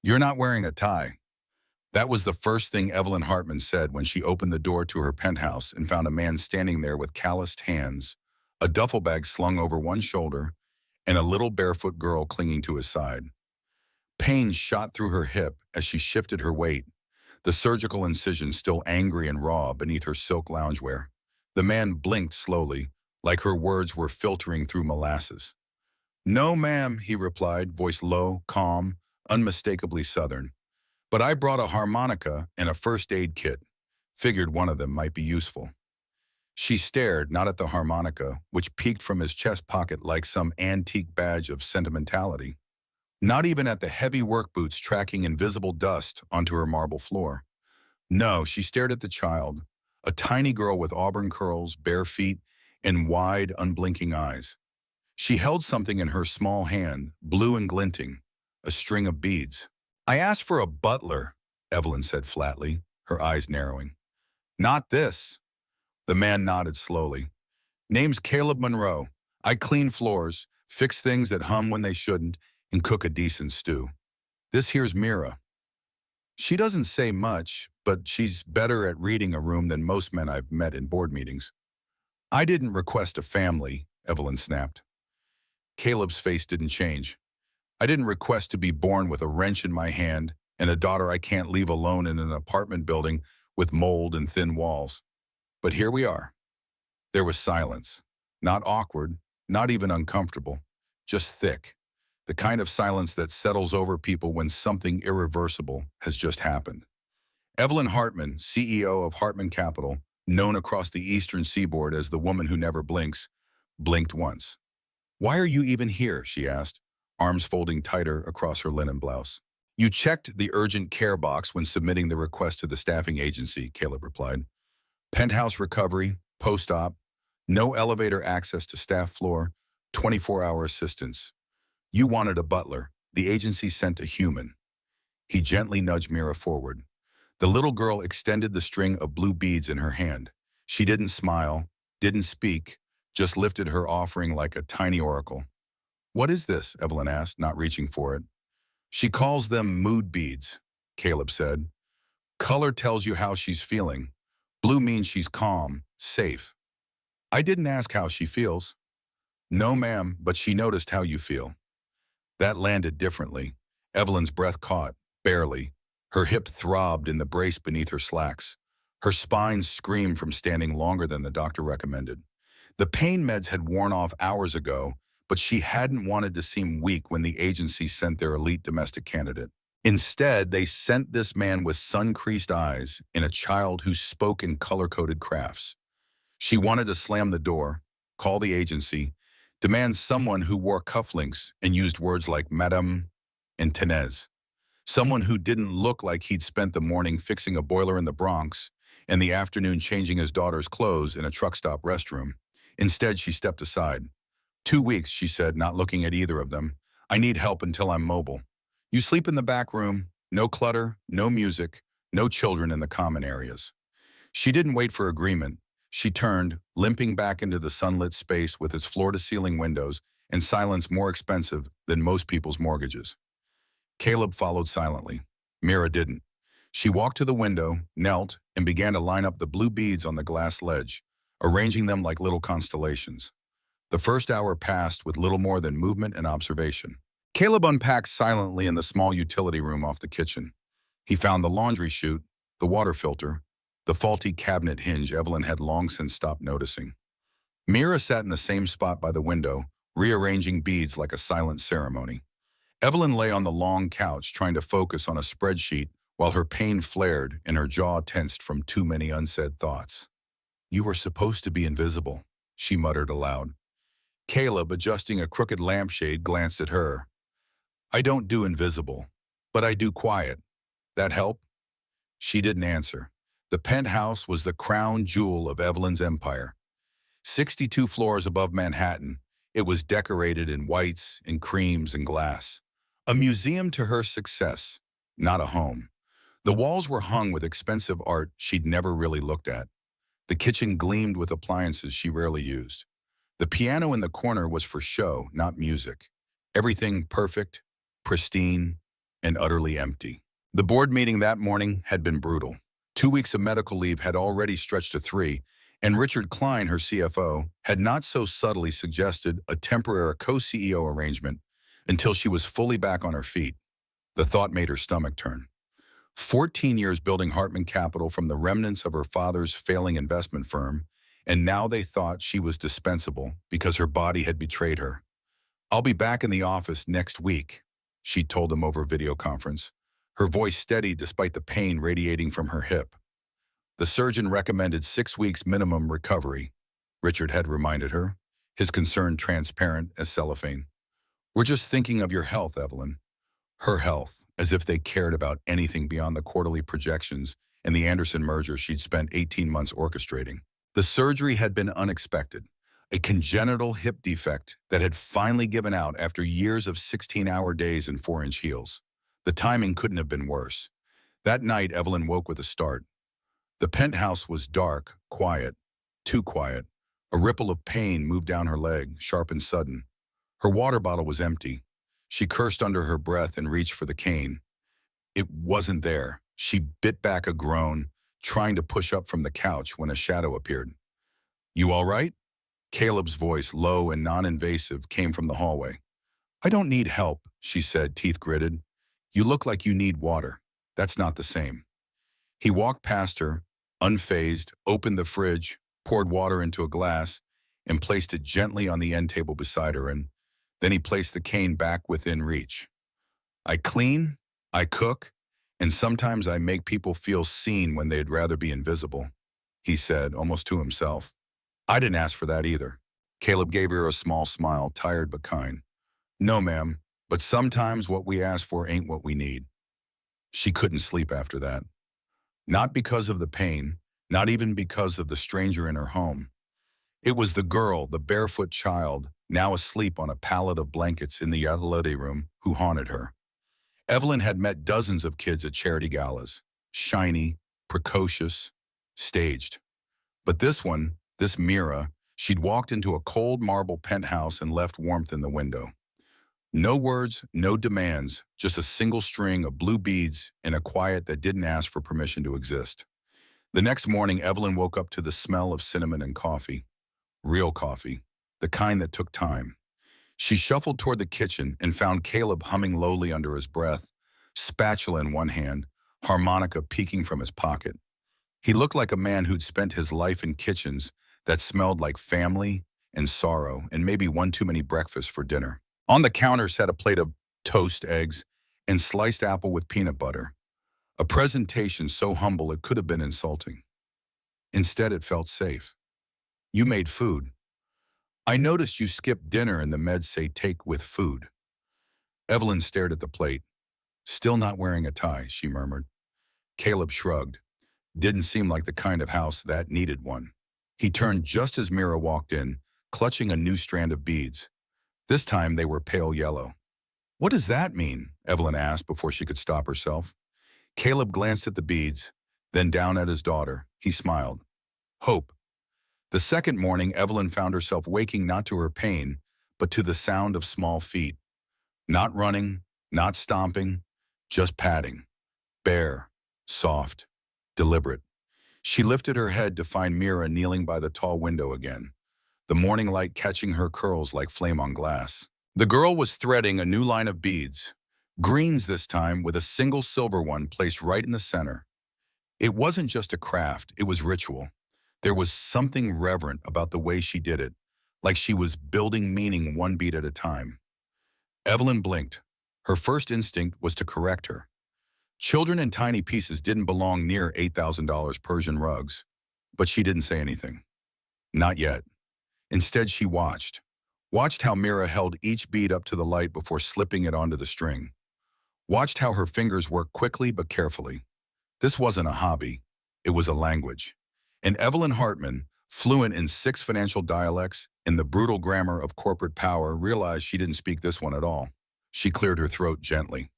You're not wearing a tie. That was the first thing Evelyn Hartman said when she opened the door to her penthouse and found a man standing there with calloused hands, a duffel bag slung over one shoulder, and a little barefoot girl clinging to his side. Pain shot through her hip as she shifted her weight, the surgical incision still angry and raw beneath her silk loungewear. The man blinked slowly, like her words were filtering through molasses. "No, ma'am," he replied, voice low, calm, unmistakably Southern. "But I brought a harmonica and a first aid kit. Figured one of them might be useful." She stared, not at the harmonica, which peeked from his chest pocket like some antique badge of sentimentality, not even at the heavy work boots tracking invisible dust onto her marble floor. No, she stared at the child, a tiny girl with auburn curls, bare feet, and wide, unblinking eyes. She held something in her small hand, blue and glinting, a string of beads. "I asked for a butler," Evelyn said flatly, her eyes narrowing. "Not this." The man nodded slowly. "Name's Caleb Monroe. I clean floors, fix things that hum when they shouldn't, and cook a decent stew. This here's Mira. She doesn't say much, but she's better at reading a room than most men I've met in board meetings." "I didn't request a family," Evelyn snapped. Caleb's face didn't change. "I didn't request to be born with a wrench in my hand and a daughter I can't leave alone in an apartment building with mold and thin walls. But here we are." There was silence. Not awkward, not even uncomfortable, just thick. The kind of silence that settles over people when something irreversible has just happened. Evelyn Hartman, CEO of Hartman Capital, known across the eastern seaboard as the woman who never blinks, blinked once. "Why are you even here?" she asked, arms folding tighter across her linen blouse. "You checked the urgent care box when submitting the request to the staffing agency," Caleb replied. "Penthouse recovery, post-op, no elevator access to staff floor, 24-hour assistance. You wanted a butler. The agency sent a human." He gently nudged Mira forward. The little girl extended the string of blue beads in her hand. She didn't smile, didn't speak, just lifted her offering like a tiny oracle. "What is this?" Evelyn asked, not reaching for it. "She calls them mood beads," Caleb said. "Color tells you how she's feeling. Blue means she's calm, safe." "I didn't ask how she feels." "No, ma'am, but she noticed how you feel." That landed differently. Evelyn's breath caught, barely. Her hip throbbed in the brace beneath her slacks. Her spine screamed from standing longer than the doctor recommended. The pain meds had worn off hours ago, but she hadn't wanted to seem weak when the agency sent their elite domestic candidate. Instead, they sent this man with sun-creased eyes and a child who spoke in color-coded crafts. She wanted to slam the door, call the agency, demand someone who wore cufflinks and used words like Madame and Tenez. Someone who didn't look like he'd spent the morning fixing a boiler in the Bronx and the afternoon changing his daughter's clothes in a truck stop restroom. Instead, she stepped aside. 2 weeks, she said, not looking at either of them. "I need help until I'm mobile. You sleep in the back room, no clutter, no music, no children in the common areas." She didn't wait for agreement. She turned, limping back into the sunlit space with its floor-to-ceiling windows and silence more expensive than most people's mortgages. Caleb followed silently. Mira didn't. She walked to the window, knelt, and began to line up the blue beads on the glass ledge, arranging them like little constellations. The first hour passed with little more than movement and observation. Caleb unpacked silently in the small utility room off the kitchen. He found the laundry chute, the water filter, the faulty cabinet hinge Evelyn had long since stopped noticing. Mira sat in the same spot by the window, rearranging beads like a silent ceremony. Evelyn lay on the long couch trying to focus on a spreadsheet while her pain flared and her jaw tensed from too many unsaid thoughts. "You were supposed to be invisible," she muttered aloud. Caleb, adjusting a crooked lampshade, glanced at her. "I don't do invisible, but I do quiet. That help?" She didn't answer. The penthouse was the crown jewel of Evelyn's empire. 62 floors above Manhattan, it was decorated in whites and creams and glass. A museum to her success, not a home. The walls were hung with expensive art she'd never really looked at. The kitchen gleamed with appliances she rarely used. The piano in the corner was for show, not music. Everything perfect, pristine, and utterly empty. The board meeting that morning had been brutal. 2 weeks of medical leave had already stretched to 3, and Richard Klein, her CFO, had not so subtly suggested a temporary co-CEO arrangement until she was fully back on her feet. The thought made her stomach turn. 14 years building Hartman Capital from the remnants of her father's failing investment firm, and now they thought she was dispensable because her body had betrayed her. "I'll be back in the office next week," she told them over video conference, her voice steady despite the pain radiating from her hip. The surgeon recommended 6 weeks minimum recovery, Richard had reminded her, his concern transparent as cellophane. "We're just thinking of your health, Evelyn." Her health, as if they cared about anything beyond the quarterly projections and the Anderson merger she'd spent 18 months orchestrating. The surgery had been unexpected, a congenital hip defect that had finally given out after years of 16-hour days and 4-inch heels. The timing couldn't have been worse. That night, Evelyn woke with a start. The penthouse was dark, quiet, too quiet. A ripple of pain moved down her leg, sharp and sudden. Her water bottle was empty. She cursed under her breath and reached for the cane. It wasn't there. She bit back a groan, trying to push up from the couch when a shadow appeared. "You all right?" Caleb's voice, low and non-invasive, came from the hallway. "I don't need help," she said, teeth gritted. "You look like you need water. That's not the same." He walked past her, unfazed, opened the fridge, poured water into a glass, and placed it gently on the end table beside her, and then he placed the cane back within reach. "I clean, I cook, and sometimes I make people feel seen when they'd rather be invisible," he said, almost to himself. "I didn't ask for that either." Caleb gave her a small smile, tired but kind. "No, ma'am, but sometimes what we ask for ain't what we need." She couldn't sleep after that. Not because of the pain, not even because of the stranger in her home. It was the girl, the barefoot child, now asleep on a pallet of blankets in the utility room, who haunted her. Evelyn had met dozens of kids at charity galas, shiny, precocious, staged. But this one, this Mira, she'd walked into a cold marble penthouse and left warmth in the window. No words, no demands, just a single string of blue beads and a quiet that didn't ask for permission to exist. The next morning, Evelyn woke up to the smell of cinnamon and coffee. Real coffee, the kind that took time. She shuffled toward the kitchen and found Caleb humming lowly under his breath, spatula in one hand, harmonica peeking from his pocket. He looked like a man who'd spent his life in kitchens that smelled like family and sorrow and maybe one too many breakfasts for dinner. On the counter sat a plate of toast, eggs, and sliced apple with peanut butter, a presentation so humble it could have been insulting. Instead, it felt safe. "You made food. I noticed you skipped dinner and the meds say take with food." Evelyn stared at the plate. "Still not wearing a tie," she murmured. Caleb shrugged. Didn't seem like the kind of house that needed one. He turned just as Mira walked in, clutching a new strand of beads. This time they were pale yellow. "What does that mean?" Evelyn asked before she could stop herself. Caleb glanced at the beads, then down at his daughter. He smiled. "Hope." The second morning, Evelyn found herself waking not to her pain, but to the sound of small feet. Not running, not stomping, just padding. Bare, soft, deliberate. She lifted her head to find Mira kneeling by the tall window again, the morning light catching her curls like flame on glass. The girl was threading a new line of beads, greens this time with a single silver one placed right in the center. It wasn't just a craft, it was ritual. There was something reverent about the way she did it, like she was building meaning one beat at a time. Evelyn blinked. Her first instinct was to correct her. Children in tiny pieces didn't belong near $8,000 Persian rugs, but she didn't say anything. Not yet. Instead, she watched how Mira held each bead up to the light before slipping it onto the string. Watched how her fingers worked quickly but carefully. This wasn't a hobby. It was a language. And Evelyn Hartman, fluent in 6 financial dialects and the brutal grammar of corporate power, realized she didn't speak this one at all. She cleared her throat gently.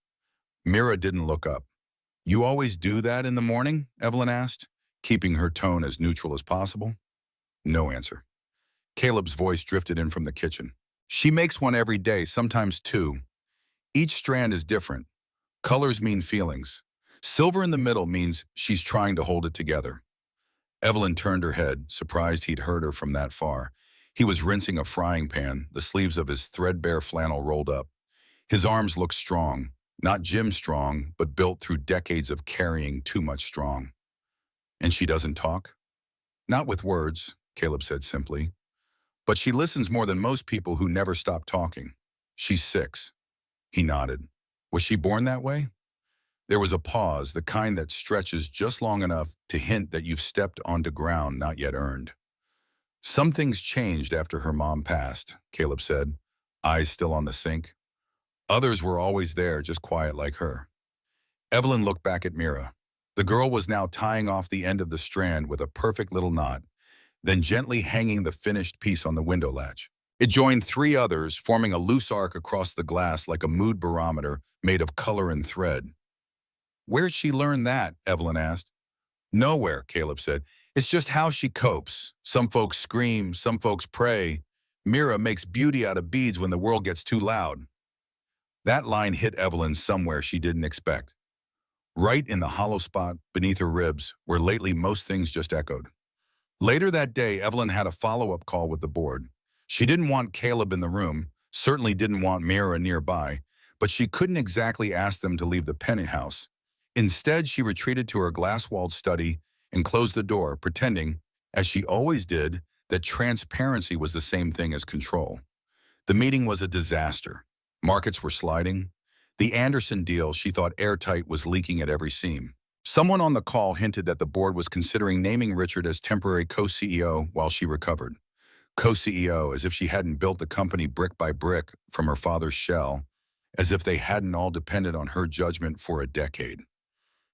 Mira didn't look up. "You always do that in the morning?" Evelyn asked, keeping her tone as neutral as possible. No answer. Caleb's voice drifted in from the kitchen. "She makes one every day, sometimes 2. Each strand is different. Colors mean feelings. Silver in the middle means she's trying to hold it together. Evelyn turned her head, surprised he'd heard her from that far. He was rinsing a frying pan, the sleeves of his threadbare flannel rolled up. His arms looked strong, not gym strong, but built through decades of carrying too much strong. And she doesn't talk? Not with words, Caleb said simply. But she listens more than most people who never stop talking. She's 6. He nodded. Was she born that way? There was a pause, the kind that stretches just long enough to hint that you've stepped onto ground not yet earned. Some things changed after her mom passed, Caleb said, eyes still on the sink. Others were always there, just quiet like her. Evelyn looked back at Mira. The girl was now tying off the end of the strand with a perfect little knot, then gently hanging the finished piece on the window latch. It joined 3 others, forming a loose arc across the glass like a mood barometer made of color and thread. Where'd she learn that? Evelyn asked. Nowhere, Caleb said. It's just how she copes. Some folks scream, some folks pray. Mira makes beauty out of beads when the world gets too loud. That line hit Evelyn somewhere she didn't expect. Right in the hollow spot beneath her ribs, where lately most things just echoed. Later that day, Evelyn had a follow-up call with the board. She didn't want Caleb in the room, certainly didn't want Mira nearby, but she couldn't exactly ask them to leave the penthouse. Instead, she retreated to her glass-walled study and closed the door, pretending, as she always did, that transparency was the same thing as control. The meeting was a disaster. Markets were sliding. The Anderson deal she thought airtight was leaking at every seam. Someone on the call hinted that the board was considering naming Richard as temporary co-CEO while she recovered. Co-CEO, as if she hadn't built the company brick by brick from her father's shell, as if they hadn't all depended on her judgment for a decade.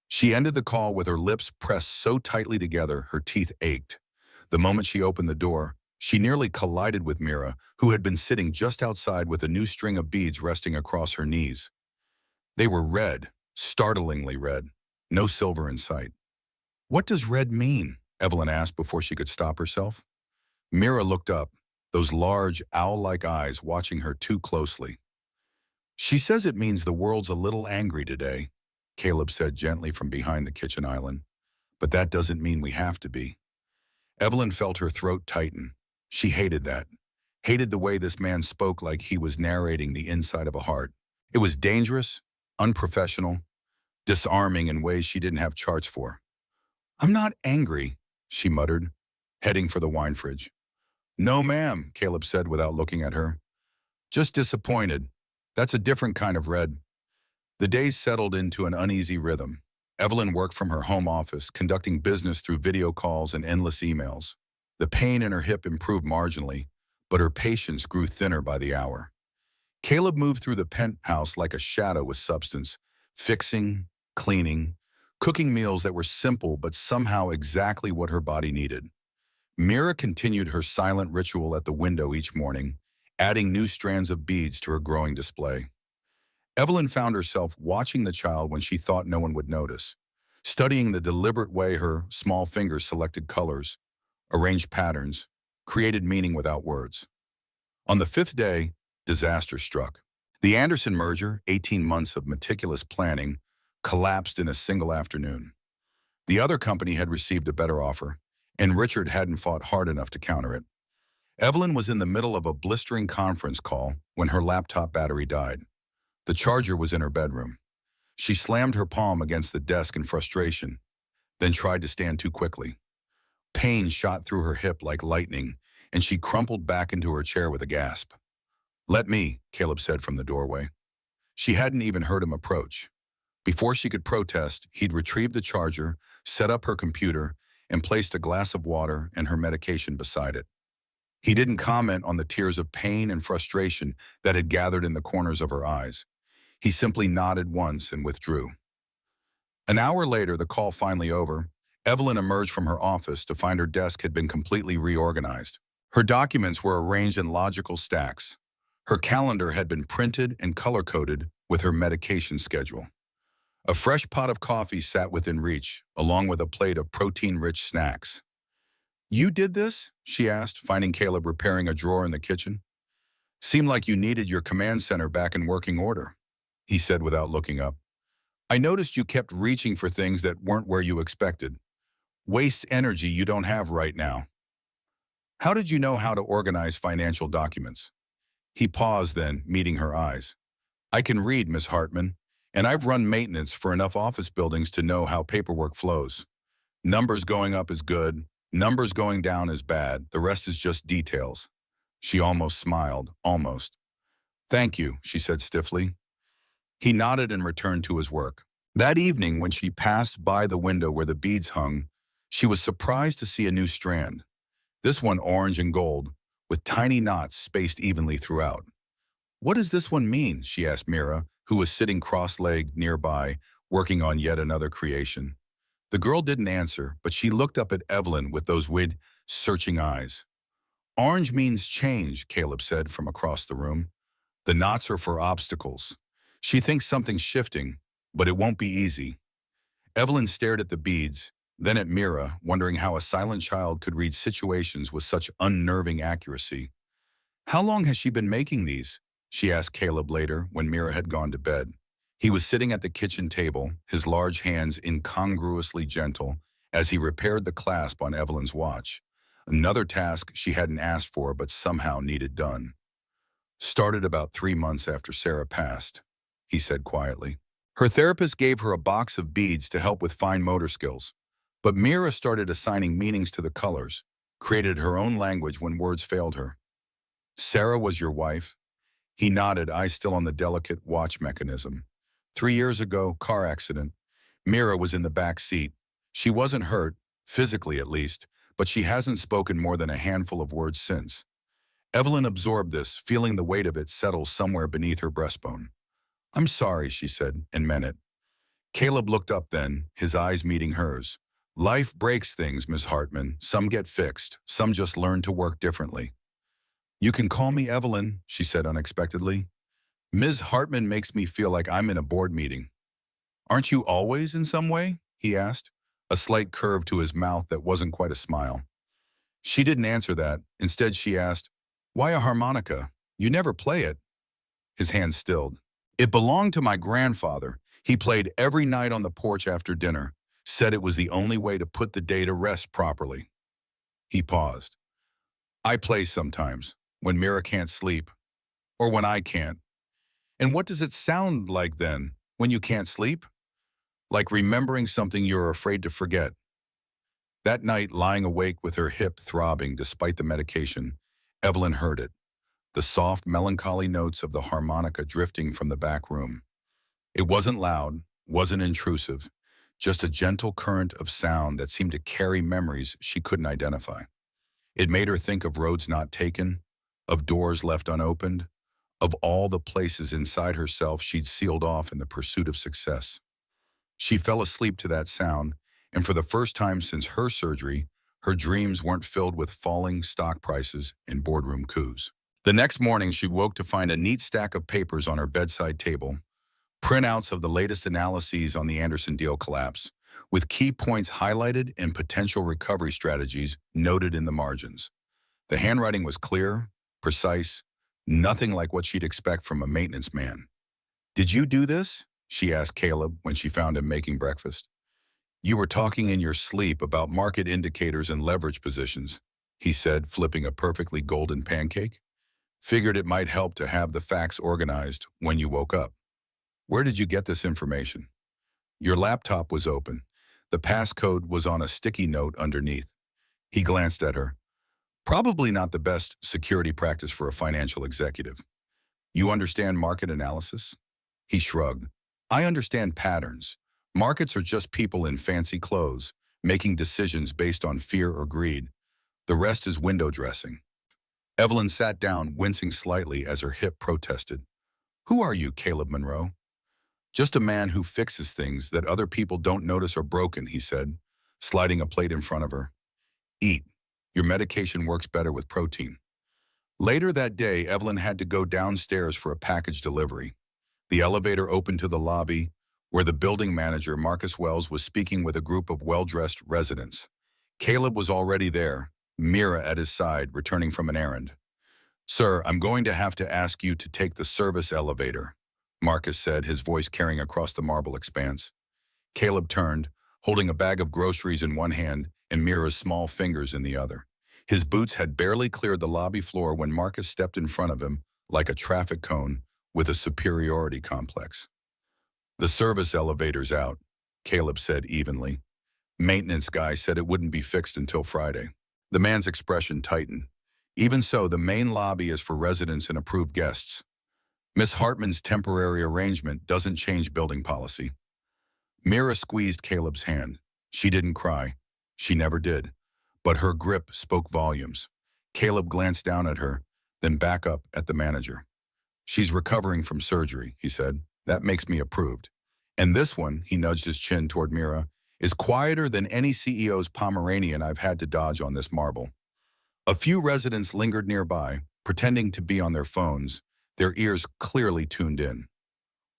She ended the call with her lips pressed so tightly together her teeth ached. The moment she opened the door, she nearly collided with Mira, who had been sitting just outside with a new string of beads resting across her knees. They were red, startlingly red, no silver in sight. What does red mean? Evelyn asked before she could stop herself. Mira looked up, those large, owl-like eyes watching her too closely. She says it means the world's a little angry today, Caleb said gently from behind the kitchen island. But that doesn't mean we have to be. Evelyn felt her throat tighten. She hated that. Hated the way this man spoke like he was narrating the inside of a heart. It was dangerous, unprofessional, disarming in ways she didn't have charts for. I'm not angry, she muttered, heading for the wine fridge. No, ma'am, Caleb said without looking at her. Just disappointed. That's a different kind of red. The days settled into an uneasy rhythm. Evelyn worked from her home office, conducting business through video calls and endless emails. The pain in her hip improved marginally, but her patience grew thinner by the hour. Caleb moved through the penthouse like a shadow with substance, fixing, cleaning, cooking meals that were simple but somehow exactly what her body needed. Mira continued her silent ritual at the window each morning, adding new strands of beads to her growing display. Evelyn found herself watching the child when she thought no one would notice, studying the deliberate way her small fingers selected colors, arranged patterns, created meaning without words. On the 5th day, disaster struck. The Anderson merger, 18 months of meticulous planning, collapsed in a single afternoon. The other company had received a better offer, and Richard hadn't fought hard enough to counter it. Evelyn was in the middle of a blistering conference call when her laptop battery died. The charger was in her bedroom. She slammed her palm against the desk in frustration, then tried to stand too quickly. Pain shot through her hip like lightning, and she crumpled back into her chair with a gasp. Let me, Caleb said from the doorway. She hadn't even heard him approach. Before she could protest, he'd retrieved the charger, set up her computer, and placed a glass of water and her medication beside it. He didn't comment on the tears of pain and frustration that had gathered in the corners of her eyes. He simply nodded once and withdrew. An hour later, the call finally over, Evelyn emerged from her office to find her desk had been completely reorganized. Her documents were arranged in logical stacks. Her calendar had been printed and color-coded with her medication schedule. A fresh pot of coffee sat within reach, along with a plate of protein-rich snacks. You did this? She asked, finding Caleb repairing a drawer in the kitchen. Seemed like you needed your command center back in working order, he said without looking up. I noticed you kept reaching for things that weren't where you expected. Waste energy you don't have right now. How did you know how to organize financial documents? He paused then, meeting her eyes. I can read, Miss Hartman, and I've run maintenance for enough office buildings to know how paperwork flows. Numbers going up is good, numbers going down is bad, the rest is just details. She almost smiled, almost. Thank you, she said stiffly. He nodded and returned to his work. That evening, when she passed by the window where the beads hung, she was surprised to see a new strand, this one orange and gold, with tiny knots spaced evenly throughout. What does this one mean? She asked Mira, who was sitting cross-legged nearby, working on yet another creation. The girl didn't answer, but she looked up at Evelyn with those wide, searching eyes. Orange means change, Caleb said from across the room. The knots are for obstacles. She thinks something's shifting, but it won't be easy. Evelyn stared at the beads, then at Mira, wondering how a silent child could read situations with such unnerving accuracy. How long has she been making these? She asked Caleb later when Mira had gone to bed. He was sitting at the kitchen table, his large hands incongruously gentle, as he repaired the clasp on Evelyn's watch. Another task she hadn't asked for but somehow needed done. Started about 3 months after Sarah passed, he said quietly. Her therapist gave her a box of beads to help with fine motor skills. But Mira started assigning meanings to the colors, created her own language when words failed her. Sarah was your wife? He nodded, eyes still on the delicate watch mechanism. 3 years ago, car accident. Mira was in the back seat. She wasn't hurt, physically at least, but she hasn't spoken more than a handful of words since. Evelyn absorbed this, feeling the weight of it settle somewhere beneath her breastbone. I'm sorry, she said, and meant it. Caleb looked up then, his eyes meeting hers. Life breaks things, Miss Hartman. Some get fixed, some just learn to work differently. You can call me Evelyn, she said unexpectedly. Ms. Hartman makes me feel like I'm in a board meeting. Aren't you always in some way? He asked, a slight curve to his mouth that wasn't quite a smile. She didn't answer that. Instead, she asked, why a harmonica? You never play it. His hand stilled. It belonged to my grandfather. He played every night on the porch after dinner, said it was the only way to put the day to rest properly. He paused. I play sometimes, when Mira can't sleep, or when I can't. And what does it sound like then, when you can't sleep? Like remembering something you're afraid to forget. That night, lying awake with her hip throbbing despite the medication, Evelyn heard it, the soft, melancholy notes of the harmonica drifting from the back room. It wasn't loud, wasn't intrusive, just a gentle current of sound that seemed to carry memories she couldn't identify. It made her think of roads not taken, of doors left unopened, of all the places inside herself she'd sealed off in the pursuit of success. She fell asleep to that sound, and for the first time since her surgery, her dreams weren't filled with falling stock prices and boardroom coups. The next morning, she woke to find a neat stack of papers on her bedside table, printouts of the latest analyses on the Anderson deal collapse, with key points highlighted and potential recovery strategies noted in the margins. The handwriting was clear, precise, nothing like what she'd expect from a maintenance man. Did you do this? She asked Caleb when she found him making breakfast. You were talking in your sleep about market indicators and leverage positions, he said, flipping a perfectly golden pancake. Figured it might help to have the facts organized when you woke up. Where did you get this information? Your laptop was open. The passcode was on a sticky note underneath. He glanced at her. Probably not the best security practice for a financial executive. You understand market analysis? He shrugged. I understand patterns. Markets are just people in fancy clothes, making decisions based on fear or greed. The rest is window dressing. Evelyn sat down, wincing slightly as her hip protested. Who are you, Caleb Monroe? Just a man who fixes things that other people don't notice are broken, he said, sliding a plate in front of her. Eat. Your medication works better with protein. Later that day, Evelyn had to go downstairs for a package delivery. The elevator opened to the lobby, where the building manager, Marcus Wells, was speaking with a group of well-dressed residents. Caleb was already there, Mira at his side, returning from an errand. Sir, I'm going to have to ask you to take the service elevator. Marcus said, his voice carrying across the marble expanse. Caleb turned, holding a bag of groceries in one hand and Mira's small fingers in the other. His boots had barely cleared the lobby floor when Marcus stepped in front of him like a traffic cone with a superiority complex. "The service elevator's out," Caleb said evenly. "Maintenance guy said it wouldn't be fixed until Friday." The man's expression tightened. "Even so, the main lobby is for residents and approved guests. Miss Hartman's temporary arrangement doesn't change building policy." Mira squeezed Caleb's hand. She didn't cry. She never did. But her grip spoke volumes. Caleb glanced down at her, then back up at the manager. "She's recovering from surgery," he said. "That makes me approved. And this one," he nudged his chin toward Mira, "is quieter than any CEO's Pomeranian I've had to dodge on this marble." A few residents lingered nearby, pretending to be on their phones, their ears clearly tuned in.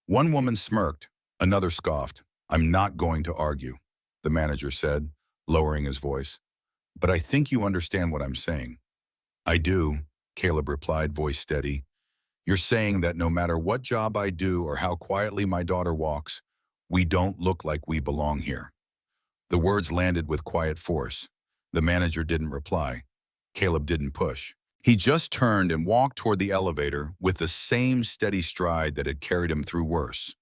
One woman smirked, another scoffed. "I'm not going to argue," the manager said, lowering his voice. "But I think you understand what I'm saying." "I do," Caleb replied, voice steady. "You're saying that no matter what job I do or how quietly my daughter walks, we don't look like we belong here." The words landed with quiet force. The manager didn't reply. Caleb didn't push. He just turned and walked toward the elevator with the same steady stride that had carried him through worse.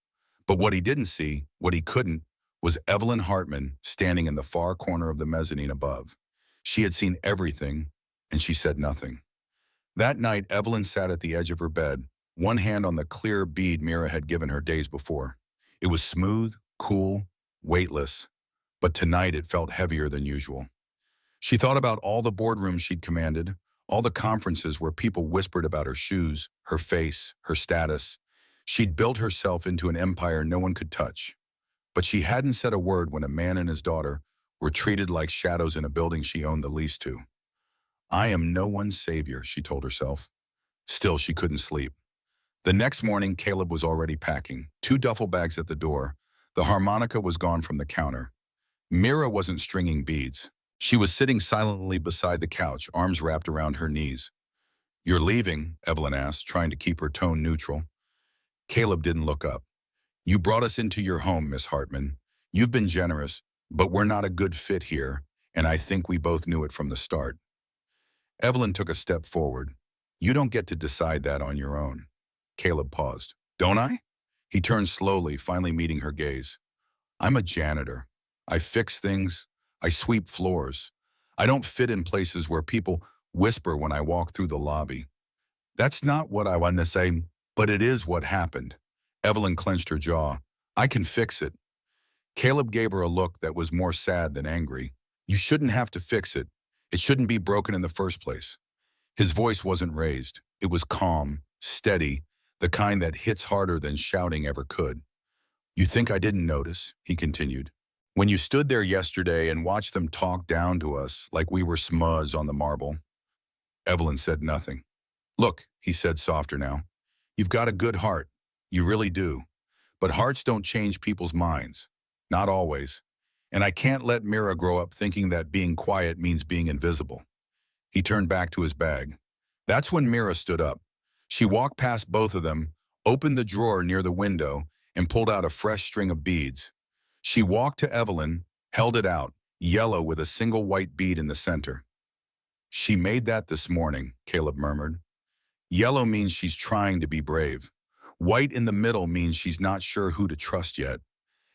But what he didn't see, what he couldn't, was Evelyn Hartman standing in the far corner of the mezzanine above. She had seen everything, and she said nothing. That night, Evelyn sat at the edge of her bed, one hand on the clear bead Mira had given her days before. It was smooth, cool, weightless, but tonight it felt heavier than usual. She thought about all the boardrooms she'd commanded, all the conferences where people whispered about her shoes, her face, her status. She'd built herself into an empire no one could touch. But she hadn't said a word when a man and his daughter were treated like shadows in a building she owned the lease to. "I am no one's savior," she told herself. Still, she couldn't sleep. The next morning, Caleb was already packing, 2 duffel bags at the door. The harmonica was gone from the counter. Mira wasn't stringing beads. She was sitting silently beside the couch, arms wrapped around her knees. "You're leaving?" Evelyn asked, trying to keep her tone neutral. Caleb didn't look up. "You brought us into your home, Miss Hartman. You've been generous, but we're not a good fit here, and I think we both knew it from the start." Evelyn took a step forward. "You don't get to decide that on your own." Caleb paused. "Don't I?" He turned slowly, finally meeting her gaze. "I'm a janitor. I fix things. I sweep floors. I don't fit in places where people whisper when I walk through the lobby. That's not what I want to say, but it is what happened." Evelyn clenched her jaw. "I can fix it." Caleb gave her a look that was more sad than angry. "You shouldn't have to fix it. It shouldn't be broken in the first place." His voice wasn't raised. It was calm, steady, the kind that hits harder than shouting ever could. "You think I didn't notice?" he continued. "When you stood there yesterday and watched them talk down to us like we were smudge on the marble." Evelyn said nothing. "Look," he said softer now, "you've got a good heart. You really do. But hearts don't change people's minds. Not always. And I can't let Mira grow up thinking that being quiet means being invisible." He turned back to his bag. That's when Mira stood up. She walked past both of them, opened the drawer near the window, and pulled out a fresh string of beads. She walked to Evelyn, held it out, yellow with a single white bead in the center. "She made that this morning," Caleb murmured. "Yellow means she's trying to be brave. White in the middle means she's not sure who to trust yet."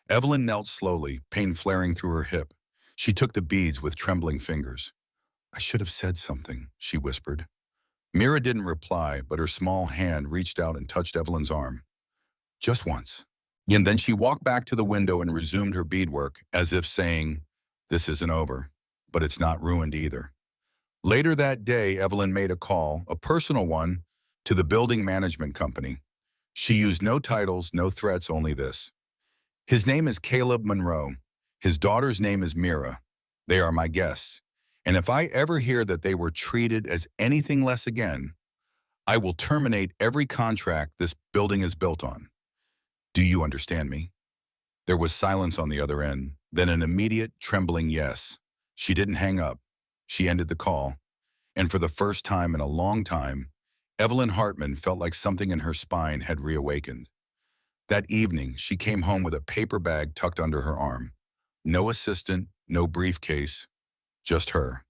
Evelyn knelt slowly, pain flaring through her hip. She took the beads with trembling fingers. "I should have said something," she whispered. Mira didn't reply, but her small hand reached out and touched Evelyn's arm. "Just once." And then she walked back to the window and resumed her beadwork, as if saying, "This isn't over, but it's not ruined either." Later that day, Evelyn made a call, a personal one, to the building management company. She used no titles, no threats, only this. "His name is Caleb Monroe. His daughter's name is Mira. They are my guests. And if I ever hear that they were treated as anything less again, I will terminate every contract this building is built on. Do you understand me?" There was silence on the other end, then an immediate, trembling yes. She didn't hang up. She ended the call. And for the first time in a long time, Evelyn Hartman felt like something in her spine had reawakened. That evening, she came home with a paper bag tucked under her arm. No assistant, no briefcase, just her.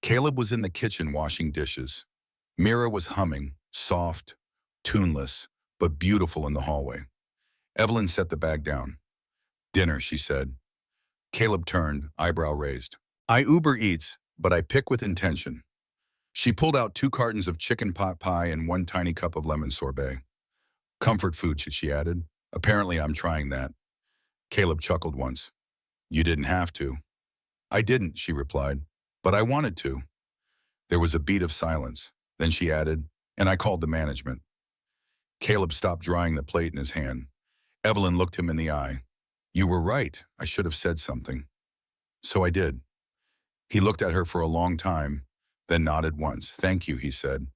Caleb was in the kitchen washing dishes. Mira was humming, soft, tuneless, but beautiful in the hallway. Evelyn set the bag down. "Dinner," she said. Caleb turned, eyebrow raised. "I Uber Eats, but I pick with intention." She pulled out 2 cartons of chicken pot pie and 1 tiny cup of lemon sorbet. "Comfort food," she added. "Apparently I'm trying that." Caleb chuckled once. "You didn't have to." "I didn't," she replied, "but I wanted to." There was a beat of silence. Then she added, "And I called the management." Caleb stopped drying the plate in his hand. Evelyn looked him in the eye. "You were right. I should have said something." "So I did." He looked at her for a long time, then nodded once. "Thank you," he said.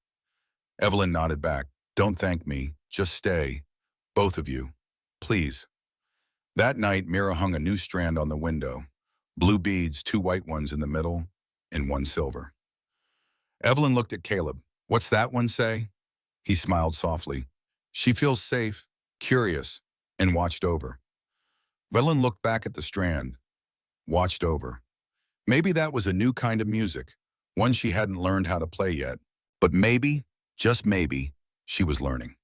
Evelyn nodded back. "Don't thank me. Just stay. Both of you. Please." That night, Mira hung a new strand on the window. Blue beads, 2 white ones in the middle, and 1 silver. Evelyn looked at Caleb. "What's that one say?" He smiled softly. "She feels safe, curious, and watched over." Evelyn looked back at the strand. Watched over. Maybe that was a new kind of music, one she hadn't learned how to play yet. But maybe, just maybe, she was learning.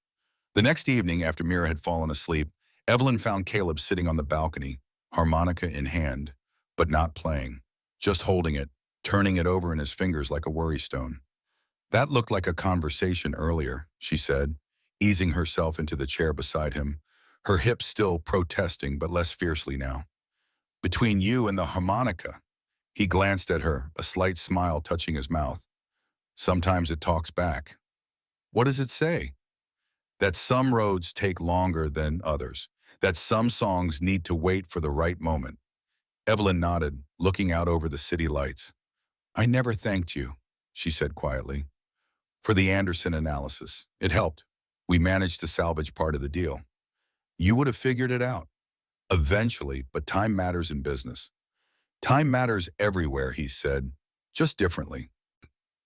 The next evening, after Mira had fallen asleep, Evelyn found Caleb sitting on the balcony, harmonica in hand, but not playing, just holding it, turning it over in his fingers like a worry stone. "That looked like a conversation earlier," she said, easing herself into the chair beside him, her hips still protesting but less fiercely now. "Between you and the harmonica." He glanced at her, a slight smile touching his mouth. "Sometimes it talks back." "What does it say?" "That some roads take longer than others, that some songs need to wait for the right moment." Evelyn nodded, looking out over the city lights. "I never thanked you," she said quietly. "For the Anderson analysis. It helped. We managed to salvage part of the deal. You would have figured it out. Eventually, but time matters in business." "Time matters everywhere," he said, just differently.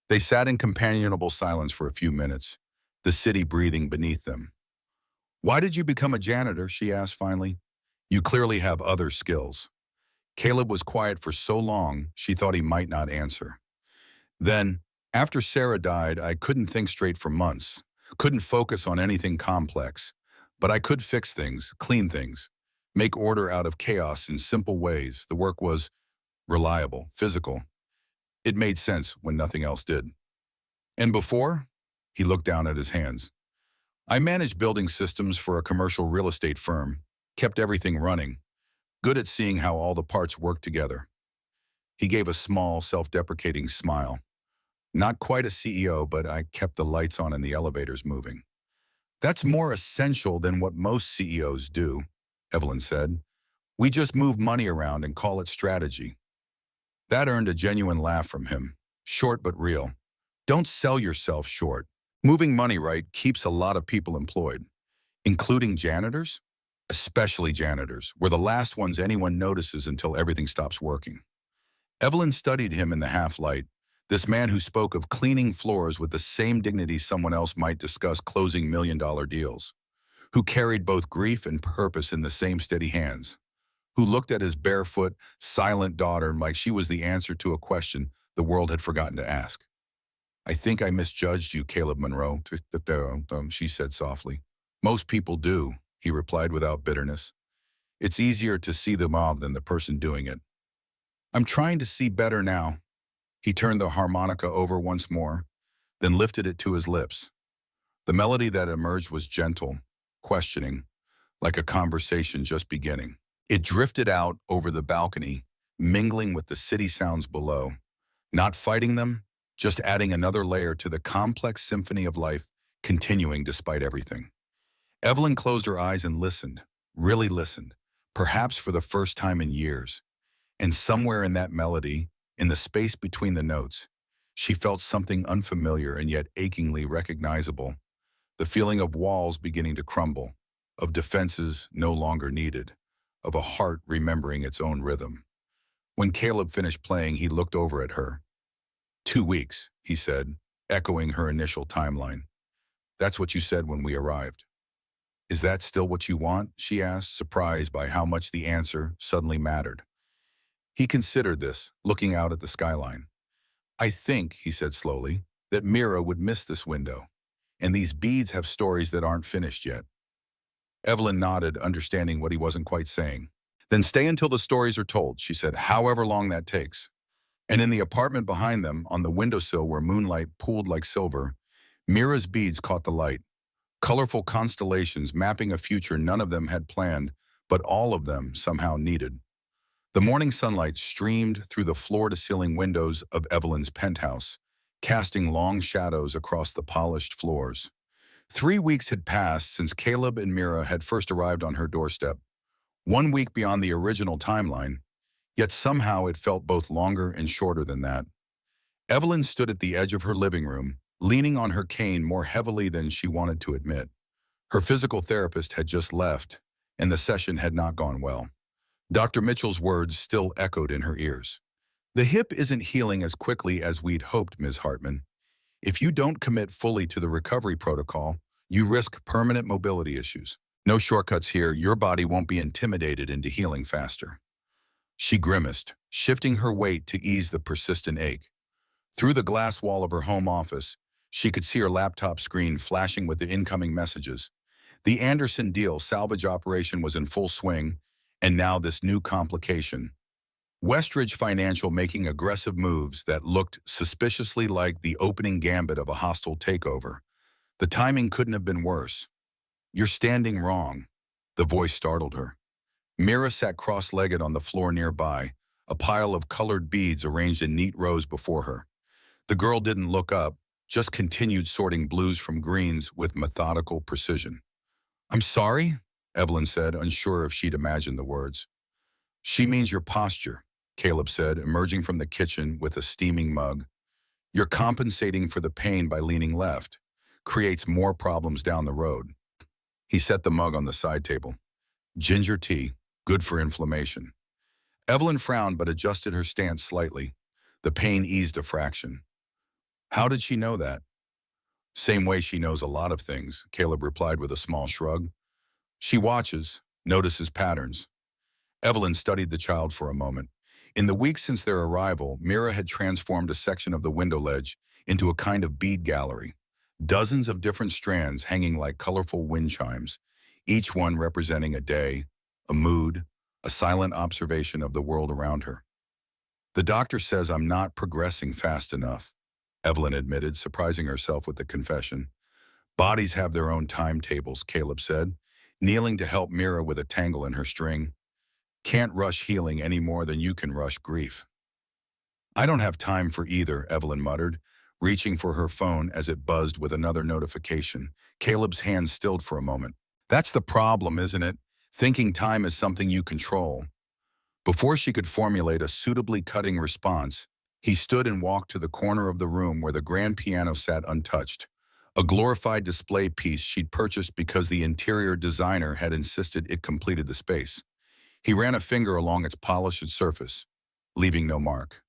They sat in companionable silence for a few minutes, the city breathing beneath them. "Why did you become a janitor?" she asked finally. "You clearly have other skills." Caleb was quiet for so long, she thought he might not answer. Then, "After Sarah died, I couldn't think straight for months, couldn't focus on anything complex. But I could fix things, clean things, make order out of chaos in simple ways. The work was reliable, physical. It made sense when nothing else did." "And before?" He looked down at his hands. "I managed building systems for a commercial real estate firm, kept everything running, good at seeing how all the parts work together." He gave a small, self-deprecating smile. "Not quite a CEO, but I kept the lights on and the elevators moving." "That's more essential than what most CEOs do," Evelyn said. "We just move money around and call it strategy." That earned a genuine laugh from him, short but real. "Don't sell yourself short. Moving money right keeps a lot of people employed, including janitors, especially janitors. We're the last ones anyone notices until everything stops working." Evelyn studied him in the half-light, this man who spoke of cleaning floors with the same dignity someone else might discuss closing million-dollar deals, who carried both grief and purpose in the same steady hands, who looked at his barefoot, silent daughter like she was the answer to a question the world had forgotten to ask. "I think I misjudged you, Caleb Monroe," she said softly. "Most people do," he replied without bitterness. "It's easier to see the mob than the person doing it." "I'm trying to see better now." He turned the harmonica over once more, then lifted it to his lips. The melody that emerged was gentle, questioning, like a conversation just beginning. It drifted out over the balcony, mingling with the city sounds below, not fighting them, just adding another layer to the complex symphony of life, continuing despite everything. Evelyn closed her eyes and listened, really listened, perhaps for the first time in years. And somewhere in that melody, in the space between the notes, she felt something unfamiliar and yet achingly recognizable, the feeling of walls beginning to crumble, of defenses no longer needed, of a heart remembering its own rhythm. When Caleb finished playing, he looked over at her. 2 weeks, he said, echoing her initial timeline. "That's what you said when we arrived." Is that still what you want? She asked, surprised by how much the answer suddenly mattered. He considered this, looking out at the skyline. I think, he said slowly, that Mira would miss this window. And these beads have stories that aren't finished yet. Evelyn nodded, understanding what he wasn't quite saying. Then stay until the stories are told, she said, however long that takes. And in the apartment behind them, on the windowsill where moonlight pooled like silver, Mira's beads caught the light. Colorful constellations mapping a future none of them had planned, but all of them somehow needed. The morning sunlight streamed through the floor-to-ceiling windows of Evelyn's penthouse, casting long shadows across the polished floors. 3 weeks had passed since Caleb and Mira had first arrived on her doorstep, 1 week beyond the original timeline, yet somehow it felt both longer and shorter than that. Evelyn stood at the edge of her living room, leaning on her cane more heavily than she wanted to admit. Her physical therapist had just left, and the session had not gone well. Dr. Mitchell's words still echoed in her ears. The hip isn't healing as quickly as we'd hoped, Ms. Hartman. If you don't commit fully to the recovery protocol, you risk permanent mobility issues. No shortcuts here, your body won't be intimidated into healing faster. She grimaced, shifting her weight to ease the persistent ache. Through the glass wall of her home office, she could see her laptop screen flashing with the incoming messages. The Anderson deal salvage operation was in full swing, and now this new complication. Westridge Financial making aggressive moves that looked suspiciously like the opening gambit of a hostile takeover. The timing couldn't have been worse. You're standing wrong. The voice startled her. Mira sat cross-legged on the floor nearby, a pile of colored beads arranged in neat rows before her. The girl didn't look up, just continued sorting blues from greens with methodical precision. I'm sorry, Evelyn said, unsure if she'd imagined the words. She means your posture, Caleb said, emerging from the kitchen with a steaming mug. You're compensating for the pain by leaning left. Creates more problems down the road. He set the mug on the side table. Ginger tea, good for inflammation. Evelyn frowned but adjusted her stance slightly. The pain eased a fraction. How did she know that? Same way she knows a lot of things, Caleb replied with a small shrug. She watches, notices patterns. Evelyn studied the child for a moment. In the weeks since their arrival, Mira had transformed a section of the window ledge into a kind of bead gallery. Dozens of different strands hanging like colorful wind chimes, each one representing a day, a mood, a silent observation of the world around her. The doctor says I'm not progressing fast enough, Evelyn admitted, surprising herself with the confession. Bodies have their own timetables, Caleb said, kneeling to help Mira with a tangle in her string. Can't rush healing any more than you can rush grief. I don't have time for either, Evelyn muttered, reaching for her phone as it buzzed with another notification. Caleb's hand stilled for a moment. That's the problem, isn't it? Thinking time is something you control. Before she could formulate a suitably cutting response, he stood and walked to the corner of the room where the grand piano sat untouched, a glorified display piece she'd purchased because the interior designer had insisted it completed the space. He ran a finger along its polished surface, leaving no mark.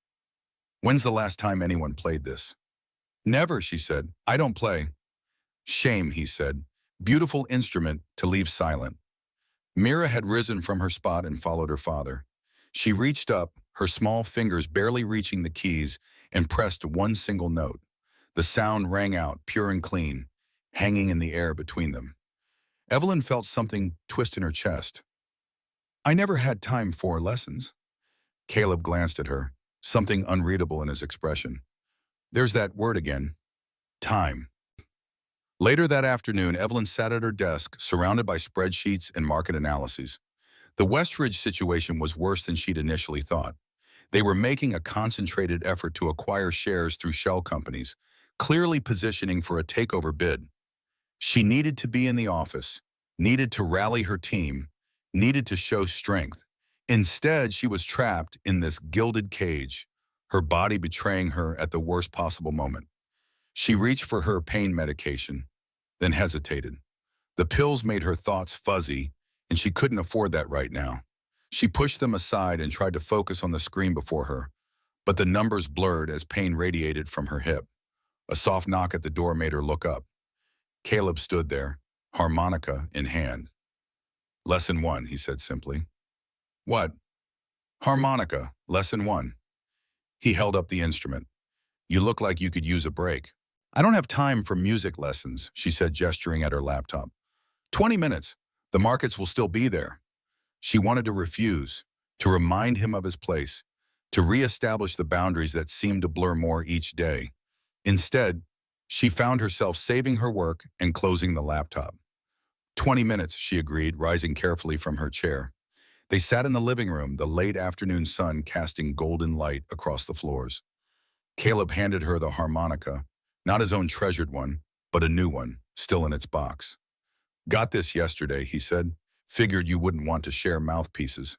When's the last time anyone played this? Never, she said. I don't play. Shame, he said. Beautiful instrument to leave silent. Mira had risen from her spot and followed her father. She reached up, her small fingers barely reaching the keys, and pressed one single note. The sound rang out, pure and clean, hanging in the air between them. Evelyn felt something twist in her chest. I never had time for lessons. Caleb glanced at her, something unreadable in his expression. There's that word again. Time. Later that afternoon, Evelyn sat at her desk, surrounded by spreadsheets and market analyses. The Westridge situation was worse than she'd initially thought. They were making a concentrated effort to acquire shares through shell companies, clearly positioning for a takeover bid. She needed to be in the office, needed to rally her team, needed to show strength. Instead, she was trapped in this gilded cage, her body betraying her at the worst possible moment. She reached for her pain medication, then hesitated. The pills made her thoughts fuzzy, and she couldn't afford that right now. She pushed them aside and tried to focus on the screen before her, but the numbers blurred as pain radiated from her hip. A soft knock at the door made her look up. Caleb stood there, harmonica in hand. Lesson 1, he said simply. What? Harmonica, lesson 1. He held up the instrument. You look like you could use a break. I don't have time for music lessons, she said, gesturing at her laptop. 20 minutes. The markets will still be there. She wanted to refuse, to remind him of his place, to reestablish the boundaries that seemed to blur more each day. Instead, she found herself saving her work and closing the laptop. 20 minutes, she agreed, rising carefully from her chair. They sat in the living room, the late afternoon sun casting golden light across the floors. Caleb handed her the harmonica, not his own treasured one, but a new one, still in its box. Got this yesterday, he said. Figured you wouldn't want to share mouthpieces.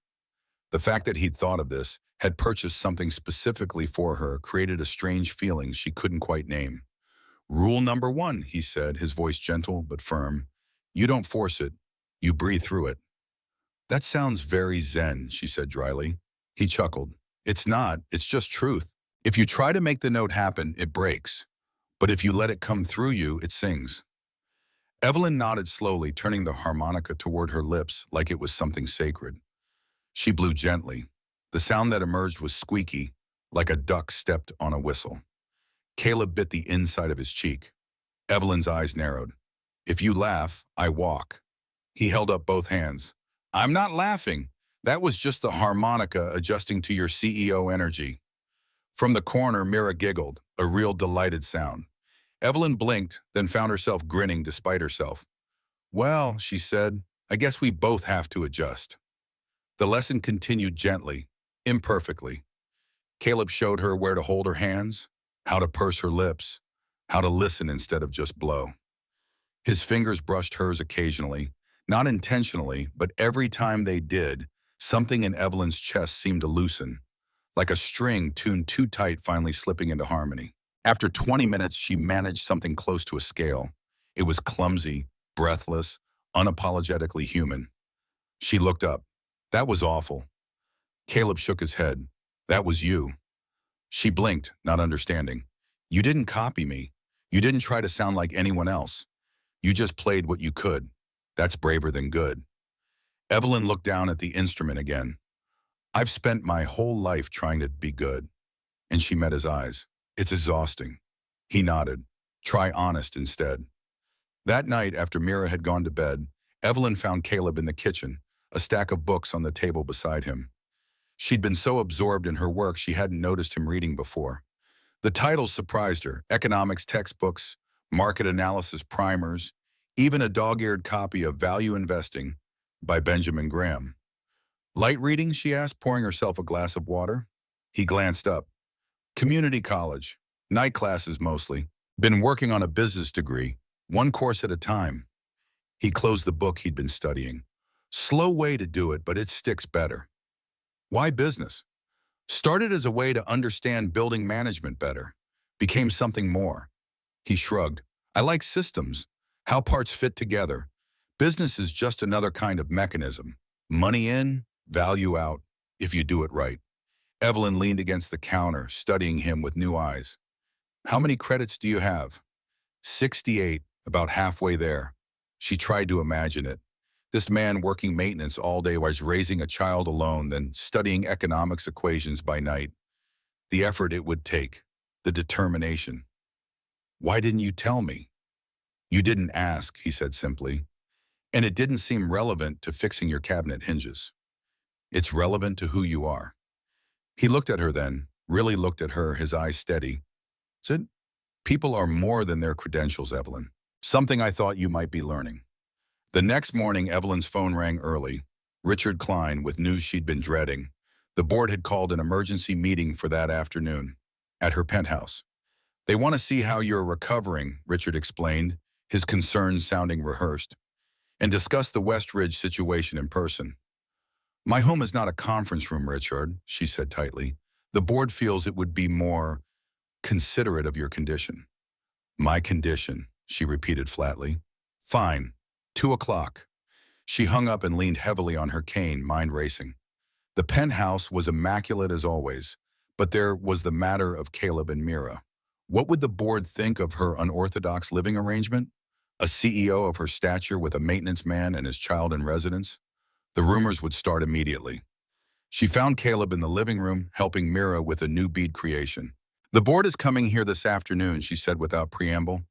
The fact that he'd thought of this, had purchased something specifically for her, created a strange feeling she couldn't quite name. Rule number 1, he said, his voice gentle but firm. You don't force it, you breathe through it. That sounds very zen, she said dryly. He chuckled. It's not, it's just truth. If you try to make the note happen, it breaks. But if you let it come through you, it sings. Evelyn nodded slowly, turning the harmonica toward her lips like it was something sacred. She blew gently. The sound that emerged was squeaky, like a duck stepped on a whistle. Caleb bit the inside of his cheek. Evelyn's eyes narrowed. If you laugh, I walk. He held up both hands. I'm not laughing. That was just the harmonica adjusting to your CEO energy. From the corner, Mira giggled, a real delighted sound. Evelyn blinked, then found herself grinning despite herself. Well, she said, I guess we both have to adjust. The lesson continued gently, imperfectly. Caleb showed her where to hold her hands, how to purse her lips, how to listen instead of just blow. His fingers brushed hers occasionally, not intentionally, but every time they did, something in Evelyn's chest seemed to loosen, like a string tuned too tight finally slipping into harmony. After 20 minutes, she managed something close to a scale. It was clumsy, breathless, unapologetically human. She looked up. That was awful. Caleb shook his head. That was you. She blinked, not understanding. You didn't copy me. You didn't try to sound like anyone else. You just played what you could. That's braver than good. Evelyn looked down at the instrument again. I've spent my whole life trying to be good. And she met his eyes. It's exhausting. He nodded. Try honest instead. That night, after Mira had gone to bed, Evelyn found Caleb in the kitchen, a stack of books on the table beside him. She'd been so absorbed in her work she hadn't noticed him reading before. The titles surprised her: economics textbooks, market analysis primers, even a dog-eared copy of Value Investing by Benjamin Graham. Light reading, she asked, pouring herself a glass of water. He glanced up. Community college, night classes mostly. Been working on a business degree, one course at a time. He closed the book he'd been studying. Slow way to do it, but it sticks better. Why business? Started as a way to understand building management better. Became something more. He shrugged. I like systems, how parts fit together. Business is just another kind of mechanism. Money in, value out, if you do it right. Evelyn leaned against the counter, studying him with new eyes. How many credits do you have? 68, about halfway there. She tried to imagine it. This man working maintenance all day while raising a child alone, then studying economics equations by night. The effort it would take, the determination. Why didn't you tell me? You didn't ask, he said simply. And it didn't seem relevant to fixing your cabinet hinges. It's relevant to who you are. He looked at her then, really looked at her, his eyes steady. Said, people are more than their credentials, Evelyn. Something I thought you might be learning. The next morning, Evelyn's phone rang early. Richard Klein, with news she'd been dreading. The board had called an emergency meeting for that afternoon, at her penthouse. They want to see how you're recovering, Richard explained, his concerns sounding rehearsed, and discuss the West Ridge situation in person. My home is not a conference room, Richard, she said tightly. The board feels it would be more considerate of your condition. My condition, she repeated flatly. Fine. 2 o'clock. She hung up and leaned heavily on her cane, mind racing. The penthouse was immaculate as always, but there was the matter of Caleb and Mira. What would the board think of her unorthodox living arrangement? A CEO of her stature with a maintenance man and his child in residence? The rumors would start immediately. She found Caleb in the living room, helping Mira with a new bead creation. The board is coming here this afternoon, she said without preamble.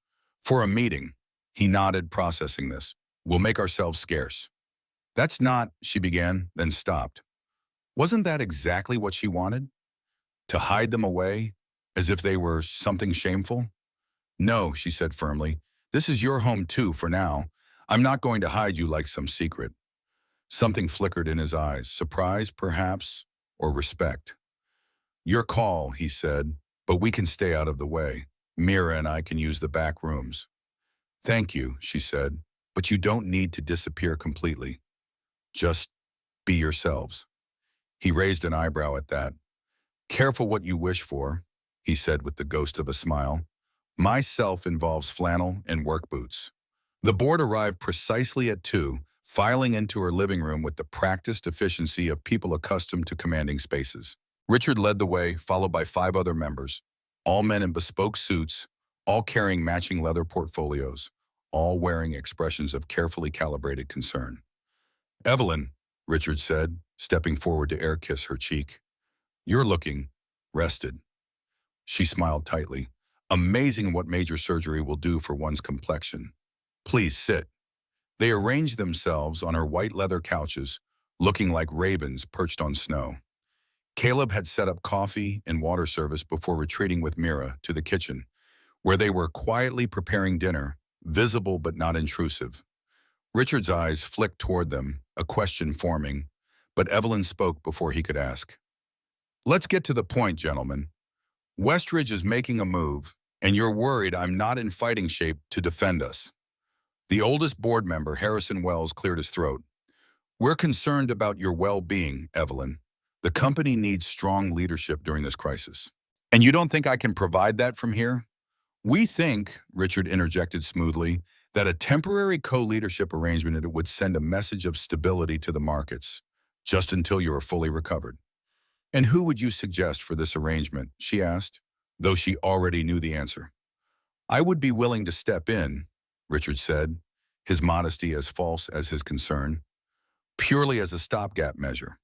For a meeting. He nodded, processing this. We'll make ourselves scarce. That's not, she began, then stopped. Wasn't that exactly what she wanted? To hide them away, as if they were something shameful? No, she said firmly. This is your home too, for now. I'm not going to hide you like some secret. Something flickered in his eyes, surprise, perhaps, or respect. Your call, he said, but we can stay out of the way. Mira and I can use the back rooms. Thank you, she said, but you don't need to disappear completely. Just be yourselves. He raised an eyebrow at that. Careful what you wish for, he said with the ghost of a smile. Myself involves flannel and work boots. The board arrived precisely at 2, filing into her living room with the practiced efficiency of people accustomed to commanding spaces. Richard led the way, followed by 5 other members, all men in bespoke suits, all carrying matching leather portfolios, all wearing expressions of carefully calibrated concern. Evelyn, Richard said, stepping forward to air-kiss her cheek. You're looking rested. She smiled tightly. Amazing what major surgery will do for one's complexion. Please sit. They arranged themselves on her white leather couches, looking like ravens perched on snow. Caleb had set up coffee and water service before retreating with Mira to the kitchen, where they were quietly preparing dinner, visible but not intrusive. Richard's eyes flicked toward them, a question forming, but Evelyn spoke before he could ask. Let's get to the point, gentlemen. Westridge is making a move, and you're worried I'm not in fighting shape to defend us. The oldest board member, Harrison Wells, cleared his throat. We're concerned about your well-being, Evelyn. The company needs strong leadership during this crisis. And you don't think I can provide that from here? We think, Richard interjected smoothly, that a temporary co-leadership arrangement would send a message of stability to the markets, just until you are fully recovered. And who would you suggest for this arrangement, she asked, though she already knew the answer. I would be willing to step in, Richard said, his modesty as false as his concern, purely as a stopgap measure.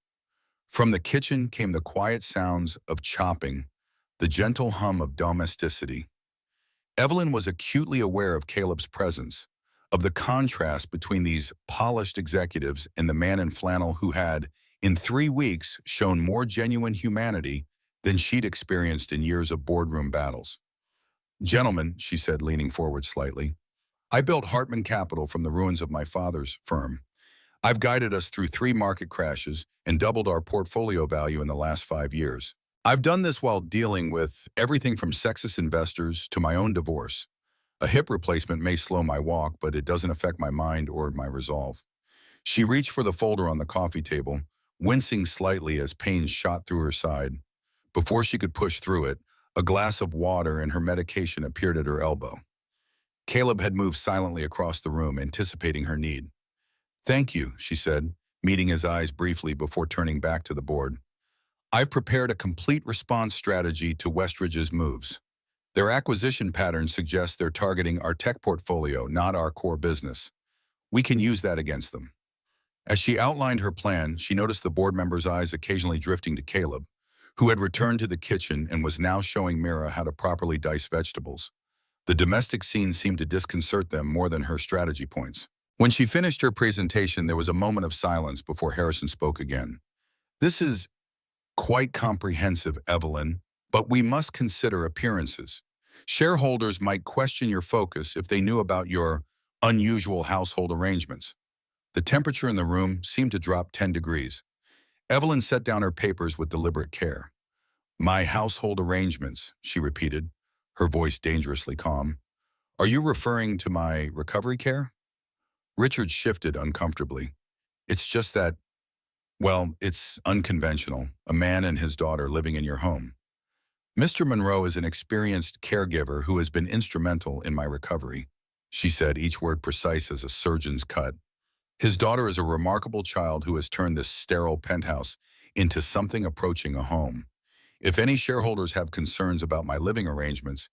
From the kitchen came the quiet sounds of chopping, the gentle hum of domesticity. Evelyn was acutely aware of Caleb's presence, of the contrast between these polished executives and the man in flannel who had, in 3 weeks, shown more genuine humanity than she'd experienced in years of boardroom battles. Gentlemen, she said, leaning forward slightly, I built Hartman Capital from the ruins of my father's firm. I've guided us through 3 market crashes and doubled our portfolio value in the last 5 years. I've done this while dealing with everything from sexist investors to my own divorce. A hip replacement may slow my walk, but it doesn't affect my mind or my resolve. She reached for the folder on the coffee table, wincing slightly as pain shot through her side. Before she could push through it, a glass of water and her medication appeared at her elbow. Caleb had moved silently across the room, anticipating her need. Thank you, she said, meeting his eyes briefly before turning back to the board. I've prepared a complete response strategy to Westridge's moves. Their acquisition pattern suggests they're targeting our tech portfolio, not our core business. We can use that against them. As she outlined her plan, she noticed the board members' eyes occasionally drifting to Caleb, who had returned to the kitchen and was now showing Mira how to properly dice vegetables. The domestic scene seemed to disconcert them more than her strategy points. When she finished her presentation, there was a moment of silence before Harrison spoke again. This is quite comprehensive, Evelyn, but we must consider appearances. Shareholders might question your focus if they knew about your unusual household arrangements. The temperature in the room seemed to drop 10 degrees. Evelyn set down her papers with deliberate care. My household arrangements, she repeated, her voice dangerously calm. Are you referring to my recovery care? Richard shifted uncomfortably. It's just that, well, it's unconventional, a man and his daughter living in your home. Mr. Monroe is an experienced caregiver who has been instrumental in my recovery, she said, each word precise as a surgeon's cut. His daughter is a remarkable child who has turned this sterile penthouse into something approaching a home. If any shareholders have concerns about my living arrangements,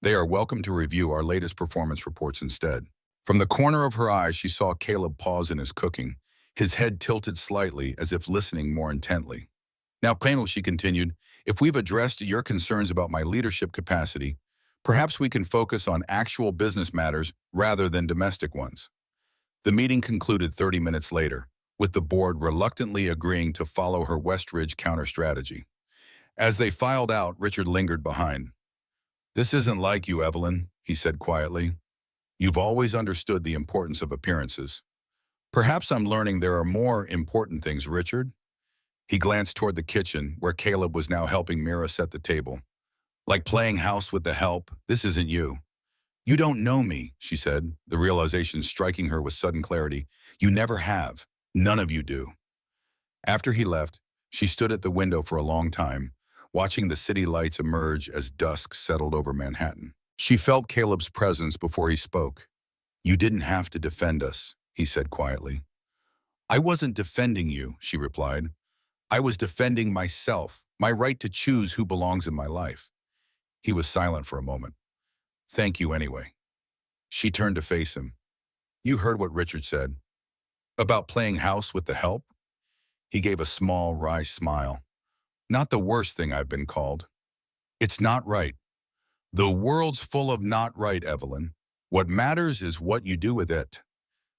they are welcome to review our latest performance reports instead. From the corner of her eye, she saw Caleb pause in his cooking, his head tilted slightly as if listening more intently. Now, Panel, she continued, if we've addressed your concerns about my leadership capacity, perhaps we can focus on actual business matters rather than domestic ones. The meeting concluded 30 minutes later, with the board reluctantly agreeing to follow her Westridge counter-strategy. As they filed out, Richard lingered behind. This isn't like you, Evelyn, he said quietly. You've always understood the importance of appearances. Perhaps I'm learning there are more important things, Richard. He glanced toward the kitchen, where Caleb was now helping Mira set the table. Like playing house with the help, this isn't you. You don't know me, she said, the realization striking her with sudden clarity. You never have. None of you do. After he left, she stood at the window for a long time, watching the city lights emerge as dusk settled over Manhattan. She felt Caleb's presence before he spoke. You didn't have to defend us, he said quietly. I wasn't defending you, she replied. I was defending myself, my right to choose who belongs in my life. He was silent for a moment. Thank you anyway. She turned to face him. You heard what Richard said. About playing house with the help? He gave a small, wry smile. Not the worst thing I've been called. It's not right. The world's full of not right, Evelyn. What matters is what you do with it.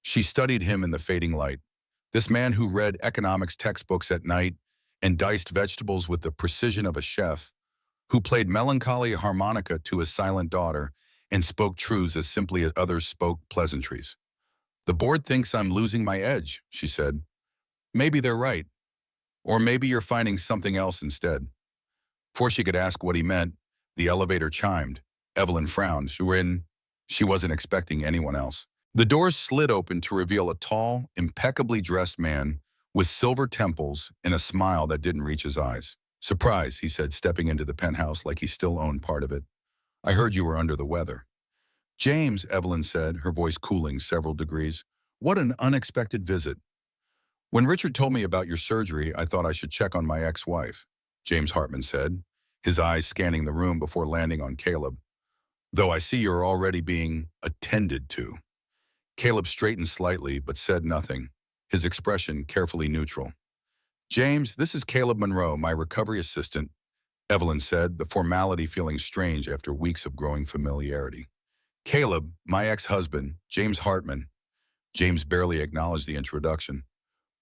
She studied him in the fading light. This man who read economics textbooks at night and diced vegetables with the precision of a chef, who played melancholy harmonica to his silent daughter and spoke truths as simply as others spoke pleasantries. The board thinks I'm losing my edge, she said. Maybe they're right. Or maybe you're finding something else instead. Before she could ask what he meant, the elevator chimed. Evelyn frowned. She wasn't expecting anyone else. The doors slid open to reveal a tall, impeccably dressed man with silver temples and a smile that didn't reach his eyes. Surprise, he said, stepping into the penthouse like he still owned part of it. I heard you were under the weather. James, Evelyn said, her voice cooling several degrees. What an unexpected visit. When Richard told me about your surgery, I thought I should check on my ex-wife, James Hartman said, his eyes scanning the room before landing on Caleb. Though I see you're already being attended to. Caleb straightened slightly but said nothing, his expression carefully neutral. James, this is Caleb Monroe, my recovery assistant, Evelyn said, the formality feeling strange after weeks of growing familiarity. Caleb, my ex-husband, James Hartman. James barely acknowledged the introduction.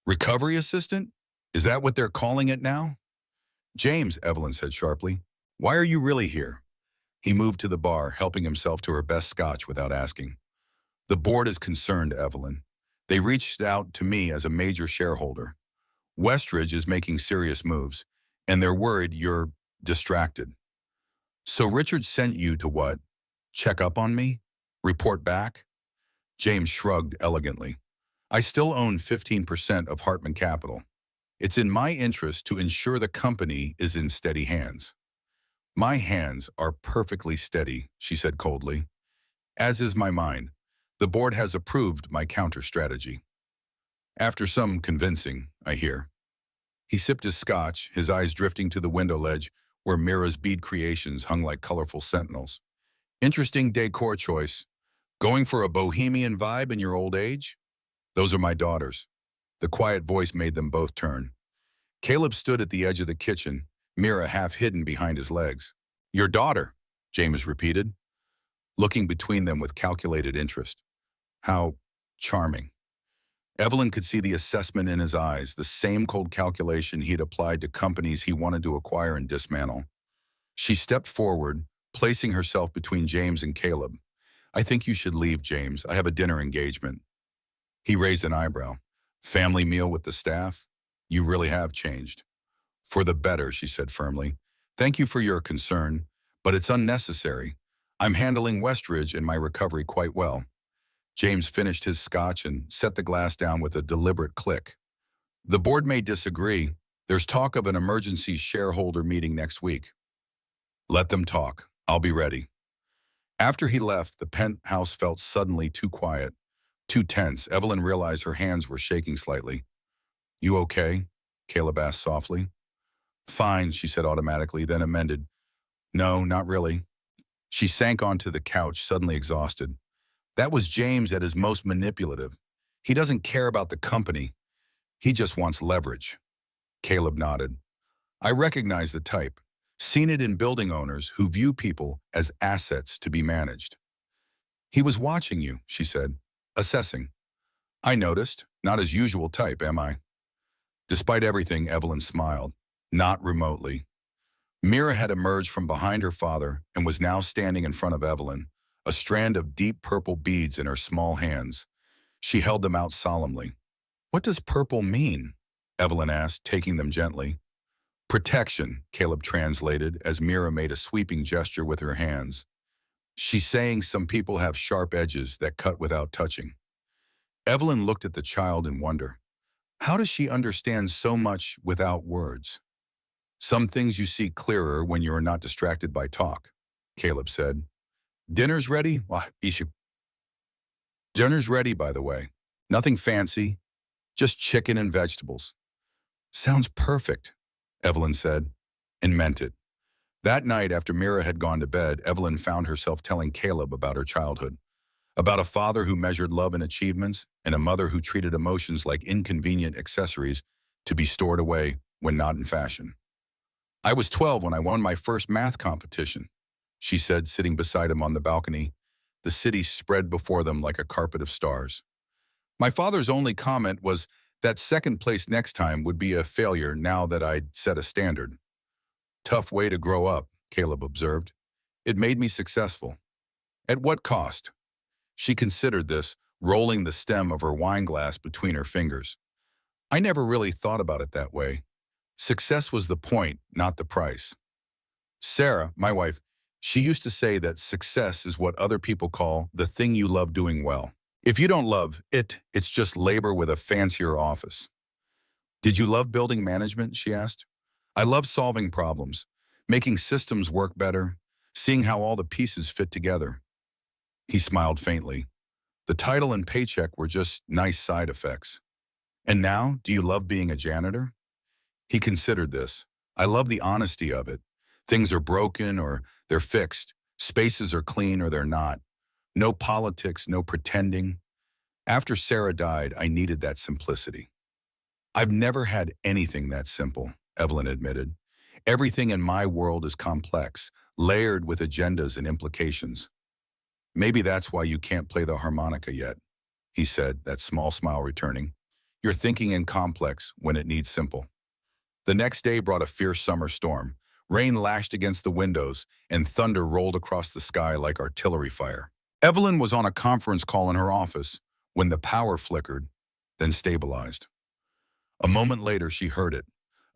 Recovery assistant? Is that what they're calling it now? James, Evelyn said sharply, why are you really here? He moved to the bar, helping himself to her best scotch without asking. The board is concerned, Evelyn. They reached out to me as a major shareholder. Westridge is making serious moves, and they're worried you're distracted. So Richard sent you to what? Check up on me? Report back? James shrugged elegantly. I still own 15% of Hartman Capital. It's in my interest to ensure the company is in steady hands. My hands are perfectly steady, she said coldly. As is my mind. The board has approved my counter-strategy. After some convincing, I hear. He sipped his scotch, his eyes drifting to the window ledge where Mira's bead creations hung like colorful sentinels. Interesting decor choice. Going for a bohemian vibe in your old age? Those are my daughters. The quiet voice made them both turn. Caleb stood at the edge of the kitchen, Mira half hidden behind his legs. Your daughter, James repeated, looking between them with calculated interest. How charming. Evelyn could see the assessment in his eyes, the same cold calculation he had applied to companies he wanted to acquire and dismantle. She stepped forward, placing herself between James and Caleb. I think you should leave, James. I have a dinner engagement. He raised an eyebrow. Family meal with the staff? You really have changed. For the better, she said firmly. Thank you for your concern, but it's unnecessary. I'm handling Westridge and my recovery quite well. James finished his scotch and set the glass down with a deliberate click. The board may disagree. There's talk of an emergency shareholder meeting next week. Let them talk. I'll be ready. After he left, the penthouse felt suddenly too quiet, too tense. Evelyn realized her hands were shaking slightly. You okay? Caleb asked softly. Fine, she said automatically, then amended. No, not really. She sank onto the couch, suddenly exhausted. That was James at his most manipulative. He doesn't care about the company. He just wants leverage. Caleb nodded. I recognize the type. Seen it in building owners who view people as assets to be managed. He was watching you, she said, assessing. I noticed. Not his usual type, am I? Despite everything, Evelyn smiled. Not remotely. Mira had emerged from behind her father and was now standing in front of Evelyn, a strand of deep purple beads in her small hands. She held them out solemnly. What does purple mean? Evelyn asked, taking them gently. Protection, Caleb translated as Mira made a sweeping gesture with her hands. She's saying some people have sharp edges that cut without touching. Evelyn looked at the child in wonder. How does she understand so much without words? Some things you see clearer when you are not distracted by talk, Caleb said. Dinner's ready? Dinner's ready, by the way. Nothing fancy, just chicken and vegetables. Sounds perfect, Evelyn said, and meant it. That night, after Mira had gone to bed, Evelyn found herself telling Caleb about her childhood, about a father who measured love in achievements and a mother who treated emotions like inconvenient accessories to be stored away when not in fashion. I was 12 when I won my first math competition, she said, sitting beside him on the balcony, the city spread before them like a carpet of stars. My father's only comment was that second place next time would be a failure now that I'd set a standard. Tough way to grow up, Caleb observed. It made me successful. At what cost? She considered this, rolling the stem of her wine glass between her fingers. I never really thought about it that way. Success was the point, not the price. Sarah, my wife, she used to say that success is what other people call the thing you love doing well. If you don't love it, it's just labor with a fancier office. Did you love building management? She asked. I love solving problems, making systems work better, seeing how all the pieces fit together. He smiled faintly. The title and paycheck were just nice side effects. And now, do you love being a janitor? He considered this. I love the honesty of it. Things are broken or they're fixed. Spaces are clean or they're not. No politics, no pretending. After Sarah died, I needed that simplicity. I've never had anything that simple, Evelyn admitted. Everything in my world is complex, layered with agendas and implications. Maybe that's why you can't play the harmonica yet, he said, that small smile returning. You're thinking in complex when it needs simple. The next day brought a fierce summer storm. Rain lashed against the windows, and thunder rolled across the sky like artillery fire. Evelyn was on a conference call in her office when the power flickered, then stabilized. A moment later, she heard it,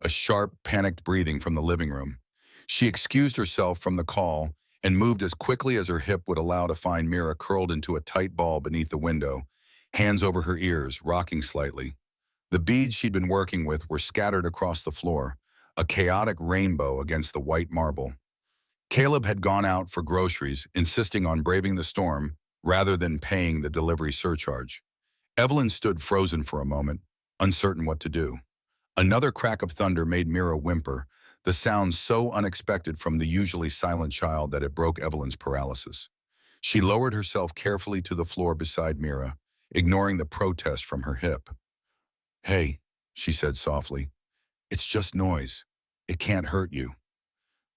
a sharp, panicked breathing from the living room. She excused herself from the call and moved as quickly as her hip would allow to find Mira curled into a tight ball beneath the window, hands over her ears, rocking slightly. The beads she'd been working with were scattered across the floor, a chaotic rainbow against the white marble. Caleb had gone out for groceries, insisting on braving the storm rather than paying the delivery surcharge. Evelyn stood frozen for a moment, uncertain what to do. Another crack of thunder made Mira whimper, the sound so unexpected from the usually silent child that it broke Evelyn's paralysis. She lowered herself carefully to the floor beside Mira, ignoring the protest from her hip. Hey, she said softly, it's just noise. It can't hurt you.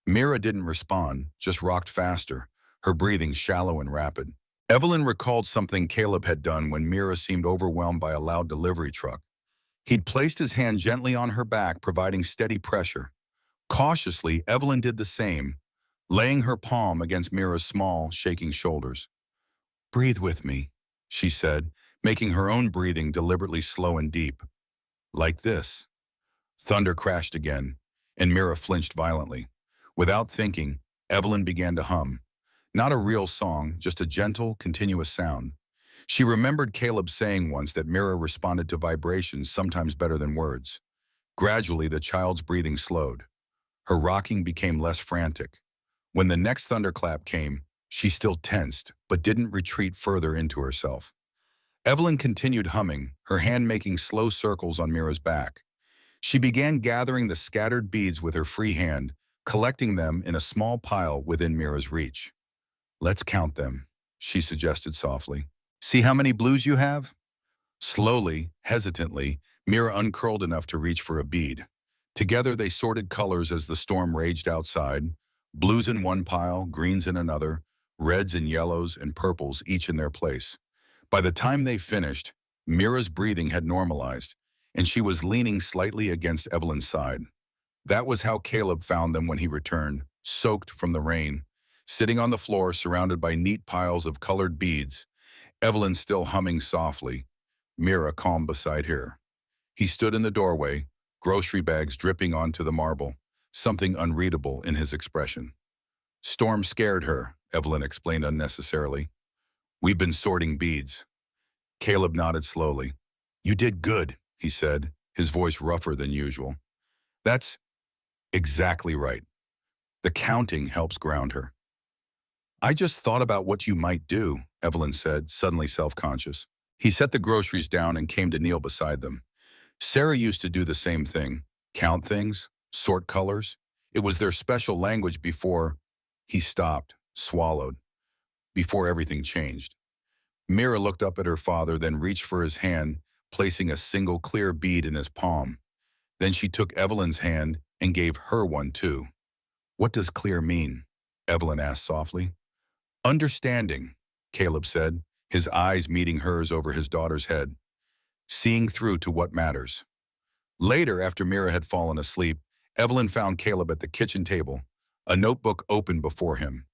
Mira didn't respond, just rocked faster, her breathing shallow and rapid. Evelyn recalled something Caleb had done when Mira seemed overwhelmed by a loud delivery truck. He'd placed his hand gently on her back, providing steady pressure. Cautiously, Evelyn did the same, laying her palm against Mira's small, shaking shoulders. Breathe with me, she said, making her own breathing deliberately slow and deep. Like this. Thunder crashed again, and Mira flinched violently. Without thinking, Evelyn began to hum. Not a real song, just a gentle, continuous sound. She remembered Caleb saying once that Mira responded to vibrations sometimes better than words. Gradually, the child's breathing slowed. Her rocking became less frantic. When the next thunderclap came, she still tensed, but didn't retreat further into herself. Evelyn continued humming, her hand making slow circles on Mira's back. She began gathering the scattered beads with her free hand, collecting them in a small pile within Mira's reach. Let's count them, she suggested softly. See how many blues you have? Slowly, hesitantly, Mira uncurled enough to reach for a bead. Together they sorted colors as the storm raged outside, blues in one pile, greens in another, reds and yellows and purples each in their place. By the time they finished, Mira's breathing had normalized, and she was leaning slightly against Evelyn's side. That was how Caleb found them when he returned, soaked from the rain, sitting on the floor surrounded by neat piles of colored beads, Evelyn still humming softly, Mira calm beside her. He stood in the doorway, grocery bags dripping onto the marble, something unreadable in his expression. Storm scared her, Evelyn explained unnecessarily. We've been sorting beads. Caleb nodded slowly. You did good, he said, his voice rougher than usual. That's exactly right. The counting helps ground her. I just thought about what you might do, Evelyn said, suddenly self-conscious. He set the groceries down and came to kneel beside them. Sarah used to do the same thing. Count things, sort colors. It was their special language before he stopped, swallowed, before everything changed. Mira looked up at her father, then reached for his hand, placing a single clear bead in his palm. Then she took Evelyn's hand and gave her one too. What does clear mean? Evelyn asked softly. Understanding, Caleb said, his eyes meeting hers over his daughter's head. Seeing through to what matters. Later, after Mira had fallen asleep, Evelyn found Caleb at the kitchen table, a notebook open before him.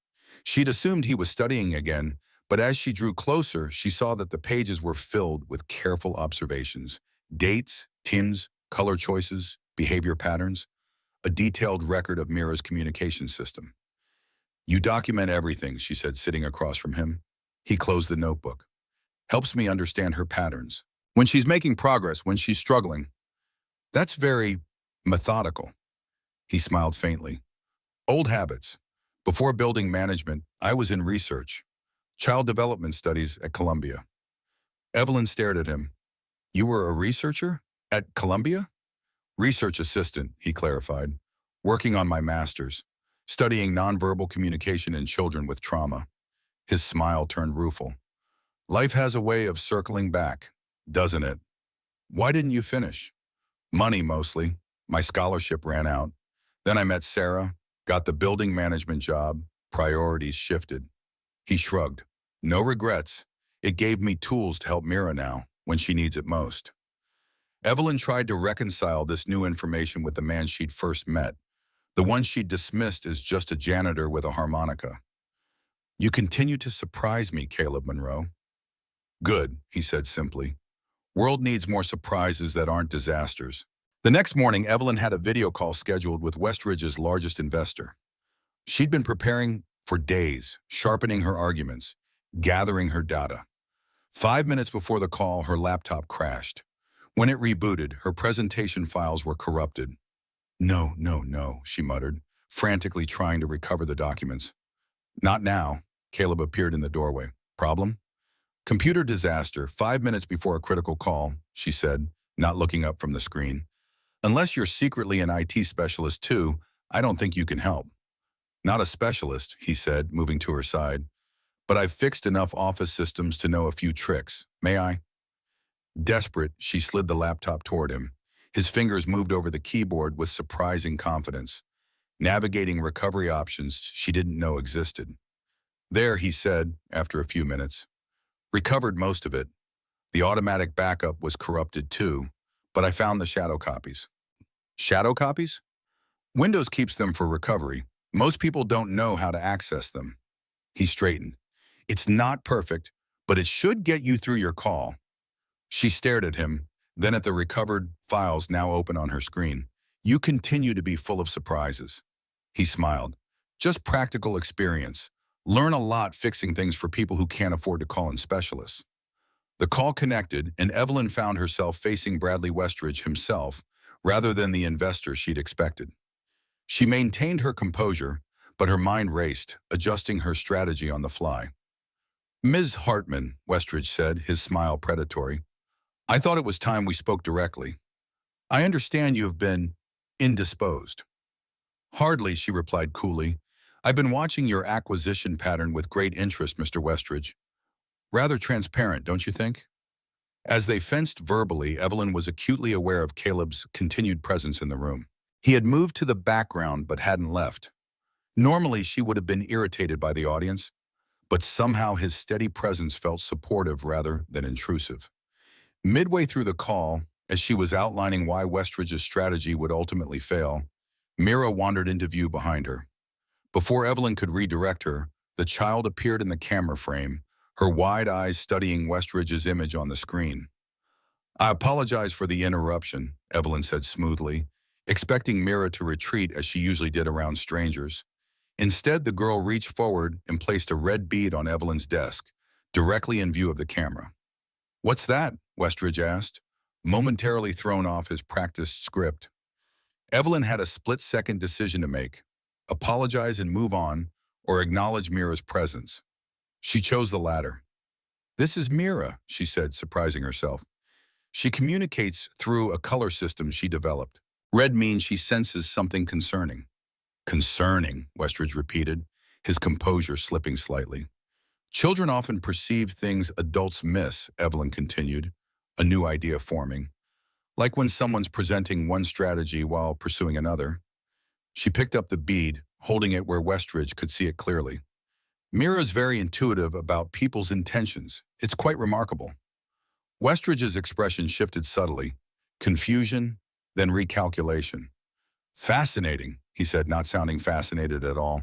She'd assumed he was studying again, but as she drew closer, she saw that the pages were filled with careful observations. Dates, tints, color choices, behavior patterns, a detailed record of Mira's communication system. You document everything, she said, sitting across from him. He closed the notebook. Helps me understand her patterns. When she's making progress, when she's struggling. That's very methodical. He smiled faintly. Old habits. Before building management, I was in research. Child development studies at Columbia. Evelyn stared at him. You were a researcher? At Columbia? Research assistant, he clarified. Working on my master's. Studying nonverbal communication in children with trauma. His smile turned rueful. Life has a way of circling back, doesn't it? Why didn't you finish? Money, mostly. My scholarship ran out. Then I met Sarah, got the building management job, priorities shifted. He shrugged. No regrets. It gave me tools to help Mira now, when she needs it most. Evelyn tried to reconcile this new information with the man she'd first met, the one she'd dismissed as just a janitor with a harmonica. You continue to surprise me, Caleb Monroe. Good, he said simply. World needs more surprises that aren't disasters. The next morning, Evelyn had a video call scheduled with Westridge's largest investor. She'd been preparing for days, sharpening her arguments, gathering her data. 5 minutes before the call, her laptop crashed. When it rebooted, her presentation files were corrupted. No, no, no, she muttered, frantically trying to recover the documents. Not now. Caleb appeared in the doorway. Problem? Computer disaster, 5 minutes before a critical call, she said, not looking up from the screen. Unless you're secretly an IT specialist too, I don't think you can help. Not a specialist, he said, moving to her side. But I've fixed enough office systems to know a few tricks. May I? Desperate, she slid the laptop toward him. His fingers moved over the keyboard with surprising confidence, navigating recovery options she didn't know existed. There, he said, after a few minutes. Recovered most of it. The automatic backup was corrupted too, but I found the shadow copies. Shadow copies? Windows keeps them for recovery. Most people don't know how to access them. He straightened. It's not perfect, but it should get you through your call. She stared at him, then at the recovered files now open on her screen. You continue to be full of surprises. He smiled. Just practical experience. Learn a lot fixing things for people who can't afford to call in specialists. The call connected, and Evelyn found herself facing Bradley Westridge himself, rather than the investor she'd expected. She maintained her composure, but her mind raced, adjusting her strategy on the fly. Ms. Hartman, Westridge said, his smile predatory. I thought it was time we spoke directly. I understand you have been indisposed. Hardly, she replied coolly. I've been watching your acquisition pattern with great interest, Mr. Westridge. Rather transparent, don't you think? As they fenced verbally, Evelyn was acutely aware of Caleb's continued presence in the room. He had moved to the background but hadn't left. Normally, she would have been irritated by the audience, but somehow his steady presence felt supportive rather than intrusive. Midway through the call, as she was outlining why Westridge's strategy would ultimately fail, Mira wandered into view behind her. Before Evelyn could redirect her, the child appeared in the camera frame, her wide eyes studying Westridge's image on the screen. "I apologize for the interruption," Evelyn said smoothly, expecting Mira to retreat as she usually did around strangers. Instead, the girl reached forward and placed a red bead on Evelyn's desk, directly in view of the camera. "What's that?" Westridge asked, momentarily thrown off his practiced script. Evelyn had a split-second decision to make: apologize and move on, or acknowledge Mira's presence. She chose the latter. "This is Mira," she said, surprising herself. "She communicates through a color system she developed. Red means she senses something concerning." "Concerning," Westridge repeated, his composure slipping slightly. "Children often perceive things adults miss," Evelyn continued, a new idea forming. "Like when someone's presenting one strategy while pursuing another." She picked up the bead, holding it where Westridge could see it clearly. "Mira's very intuitive about people's intentions. It's quite remarkable." Westridge's expression shifted subtly, confusion, then recalculation. "Fascinating," he said, not sounding fascinated at all.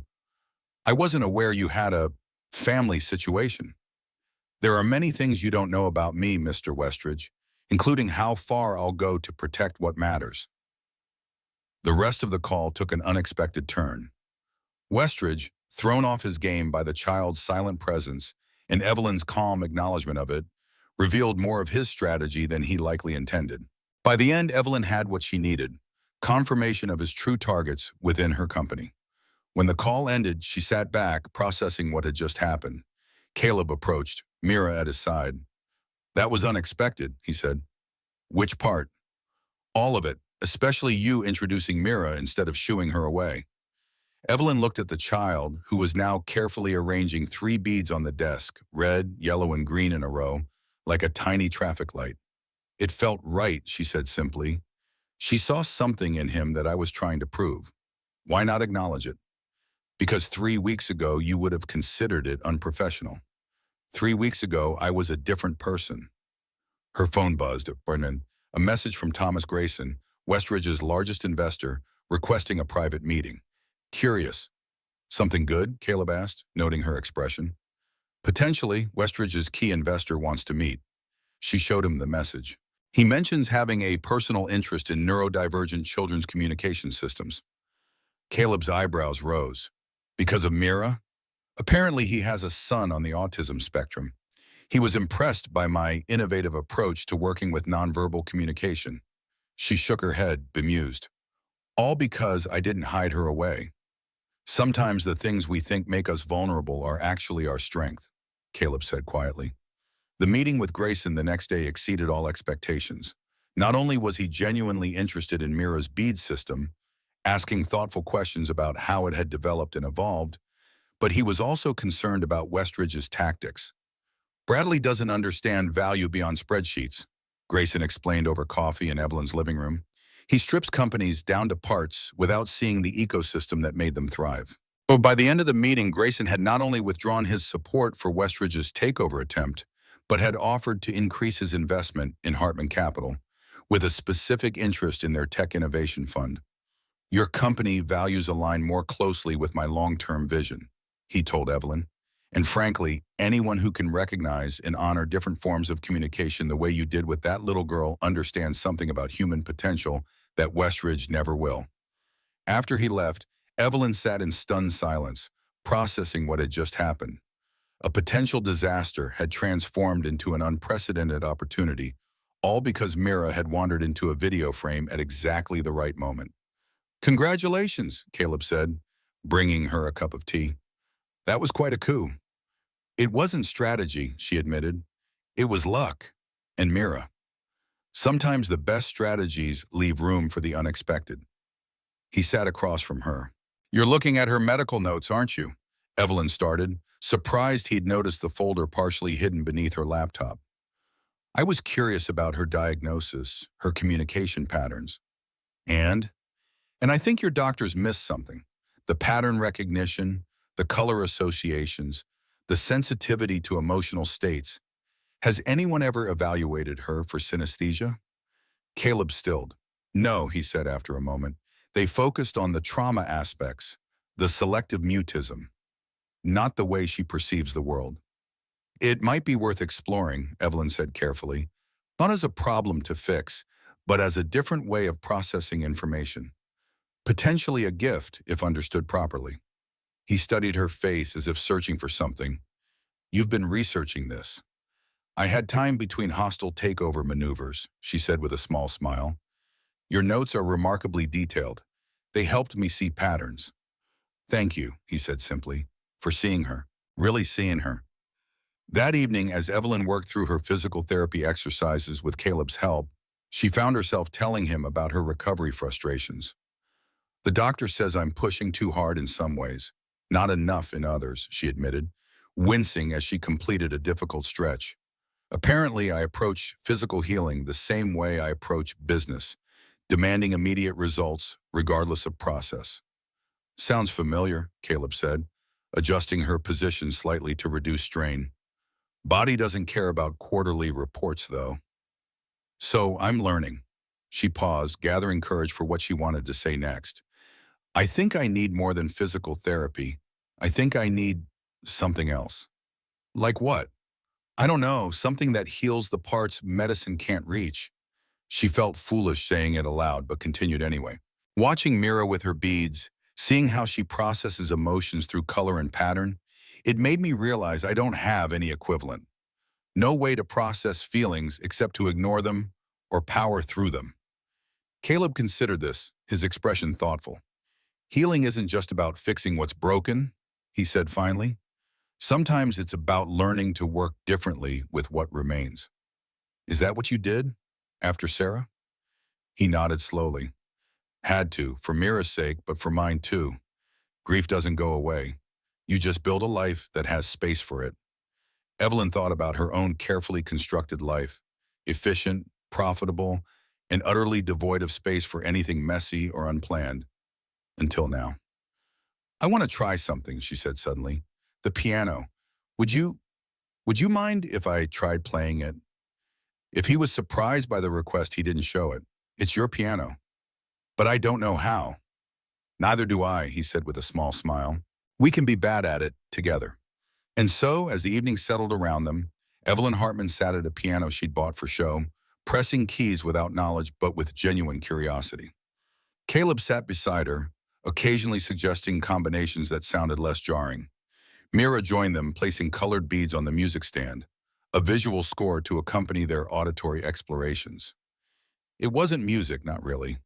"I wasn't aware you had a family situation." "There are many things you don't know about me, Mr. Westridge, including how far I'll go to protect what matters." The rest of the call took an unexpected turn. Westridge, thrown off his game by the child's silent presence and Evelyn's calm acknowledgement of it, revealed more of his strategy than he likely intended. By the end, Evelyn had what she needed: confirmation of his true targets within her company. When the call ended, she sat back, processing what had just happened. Caleb approached, Mira at his side. "That was unexpected," he said. "Which part?" "All of it, especially you introducing Mira instead of shooing her away." Evelyn looked at the child, who was now carefully arranging 3 beads on the desk, red, yellow, and green in a row, like a tiny traffic light. "It felt right," she said simply. "She saw something in him that I was trying to prove. Why not acknowledge it? Because 3 weeks ago you would have considered it unprofessional. 3 weeks ago I was a different person." Her phone buzzed, a message from Thomas Grayson, Westridge's largest investor, requesting a private meeting. "Curious. Something good?" Caleb asked, noting her expression. "Potentially, Westridge's key investor wants to meet." She showed him the message. "He mentions having a personal interest in neurodivergent children's communication systems." Caleb's eyebrows rose. "Because of Mira?" "Apparently he has a son on the autism spectrum. He was impressed by my innovative approach to working with nonverbal communication." She shook her head, bemused. "All because I didn't hide her away. Sometimes the things we think make us vulnerable are actually our strength," Caleb said quietly. The meeting with Grayson the next day exceeded all expectations. Not only was he genuinely interested in Mira's bead system, asking thoughtful questions about how it had developed and evolved, but he was also concerned about Westridge's tactics. "Bradley doesn't understand value beyond spreadsheets," Grayson explained over coffee in Evelyn's living room. "He strips companies down to parts without seeing the ecosystem that made them thrive." But by the end of the meeting, Grayson had not only withdrawn his support for Westridge's takeover attempt, but had offered to increase his investment in Hartman Capital, with a specific interest in their tech innovation fund. "Your company values align more closely with my long-term vision," he told Evelyn. "And frankly, anyone who can recognize and honor different forms of communication the way you did with that little girl understands something about human potential that Westridge never will." After he left, Evelyn sat in stunned silence, processing what had just happened. A potential disaster had transformed into an unprecedented opportunity, all because Mira had wandered into a video frame at exactly the right moment. "Congratulations," Caleb said, bringing her a cup of tea. "That was quite a coup." "It wasn't strategy," she admitted. "It was luck. And Mira. Sometimes the best strategies leave room for the unexpected." He sat across from her. You're looking at her medical notes, aren't you? Evelyn started, surprised he'd noticed the folder partially hidden beneath her laptop. I was curious about her diagnosis, her communication patterns. And? And I think your doctors missed something. The pattern recognition, the color associations, the sensitivity to emotional states. Has anyone ever evaluated her for synesthesia? Caleb stilled. No, he said after a moment. They focused on the trauma aspects, the selective mutism, not the way she perceives the world. It might be worth exploring, Evelyn said carefully, not as a problem to fix, but as a different way of processing information. Potentially a gift, if understood properly. He studied her face as if searching for something. You've been researching this. I had time between hostile takeover maneuvers, she said with a small smile. Your notes are remarkably detailed. They helped me see patterns. Thank you, he said simply, for seeing her, really seeing her. That evening, as Evelyn worked through her physical therapy exercises with Caleb's help, she found herself telling him about her recovery frustrations. The doctor says I'm pushing too hard in some ways, not enough in others, she admitted, wincing as she completed a difficult stretch. Apparently, I approach physical healing the same way I approach business, demanding immediate results regardless of process. Sounds familiar, Caleb said, adjusting her position slightly to reduce strain. Body doesn't care about quarterly reports, though. So I'm learning. She paused, gathering courage for what she wanted to say next. I think I need more than physical therapy. I think I need something else. Like what? I don't know, something that heals the parts medicine can't reach. She felt foolish saying it aloud, but continued anyway. Watching Mira with her beads, seeing how she processes emotions through color and pattern, it made me realize I don't have any equivalent. No way to process feelings except to ignore them or power through them. Caleb considered this, his expression thoughtful. Healing isn't just about fixing what's broken, he said finally. Sometimes it's about learning to work differently with what remains. Is that what you did after Sarah? He nodded slowly. Had to, for Mira's sake, but for mine too. Grief doesn't go away. You just build a life that has space for it. Evelyn thought about her own carefully constructed life, efficient, profitable, and utterly devoid of space for anything messy or unplanned, until now. I want to try something, she said suddenly. The piano. Would you mind if I tried playing it? If he was surprised by the request, he didn't show it. It's your piano. But I don't know how. Neither do I, he said with a small smile. We can be bad at it together. And so, as the evening settled around them, Evelyn Hartman sat at a piano she'd bought for show, pressing keys without knowledge but with genuine curiosity. Caleb sat beside her, occasionally suggesting combinations that sounded less jarring. Mira joined them, placing colored beads on the music stand, a visual score to accompany their auditory explorations. It wasn't music, not really,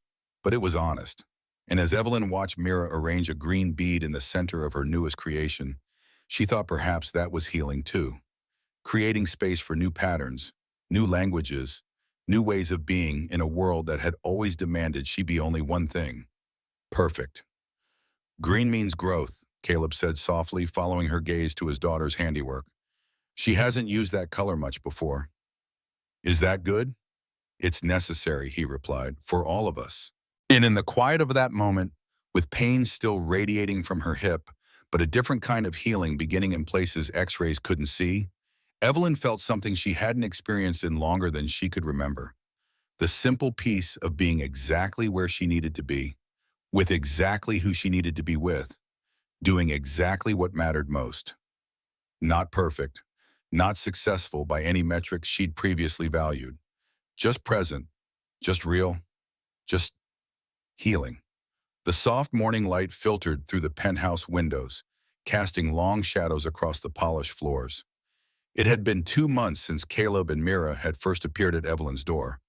but it was honest. And as Evelyn watched Mira arrange a green bead in the center of her newest creation, she thought perhaps that was healing too, creating space for new patterns, new languages, new ways of being in a world that had always demanded she be only one thing: perfect. Green means growth, Caleb said softly, following her gaze to his daughter's handiwork. She hasn't used that color much before. Is that good? It's necessary, he replied, for all of us. And in the quiet of that moment, with pain still radiating from her hip, but a different kind of healing beginning in places X-rays couldn't see, Evelyn felt something she hadn't experienced in longer than she could remember. The simple peace of being exactly where she needed to be, with exactly who she needed to be with, doing exactly what mattered most. Not perfect, not successful by any metric she'd previously valued. Just present, just real, just healing. The soft morning light filtered through the penthouse windows, casting long shadows across the polished floors. It had been 2 months since Caleb and Mira had first appeared at Evelyn's door,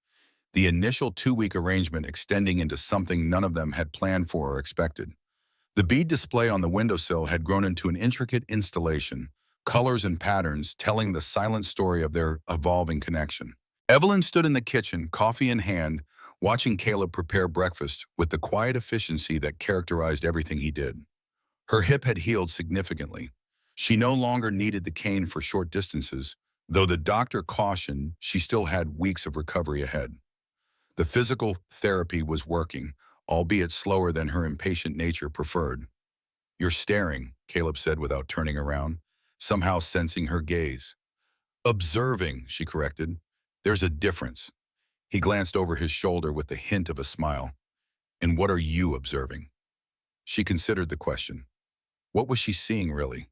the initial 2-week arrangement extending into something none of them had planned for or expected. The bead display on the windowsill had grown into an intricate installation, colors and patterns telling the silent story of their evolving connection. Evelyn stood in the kitchen, coffee in hand, watching Caleb prepare breakfast with the quiet efficiency that characterized everything he did. Her hip had healed significantly. She no longer needed the cane for short distances, though the doctor cautioned she still had weeks of recovery ahead. The physical therapy was working, albeit slower than her impatient nature preferred. "You're staring," Caleb said without turning around, somehow sensing her gaze. "Observing," she corrected. "There's a difference." He glanced over his shoulder with the hint of a smile. "And what are you observing?" She considered the question. What was she seeing, really?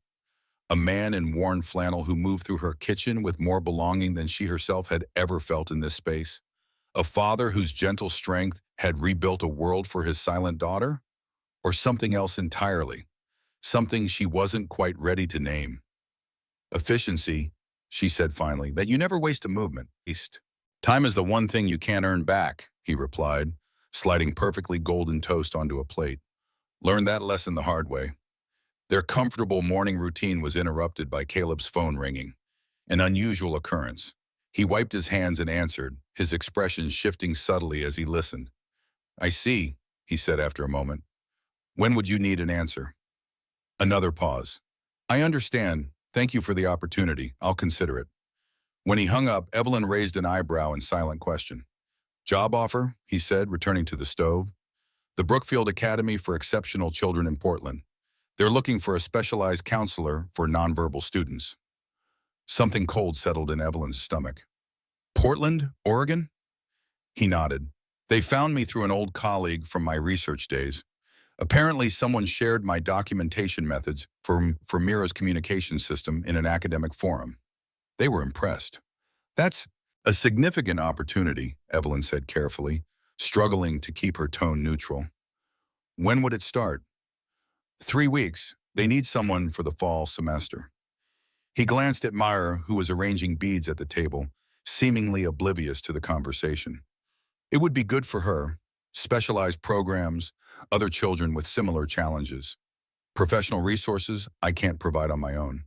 A man in worn flannel who moved through her kitchen with more belonging than she herself had ever felt in this space? A father whose gentle strength had rebuilt a world for his silent daughter? Or something else entirely? Something she wasn't quite ready to name. "Efficiency," she said finally, "that you never waste a movement. Time is the one thing you can't earn back," he replied, sliding perfectly golden toast onto a plate. "Learned that lesson the hard way." Their comfortable morning routine was interrupted by Caleb's phone ringing, an unusual occurrence. He wiped his hands and answered, his expression shifting subtly as he listened. "I see," he said after a moment. "When would you need an answer?" Another pause. "I understand. Thank you for the opportunity. I'll consider it." When he hung up, Evelyn raised an eyebrow in silent question. "Job offer," he said, returning to the stove. "The Brookfield Academy for Exceptional Children in Portland. They're looking for a specialized counselor for nonverbal students." Something cold settled in Evelyn's stomach. "Portland, Oregon?" He nodded. "They found me through an old colleague from my research days. Apparently, someone shared my documentation methods for Mira's communication system in an academic forum. They were impressed." "That's a significant opportunity," Evelyn said carefully, struggling to keep her tone neutral. "When would it start?" 3 weeks. They need someone for the fall semester." He glanced at Myra, who was arranging beads at the table, seemingly oblivious to the conversation. "It would be good for her. Specialized programs, other children with similar challenges. Professional resources I can't provide on my own."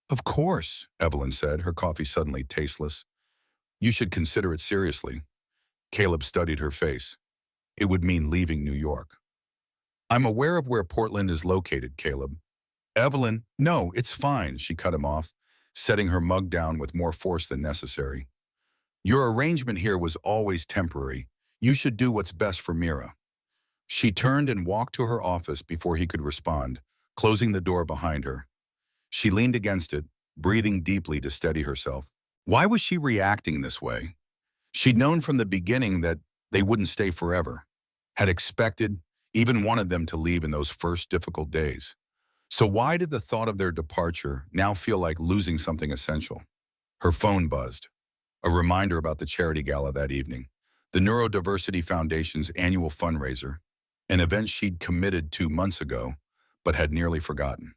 "Of course," Evelyn said, her coffee suddenly tasteless. "You should consider it seriously." Caleb studied her face. "It would mean leaving New York." "I'm aware of where Portland is located, Caleb." "Evelyn, no, it's fine," she cut him off, setting her mug down with more force than necessary. "Your arrangement here was always temporary. You should do what's best for Mira." She turned and walked to her office before he could respond, closing the door behind her. She leaned against it, breathing deeply to steady herself. Why was she reacting this way? She'd known from the beginning that they wouldn't stay forever, had expected, even wanted them to leave in those first difficult days. So why did the thought of their departure now feel like losing something essential? Her phone buzzed, a reminder about the charity gala that evening, the Neurodiversity Foundation's annual fundraiser, an event she'd committed 2 months ago, but had nearly forgotten.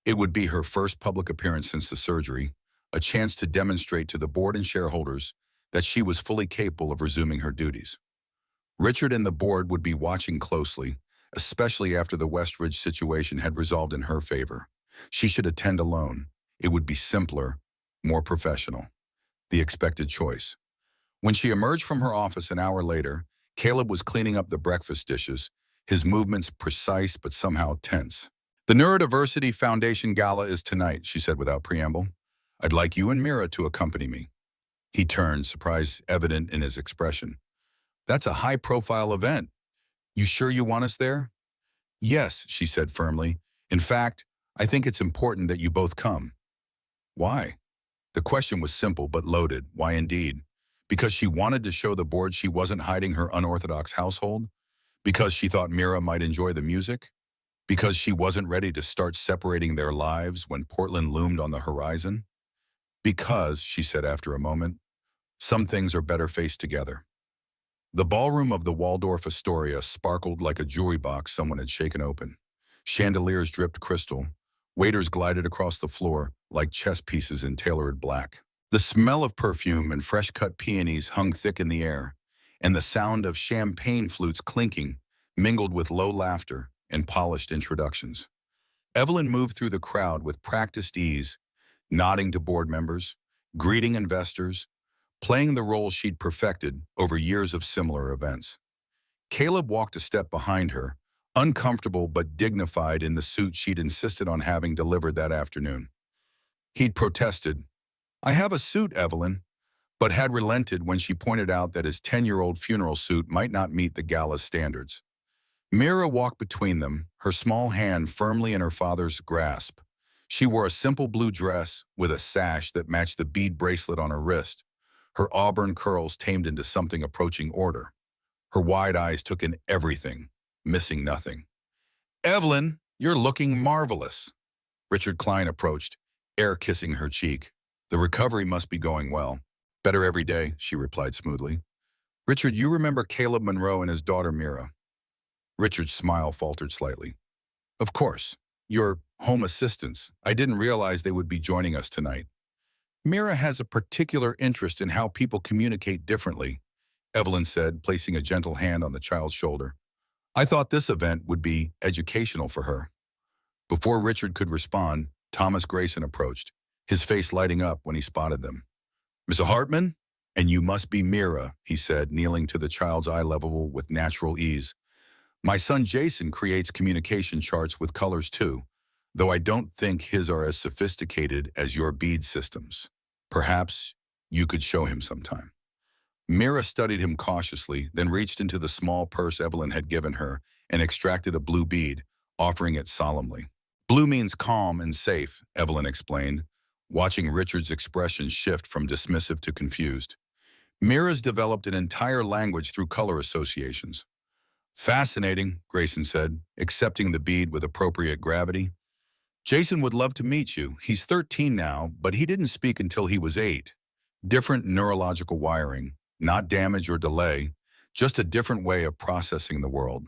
It would be her first public appearance since the surgery, a chance to demonstrate to the board and shareholders that she was fully capable of resuming her duties. Richard and the board would be watching closely, especially after the Westridge situation had resolved in her favor. She should attend alone. It would be simpler, more professional. The expected choice. When she emerged from her office an hour later, Caleb was cleaning up the breakfast dishes, his movements precise but somehow tense. "The Neurodiversity Foundation Gala is tonight," she said without preamble. "I'd like you and Mira to accompany me." He turned, surprise evident in his expression. "That's a high-profile event. You sure you want us there?" "Yes," she said firmly. "In fact, I think it's important that you both come." "Why?" The question was simple but loaded. Why indeed? Because she wanted to show the board she wasn't hiding her unorthodox household? Because she thought Mira might enjoy the music? Because she wasn't ready to start separating their lives when Portland loomed on the horizon? "Because," she said after a moment, "some things are better faced together." The ballroom of the Waldorf Astoria sparkled like a jewelry box someone had shaken open. Chandeliers dripped crystal. Waiters glided across the floor like chess pieces in tailored black. The smell of perfume and fresh-cut peonies hung thick in the air, and the sound of champagne flutes clinking mingled with low laughter and polished introductions. Evelyn moved through the crowd with practiced ease, nodding to board members, greeting investors, playing the role she'd perfected over years of similar events. Caleb walked a step behind her, uncomfortable but dignified in the suit she'd insisted on having delivered that afternoon. He'd protested, "I have a suit, Evelyn," but had relented when she pointed out that his 10-year-old funeral suit might not meet the gala's standards. Mira walked between them, her small hand firmly in her father's grasp. She wore a simple blue dress with a sash that matched the bead bracelet on her wrist, her auburn curls tamed into something approaching order. Her wide eyes took in everything, missing nothing. "Evelyn, you're looking marvelous." Richard Klein approached, air kissing her cheek. "The recovery must be going well." "Better every day," she replied smoothly. "Richard, you remember Caleb Monroe and his daughter Mira?" Richard's smile faltered slightly. "Of course. Your home assistants. I didn't realize they would be joining us tonight." "Mira has a particular interest in how people communicate differently," Evelyn said, placing a gentle hand on the child's shoulder. "I thought this event would be educational for her." Before Richard could respond, Thomas Grayson approached, his face lighting up when he spotted them. "Mr. Hartman, and you must be Mira," he said, kneeling to the child's eye level with natural ease. "My son Jason creates communication charts with colors too, though I don't think his are as sophisticated as your bead systems. Perhaps you could show him sometime." Mira studied him cautiously, then reached into the small purse Evelyn had given her and extracted a blue bead, offering it solemnly. "Blue means calm and safe," Evelyn explained, watching Richard's expression shift from dismissive to confused. "Mira's developed an entire language through color associations." "Fascinating," Grayson said, accepting the bead with appropriate gravity. "Jason would love to meet you. He's 13 now, but he didn't speak until he was 8. Different neurological wiring, not damage or delay, just a different way of processing the world."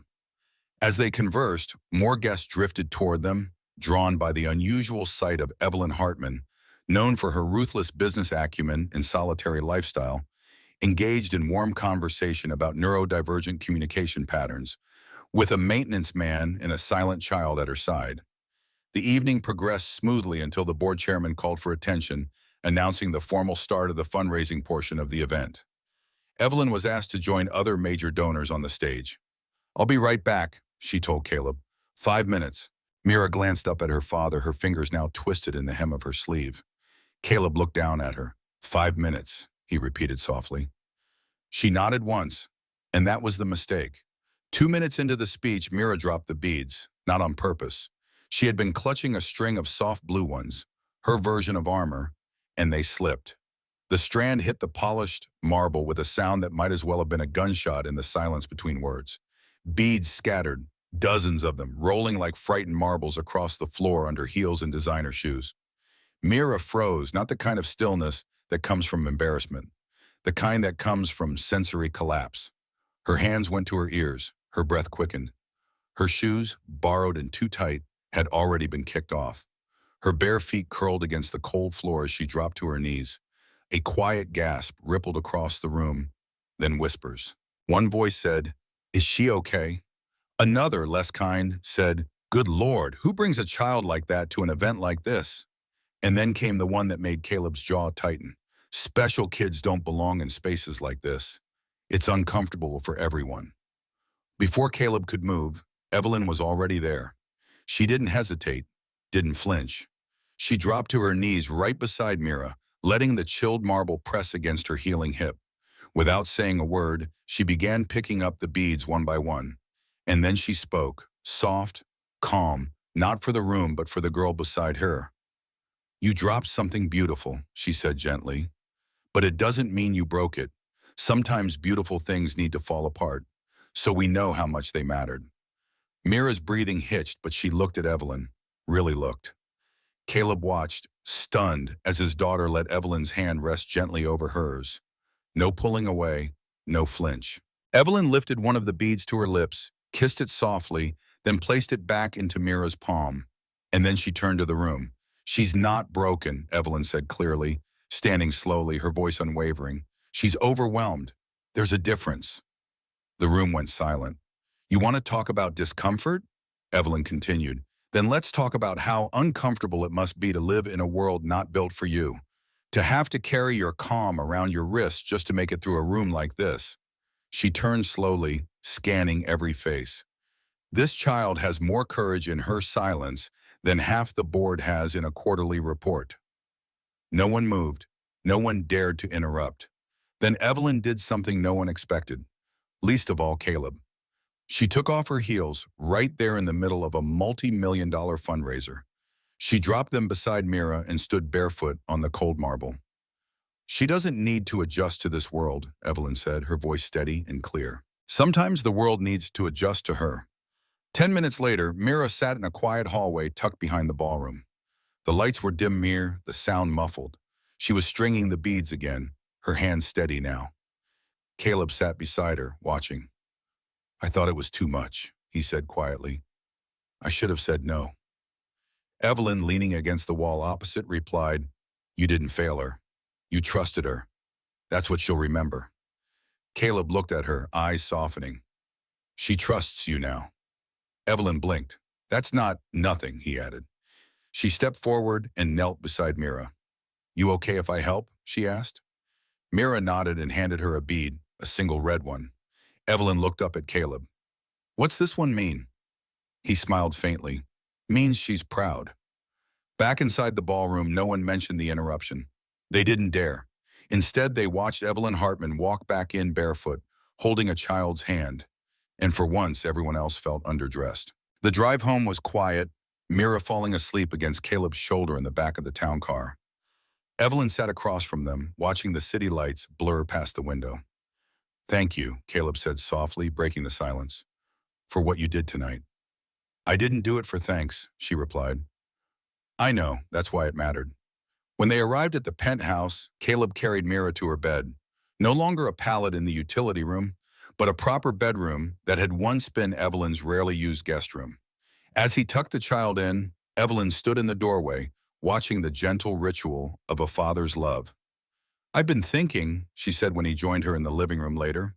As they conversed, more guests drifted toward them, drawn by the unusual sight of Evelyn Hartman, known for her ruthless business acumen and solitary lifestyle, engaged in warm conversation about neurodivergent communication patterns, with a maintenance man and a silent child at her side. The evening progressed smoothly until the board chairman called for attention, announcing the formal start of the fundraising portion of the event. Evelyn was asked to join other major donors on the stage. "I'll be right back," she told Caleb. 5 minutes." Mira glanced up at her father, her fingers now twisted in the hem of her sleeve. Caleb looked down at her. 5 minutes, he repeated softly. She nodded once, and that was the mistake. 2 minutes into the speech, Mira dropped the beads, not on purpose. She had been clutching a string of soft blue ones, her version of armor, and they slipped. The strand hit the polished marble with a sound that might as well have been a gunshot in the silence between words. Beads scattered, dozens of them, rolling like frightened marbles across the floor under heels and designer shoes. Mira froze, not the kind of stillness that comes from embarrassment, the kind that comes from sensory collapse. Her hands went to her ears, her breath quickened. Her shoes, borrowed and too tight, had already been kicked off. Her bare feet curled against the cold floor as she dropped to her knees. A quiet gasp rippled across the room, then whispers. One voice said, "Is she okay?" Another, less kind, said, "Good Lord, who brings a child like that to an event like this?" And then came the one that made Caleb's jaw tighten. "Special kids don't belong in spaces like this. It's uncomfortable for everyone." Before Caleb could move, Evelyn was already there. She didn't hesitate, didn't flinch. She dropped to her knees right beside Mira, letting the chilled marble press against her healing hip. Without saying a word, she began picking up the beads one by one. And then she spoke, soft, calm, not for the room but for the girl beside her. "You dropped something beautiful," she said gently. "But it doesn't mean you broke it. Sometimes beautiful things need to fall apart, so we know how much they mattered." Mira's breathing hitched, but she looked at Evelyn, really looked. Caleb watched, stunned, as his daughter let Evelyn's hand rest gently over hers. No pulling away, no flinch. Evelyn lifted one of the beads to her lips, kissed it softly, then placed it back into Mira's palm. And then she turned to the room. "She's not broken," Evelyn said clearly, standing slowly, her voice unwavering. "She's overwhelmed. There's a difference." The room went silent. "You want to talk about discomfort?" Evelyn continued. "Then let's talk about how uncomfortable it must be to live in a world not built for you. To have to carry your calm around your wrist just to make it through a room like this. She turned slowly, scanning every face. This child has more courage in her silence than half the board has in a quarterly report. No one moved. No one dared to interrupt. Then Evelyn did something no one expected, least of all Caleb. She took off her heels right there in the middle of a multi-million-dollar fundraiser. She dropped them beside Mira and stood barefoot on the cold marble. She doesn't need to adjust to this world, Evelyn said, her voice steady and clear. Sometimes the world needs to adjust to her. 10 minutes later, Mira sat in a quiet hallway tucked behind the ballroom. The lights were dim mirror, the sound muffled. She was stringing the beads again, her hands steady now. Caleb sat beside her, watching. I thought it was too much, he said quietly. I should have said no. Evelyn, leaning against the wall opposite, replied, You didn't fail her. You trusted her. That's what she'll remember. Caleb looked at her, eyes softening. She trusts you now. Evelyn blinked. That's not nothing, he added. She stepped forward and knelt beside Mira. You okay if I help? She asked. Mira nodded and handed her a bead, a single red one. Evelyn looked up at Caleb. What's this one mean? He smiled faintly. Means she's proud. Back inside the ballroom, no one mentioned the interruption. They didn't dare. Instead, they watched Evelyn Hartman walk back in barefoot, holding a child's hand. And for once, everyone else felt underdressed. The drive home was quiet, Mira falling asleep against Caleb's shoulder in the back of the town car. Evelyn sat across from them, watching the city lights blur past the window. Thank you, Caleb said softly, breaking the silence, for what you did tonight. I didn't do it for thanks, she replied. I know, that's why it mattered. When they arrived at the penthouse, Caleb carried Mira to her bed. No longer a pallet in the utility room, but a proper bedroom that had once been Evelyn's rarely used guest room. As he tucked the child in, Evelyn stood in the doorway, watching the gentle ritual of a father's love. I've been thinking, she said when he joined her in the living room later,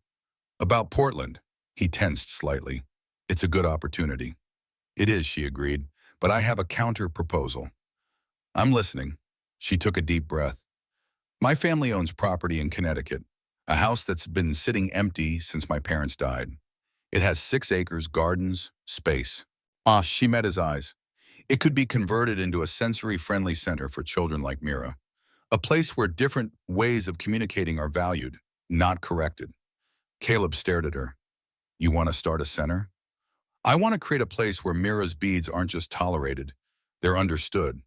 about Portland. He tensed slightly. It's a good opportunity. It is, she agreed, but I have a counter-proposal. I'm listening. She took a deep breath. My family owns property in Connecticut, a house that's been sitting empty since my parents died. It has 6 acres, gardens, space. She met his eyes. It could be converted into a sensory-friendly center for children like Mira, a place where different ways of communicating are valued, not corrected. Caleb stared at her. You want to start a center? I want to create a place where Mira's beads aren't just tolerated, they're understood,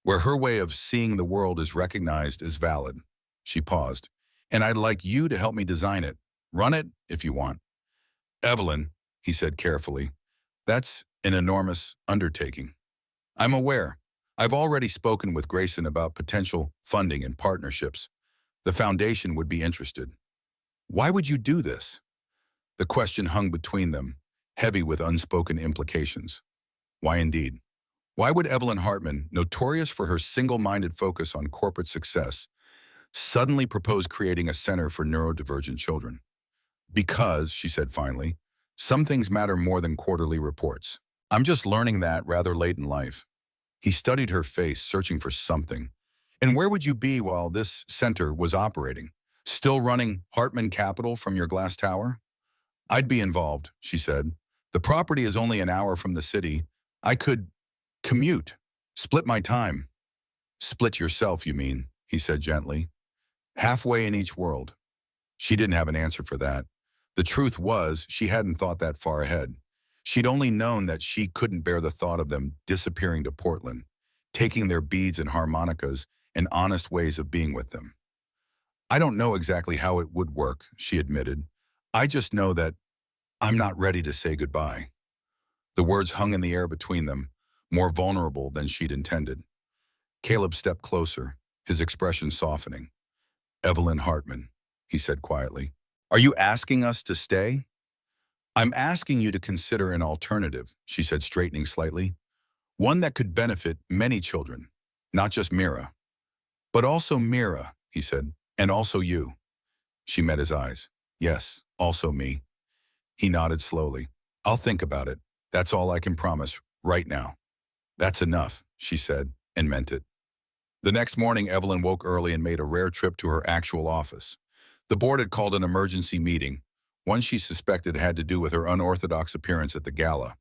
where her way of seeing the world is recognized as valid. She paused. And I'd like you to help me design it. Run it if you want. Evelyn, he said carefully, that's an enormous undertaking. I'm aware. I've already spoken with Grayson about potential funding and partnerships. The foundation would be interested. Why would you do this? The question hung between them, heavy with unspoken implications. Why indeed? Why would Evelyn Hartman, notorious for her single-minded focus on corporate success, suddenly propose creating a center for neurodivergent children? Because, she said finally, some things matter more than quarterly reports. I'm just learning that rather late in life. He studied her face, searching for something. And where would you be while this center was operating? Still running Hartman Capital from your glass tower? I'd be involved, she said. The property is only an hour from the city. I could commute, split my time. Split yourself, you mean, he said gently. Halfway in each world. She didn't have an answer for that. The truth was, she hadn't thought that far ahead. She'd only known that she couldn't bear the thought of them disappearing to Portland, taking their beads and harmonicas and honest ways of being with them. I don't know exactly how it would work, she admitted. I just know that I'm not ready to say goodbye. The words hung in the air between them, more vulnerable than she'd intended. Caleb stepped closer, his expression softening. Evelyn Hartman, he said quietly. Are you asking us to stay? I'm asking you to consider an alternative, she said, straightening slightly. One that could benefit many children, not just Mira. But also Mira, he said, and also you. She met his eyes. Yes, also me. He nodded slowly. I'll think about it. That's all I can promise right now. That's enough, she said, and meant it. The next morning, Evelyn woke early and made a rare trip to her actual office. The board had called an emergency meeting, one she suspected had to do with her unorthodox appearance at the gala.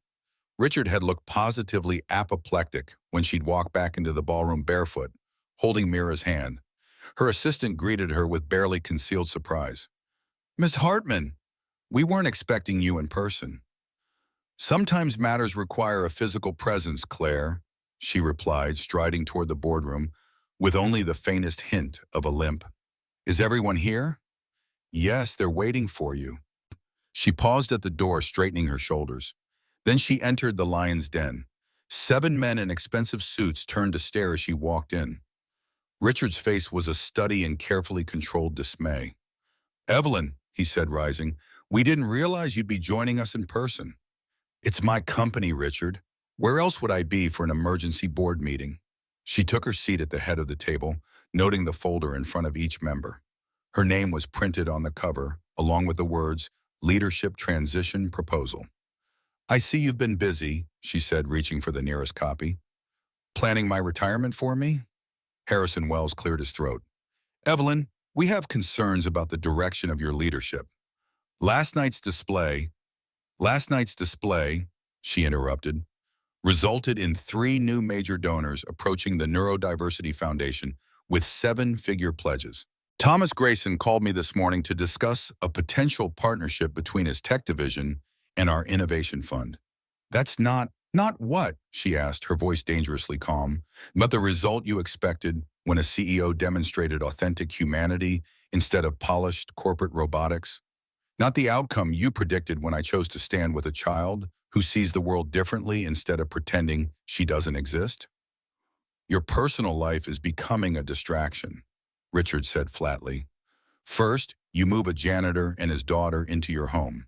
Richard had looked positively apoplectic when she'd walked back into the ballroom barefoot, holding Mira's hand. Her assistant greeted her with barely concealed surprise. "Miss Hartman, we weren't expecting you in person." "Sometimes matters require a physical presence, Claire," she replied, striding toward the boardroom with only the faintest hint of a limp. "Is everyone here?" "Yes, they're waiting for you." She paused at the door, straightening her shoulders. Then she entered the lion's den. 7 men in expensive suits turned to stare as she walked in. Richard's face was a study in carefully controlled dismay. "Evelyn," he said, rising, "we didn't realize you'd be joining us in person." "It's my company, Richard. Where else would I be for an emergency board meeting?" She took her seat at the head of the table, noting the folder in front of each member. Her name was printed on the cover, along with the words, "Leadership Transition Proposal." "I see you've been busy," she said, reaching for the nearest copy. "Planning my retirement for me?" Harrison Wells cleared his throat. "Evelyn, we have concerns about the direction of your leadership. Last night's display, last night's display, she interrupted, resulted in 3 new major donors approaching the Neurodiversity Foundation with 7-figure pledges. Thomas Grayson called me this morning to discuss a potential partnership between his tech division and our innovation fund." "That's not what?" she asked, her voice dangerously calm. "But the result you expected when a CEO demonstrated authentic humanity instead of polished corporate robotics. Not the outcome you predicted when I chose to stand with a child who sees the world differently instead of pretending she doesn't exist." "Your personal life is becoming a distraction," Richard said flatly. "First, you move a janitor and his daughter into your home.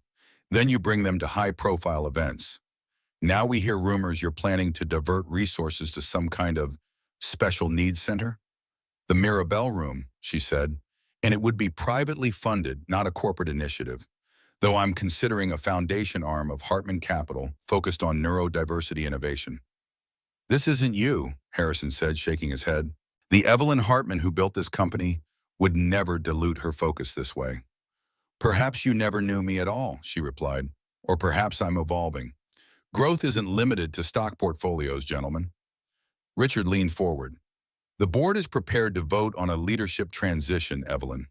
Then you bring them to high-profile events. Now we hear rumors you're planning to divert resources to some kind of special needs center." "The Mirabell room," she said, "and it would be privately funded, not a corporate initiative, though I'm considering a foundation arm of Hartman Capital focused on neurodiversity innovation." "This isn't you," Harrison said, shaking his head. "The Evelyn Hartman who built this company would never dilute her focus this way." "Perhaps you never knew me at all," she replied, "or perhaps I'm evolving. Growth isn't limited to stock portfolios, gentlemen." Richard leaned forward. "The board is prepared to vote on a leadership transition, Evelyn.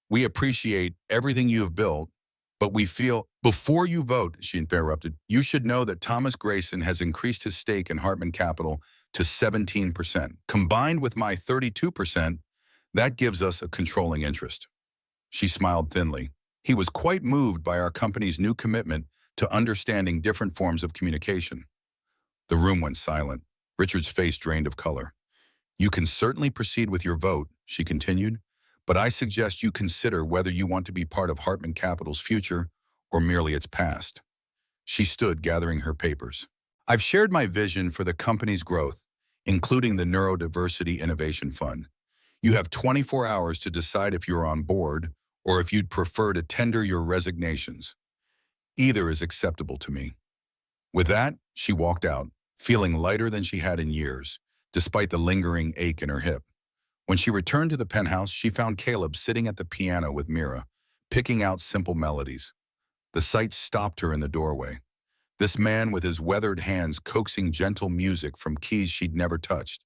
We appreciate everything you have built, but we feel—" "Before you vote," she interrupted, "you should know that Thomas Grayson has increased his stake in Hartman Capital to 17%. Combined with my 32%, that gives us a controlling interest." She smiled thinly. "He was quite moved by our company's new commitment to understanding different forms of communication." The room went silent. Richard's face drained of color. "You can certainly proceed with your vote," she continued, "but I suggest you consider whether you want to be part of Hartman Capital's future or merely its past." She stood, gathering her papers. "I've shared my vision for the company's growth, including the Neurodiversity Innovation Fund. You have 24 hours to decide if you're on board or if you'd prefer to tender your resignations. Either is acceptable to me." With that, she walked out, feeling lighter than she had in years, despite the lingering ache in her hip. When she returned to the penthouse, she found Caleb sitting at the piano with Mira, picking out simple melodies. The sight stopped her in the doorway. This man with his weathered hands coaxing gentle music from keys she'd never touched.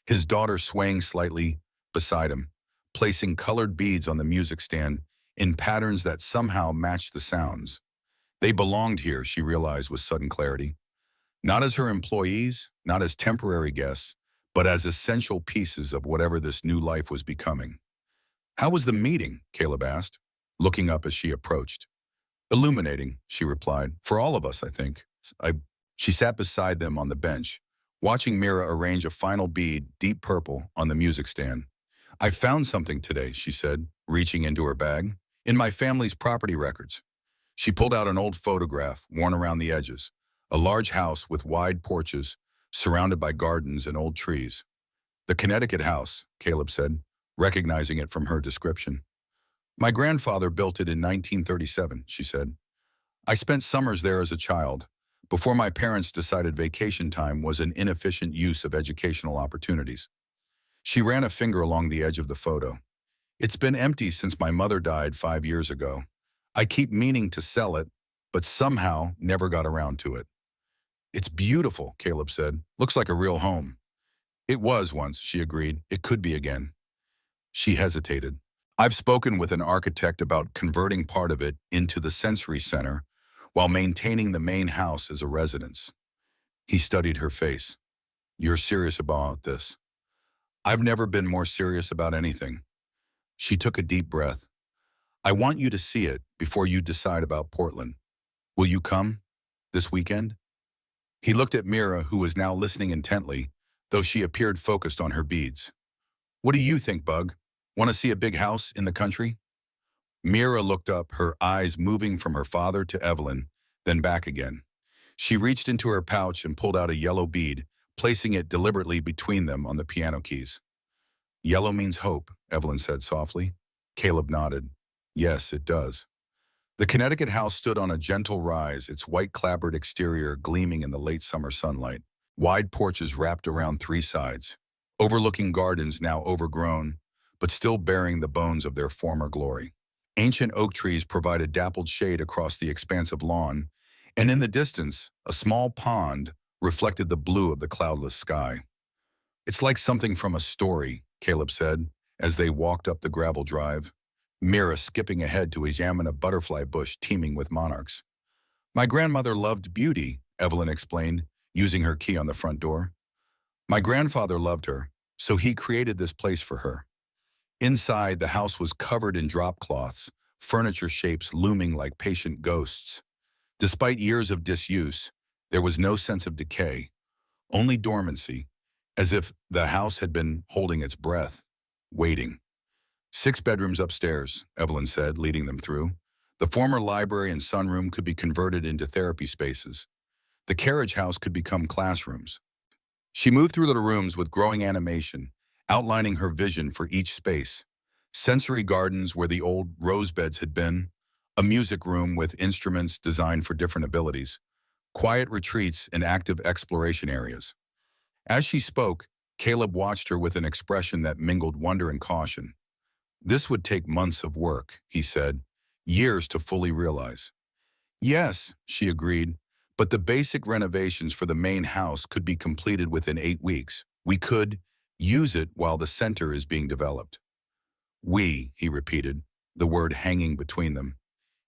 His daughter swaying slightly beside him, placing colored beads on the music stand in patterns that somehow matched the sounds. They belonged here, she realized with sudden clarity. Not as her employees, not as temporary guests, but as essential pieces of whatever this new life was becoming. "How was the meeting?" Caleb asked, looking up as she approached. "Illuminating," she replied. "For all of us, I think." She sat beside them on the bench, watching Mira arrange a final bead, deep purple, on the music stand. "I found something today," she said, reaching into her bag. "In my family's property records." She pulled out an old photograph, worn around the edges. A large house with wide porches, surrounded by gardens and old trees. "The Connecticut house," Caleb said, recognizing it from her description. "My grandfather built it in 1937, she said. "I spent summers there as a child, before my parents decided vacation time was an inefficient use of educational opportunities." She ran a finger along the edge of the photo. It's been empty since my mother died 5 years ago. I keep meaning to sell it, but somehow never got around to it. It's beautiful, Caleb said. Looks like a real home. It was once, she agreed. It could be again. She hesitated. I've spoken with an architect about converting part of it into the sensory center while maintaining the main house as a residence. He studied her face. You're serious about this? I've never been more serious about anything. She took a deep breath. I want you to see it before you decide about Portland. Will you come? This weekend? He looked at Mira, who was now listening intently, though she appeared focused on her beads. What do you think, Bug? Want to see a big house in the country? Mira looked up, her eyes moving from her father to Evelyn, then back again. She reached into her pouch and pulled out a yellow bead, placing it deliberately between them on the piano keys. Yellow means hope, Evelyn said softly. Caleb nodded. Yes, it does. The Connecticut house stood on a gentle rise, its white clapboard exterior gleaming in the late summer sunlight. Wide porches wrapped around three sides, overlooking gardens now overgrown, but still bearing the bones of their former glory. Ancient oak trees provided dappled shade across the expansive lawn, and in the distance, a small pond reflected the blue of the cloudless sky. It's like something from a story, Caleb said, as they walked up the gravel drive. Mira skipping ahead to examine a butterfly bush teeming with monarchs. My grandmother loved beauty, Evelyn explained, using her key on the front door. My grandfather loved her, so he created this place for her. Inside, the house was covered in drop cloths, furniture shapes looming like patient ghosts. Despite years of disuse, there was no sense of decay, only dormancy, as if the house had been holding its breath, waiting. 6 bedrooms upstairs, Evelyn said, leading them through. The former library and sunroom could be converted into therapy spaces. The carriage house could become classrooms. She moved through the rooms with growing animation, outlining her vision for each space. Sensory gardens where the old rose beds had been, a music room with instruments designed for different abilities, quiet retreats and active exploration areas. As she spoke, Caleb watched her with an expression that mingled wonder and caution. This would take months of work, he said, years to fully realize. Yes, she agreed, but the basic renovations for the main house could be completed within 8 weeks. We could use it while the center is being developed. We, he repeated, the word hanging between them.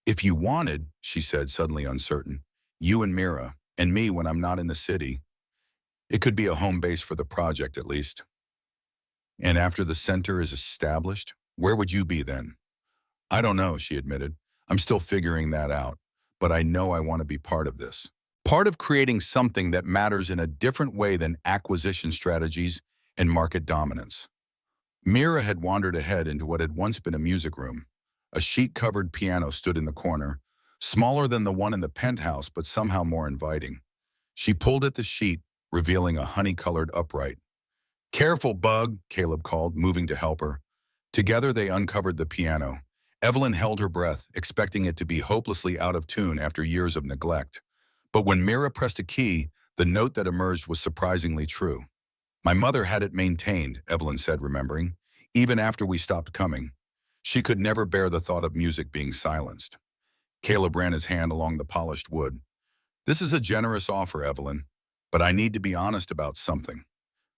If you wanted, she said, suddenly uncertain, you and Mira, and me when I'm not in the city. It could be a home base for the project, at least. And after the center is established, where would you be then? I don't know, she admitted. I'm still figuring that out, but I know I want to be part of this. Part of creating something that matters in a different way than acquisition strategies and market dominance. Mira had wandered ahead into what had once been a music room. A sheet-covered piano stood in the corner, smaller than the one in the penthouse, but somehow more inviting. She pulled at the sheet, revealing a honey-colored upright. Careful, Bug, Caleb called, moving to help her. Together they uncovered the piano. Evelyn held her breath, expecting it to be hopelessly out of tune after years of neglect. But when Mira pressed a key, the note that emerged was surprisingly true. My mother had it maintained, Evelyn said, remembering, even after we stopped coming. She could never bear the thought of music being silenced. Caleb ran his hand along the polished wood. This is a generous offer, Evelyn, but I need to be honest about something.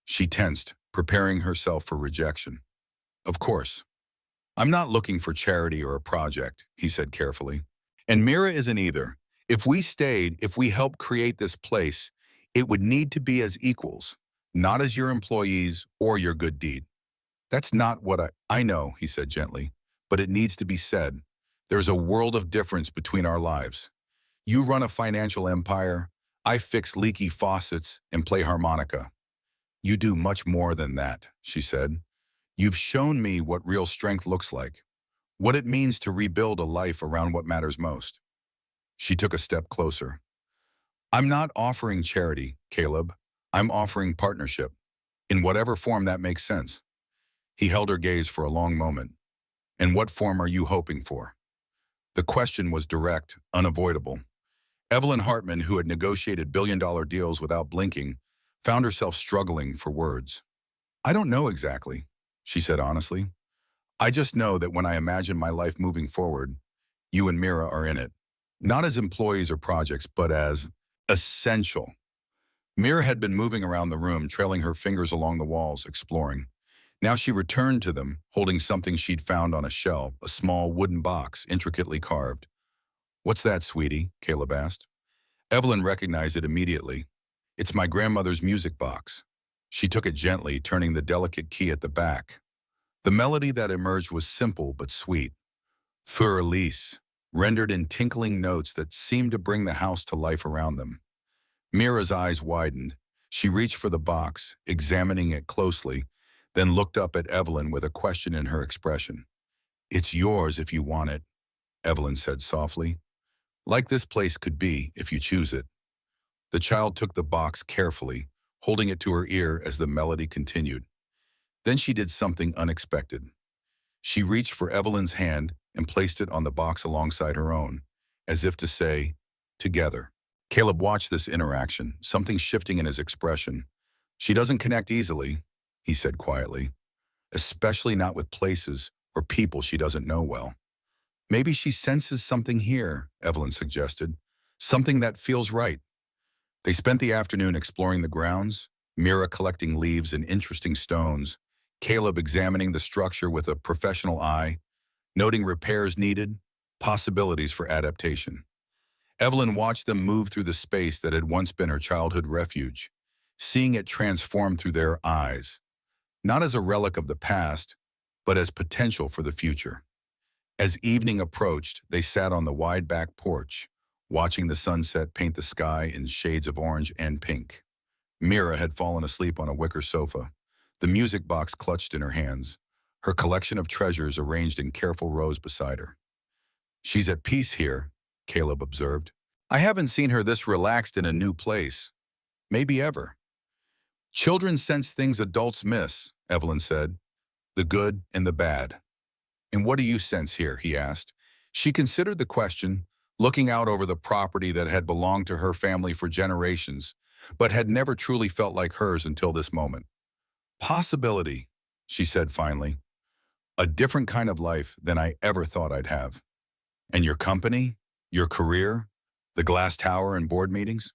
She tensed, preparing herself for rejection. Of course. I'm not looking for charity or a project, he said carefully. And Mira isn't either. If we stayed, if we helped create this place, it would need to be as equals, not as your employees or your good deed. That's not what I know, he said gently, but it needs to be said. There's a world of difference between our lives. You run a financial empire, I fix leaky faucets and play harmonica. You do much more than that, she said. You've shown me what real strength looks like, what it means to rebuild a life around what matters most. She took a step closer. I'm not offering charity, Caleb. I'm offering partnership, in whatever form that makes sense. He held her gaze for a long moment. And what form are you hoping for? The question was direct, unavoidable. Evelyn Hartman, who had negotiated billion-dollar deals without blinking, found herself struggling for words. I don't know exactly, she said honestly. I just know that when I imagine my life moving forward, you and Mira are in it. Not as employees or projects, but as essential. Mira had been moving around the room, trailing her fingers along the walls, exploring. Now she returned to them, holding something she'd found on a shelf, a small wooden box, intricately carved. "What's that, sweetie?" Caleb asked. Evelyn recognized it immediately. "It's my grandmother's music box." She took it gently, turning the delicate key at the back. The melody that emerged was simple but sweet. Für Elise, rendered in tinkling notes that seemed to bring the house to life around them. Mira's eyes widened. She reached for the box, examining it closely, then looked up at Evelyn with a question in her expression. "It's yours if you want it," Evelyn said softly. "Like this place could be if you choose it." The child took the box carefully, holding it to her ear as the melody continued. Then she did something unexpected. She reached for Evelyn's hand and placed it on the box alongside her own, as if to say, "Together." Caleb watched this interaction, something shifting in his expression. "She doesn't connect easily," he said quietly, "especially not with places or people she doesn't know well." "Maybe she senses something here," Evelyn suggested. "Something that feels right." They spent the afternoon exploring the grounds, Mira collecting leaves and interesting stones, Caleb examining the structure with a professional eye, noting repairs needed, possibilities for adaptation. Evelyn watched them move through the space that had once been her childhood refuge, seeing it transform through their eyes, not as a relic of the past, but as potential for the future. As evening approached, they sat on the wide back porch, watching the sunset paint the sky in shades of orange and pink. Mira had fallen asleep on a wicker sofa, the music box clutched in her hands, her collection of treasures arranged in careful rows beside her. "She's at peace here," Caleb observed. "I haven't seen her this relaxed in a new place. Maybe ever." "Children sense things adults miss," Evelyn said. "The good and the bad." "And what do you sense here?" he asked. She considered the question, looking out over the property that had belonged to her family for generations, but had never truly felt like hers until this moment. "Possibility," she said finally. "A different kind of life than I ever thought I'd have." "And your company? Your career? The glass tower and board meetings?"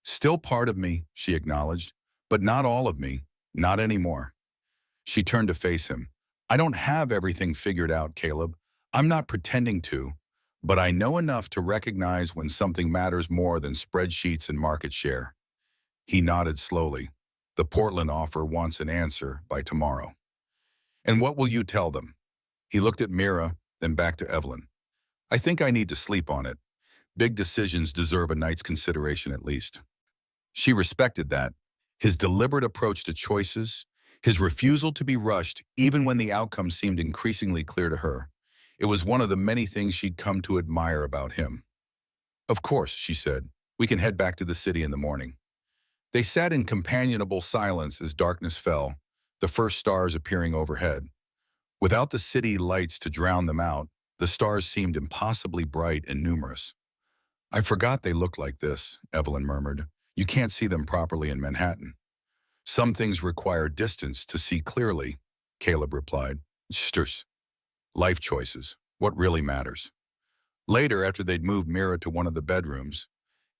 "Still part of me," she acknowledged, "but not all of me. Not anymore." She turned to face him. "I don't have everything figured out, Caleb. I'm not pretending to, but I know enough to recognize when something matters more than spreadsheets and market share." He nodded slowly. "The Portland offer wants an answer by tomorrow." "And what will you tell them?" He looked at Mira, then back to Evelyn. "I think I need to sleep on it. Big decisions deserve a night's consideration at least." She respected that. His deliberate approach to choices, his refusal to be rushed even when the outcome seemed increasingly clear to her. It was one of the many things she'd come to admire about him. "Of course," she said, "we can head back to the city in the morning." They sat in companionable silence as darkness fell, the first stars appearing overhead. Without the city lights to drown them out, the stars seemed impossibly bright and numerous. "I forgot they looked like this," Evelyn murmured. "You can't see them properly in Manhattan." "Some things require distance to see clearly," Caleb replied. "Sters. Life choices. What really matters." Later, after they'd moved Mira to one of the bedrooms,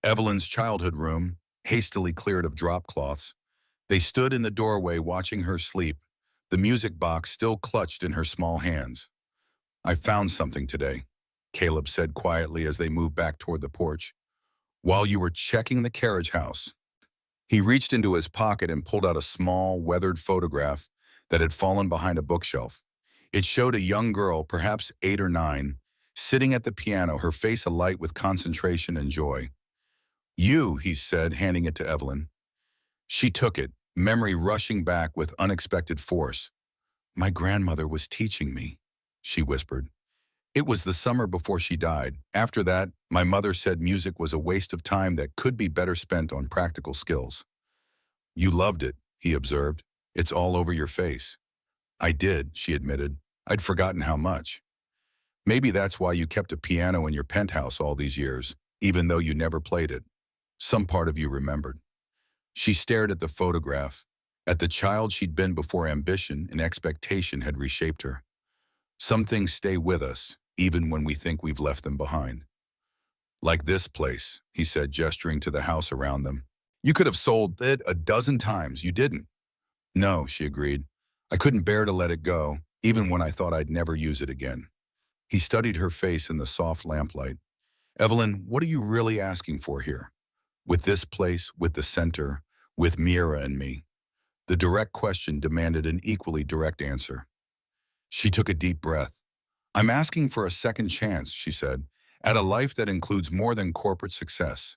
Evelyn's childhood room, hastily cleared of drop cloths, they stood in the doorway watching her sleep, the music box still clutched in her small hands. "I found something today," Caleb said quietly as they moved back toward the porch. "While you were checking the carriage house." He reached into his pocket and pulled out a small, weathered photograph that had fallen behind a bookshelf. It showed a young girl, perhaps 8 or 9, sitting at the piano, her face alight with concentration and joy. "You," he said, handing it to Evelyn. She took it, memory rushing back with unexpected force. "My grandmother was teaching me," she whispered. "It was the summer before she died. After that, my mother said music was a waste of time that could be better spent on practical skills." "You loved it," he observed. "It's all over your face." "I did," she admitted. "I'd forgotten how much." "Maybe that's why you kept a piano in your penthouse all these years, even though you never played it. Some part of you remembered." She stared at the photograph. at the child she'd been before ambition and expectation had reshaped her. Some things stay with us, even when we think we've left them behind. Like this place, he said, gesturing to the house around them. You could have sold it a dozen times. You didn't. No, she agreed. I couldn't bear to let it go, even when I thought I'd never use it again. He studied her face in the soft lamplight. Evelyn, what are you really asking for here? With this place, with the center, with Mira and me? The direct question demanded an equally direct answer. She took a deep breath. I'm asking for a second chance, she said, at a life that includes more than corporate success,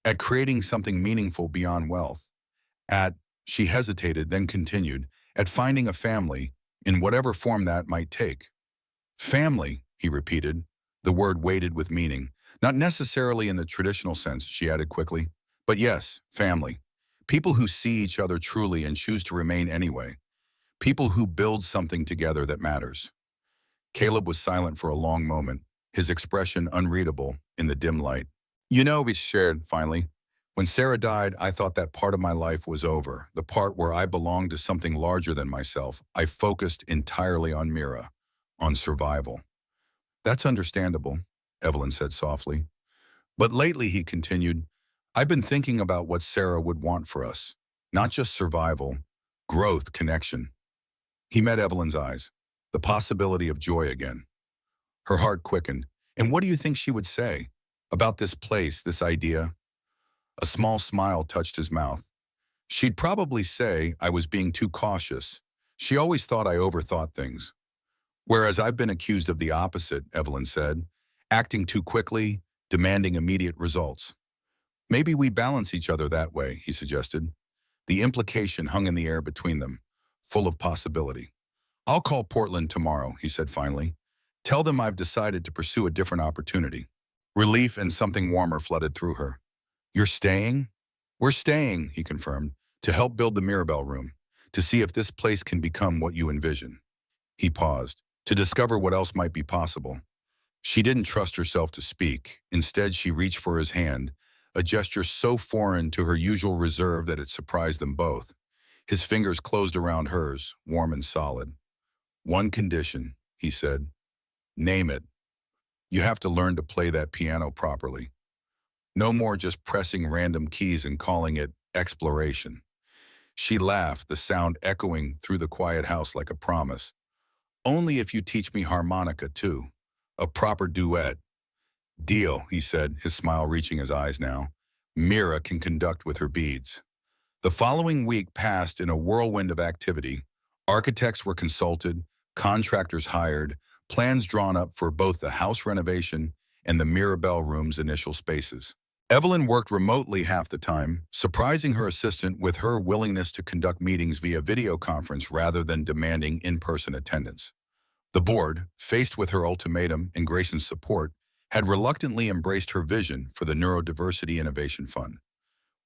at creating something meaningful beyond wealth, she hesitated, then continued, at finding a family, in whatever form that might take. Family, he repeated, the word weighted with meaning, not necessarily in the traditional sense, she added quickly, but yes, family. People who see each other truly and choose to remain anyway. People who build something together that matters. Caleb was silent for a long moment, his expression unreadable in the dim light. You know, he shared, finally, when Sarah died, I thought that part of my life was over, the part where I belonged to something larger than myself. I focused entirely on Mira, on survival. That's understandable, Evelyn said softly. But lately, he continued, I've been thinking about what Sarah would want for us. Not just survival, growth, connection. He met Evelyn's eyes, the possibility of joy again. Her heart quickened. And what do you think she would say about this place, this idea? A small smile touched his mouth. She'd probably say I was being too cautious. She always thought I overthought things. Whereas I've been accused of the opposite, Evelyn said, acting too quickly, demanding immediate results. Maybe we balance each other that way, he suggested. The implication hung in the air between them, full of possibility. I'll call Portland tomorrow, he said finally. Tell them I've decided to pursue a different opportunity. Relief and something warmer flooded through her. You're staying? We're staying, he confirmed, to help build the Mirabell room, to see if this place can become what you envision. He paused, to discover what else might be possible. She didn't trust herself to speak. Instead, she reached for his hand, a gesture so foreign to her usual reserve that it surprised them both. His fingers closed around hers, warm and solid. One condition, he said. Name it. You have to learn to play that piano properly. No more just pressing random keys and calling it exploration. She laughed, the sound echoing through the quiet house like a promise. Only if you teach me harmonica, too. A proper duet. Deal, he said, his smile reaching his eyes now. Mira can conduct with her beads. The following week passed in a whirlwind of activity. Architects were consulted, contractors hired, plans drawn up for both the house renovation and the Mirabell room's initial spaces. Evelyn worked remotely half the time, surprising her assistant with her willingness to conduct meetings via video conference rather than demanding in-person attendance. The board, faced with her ultimatum and Grayson's support, had reluctantly embraced her vision for the Neurodiversity Innovation Fund.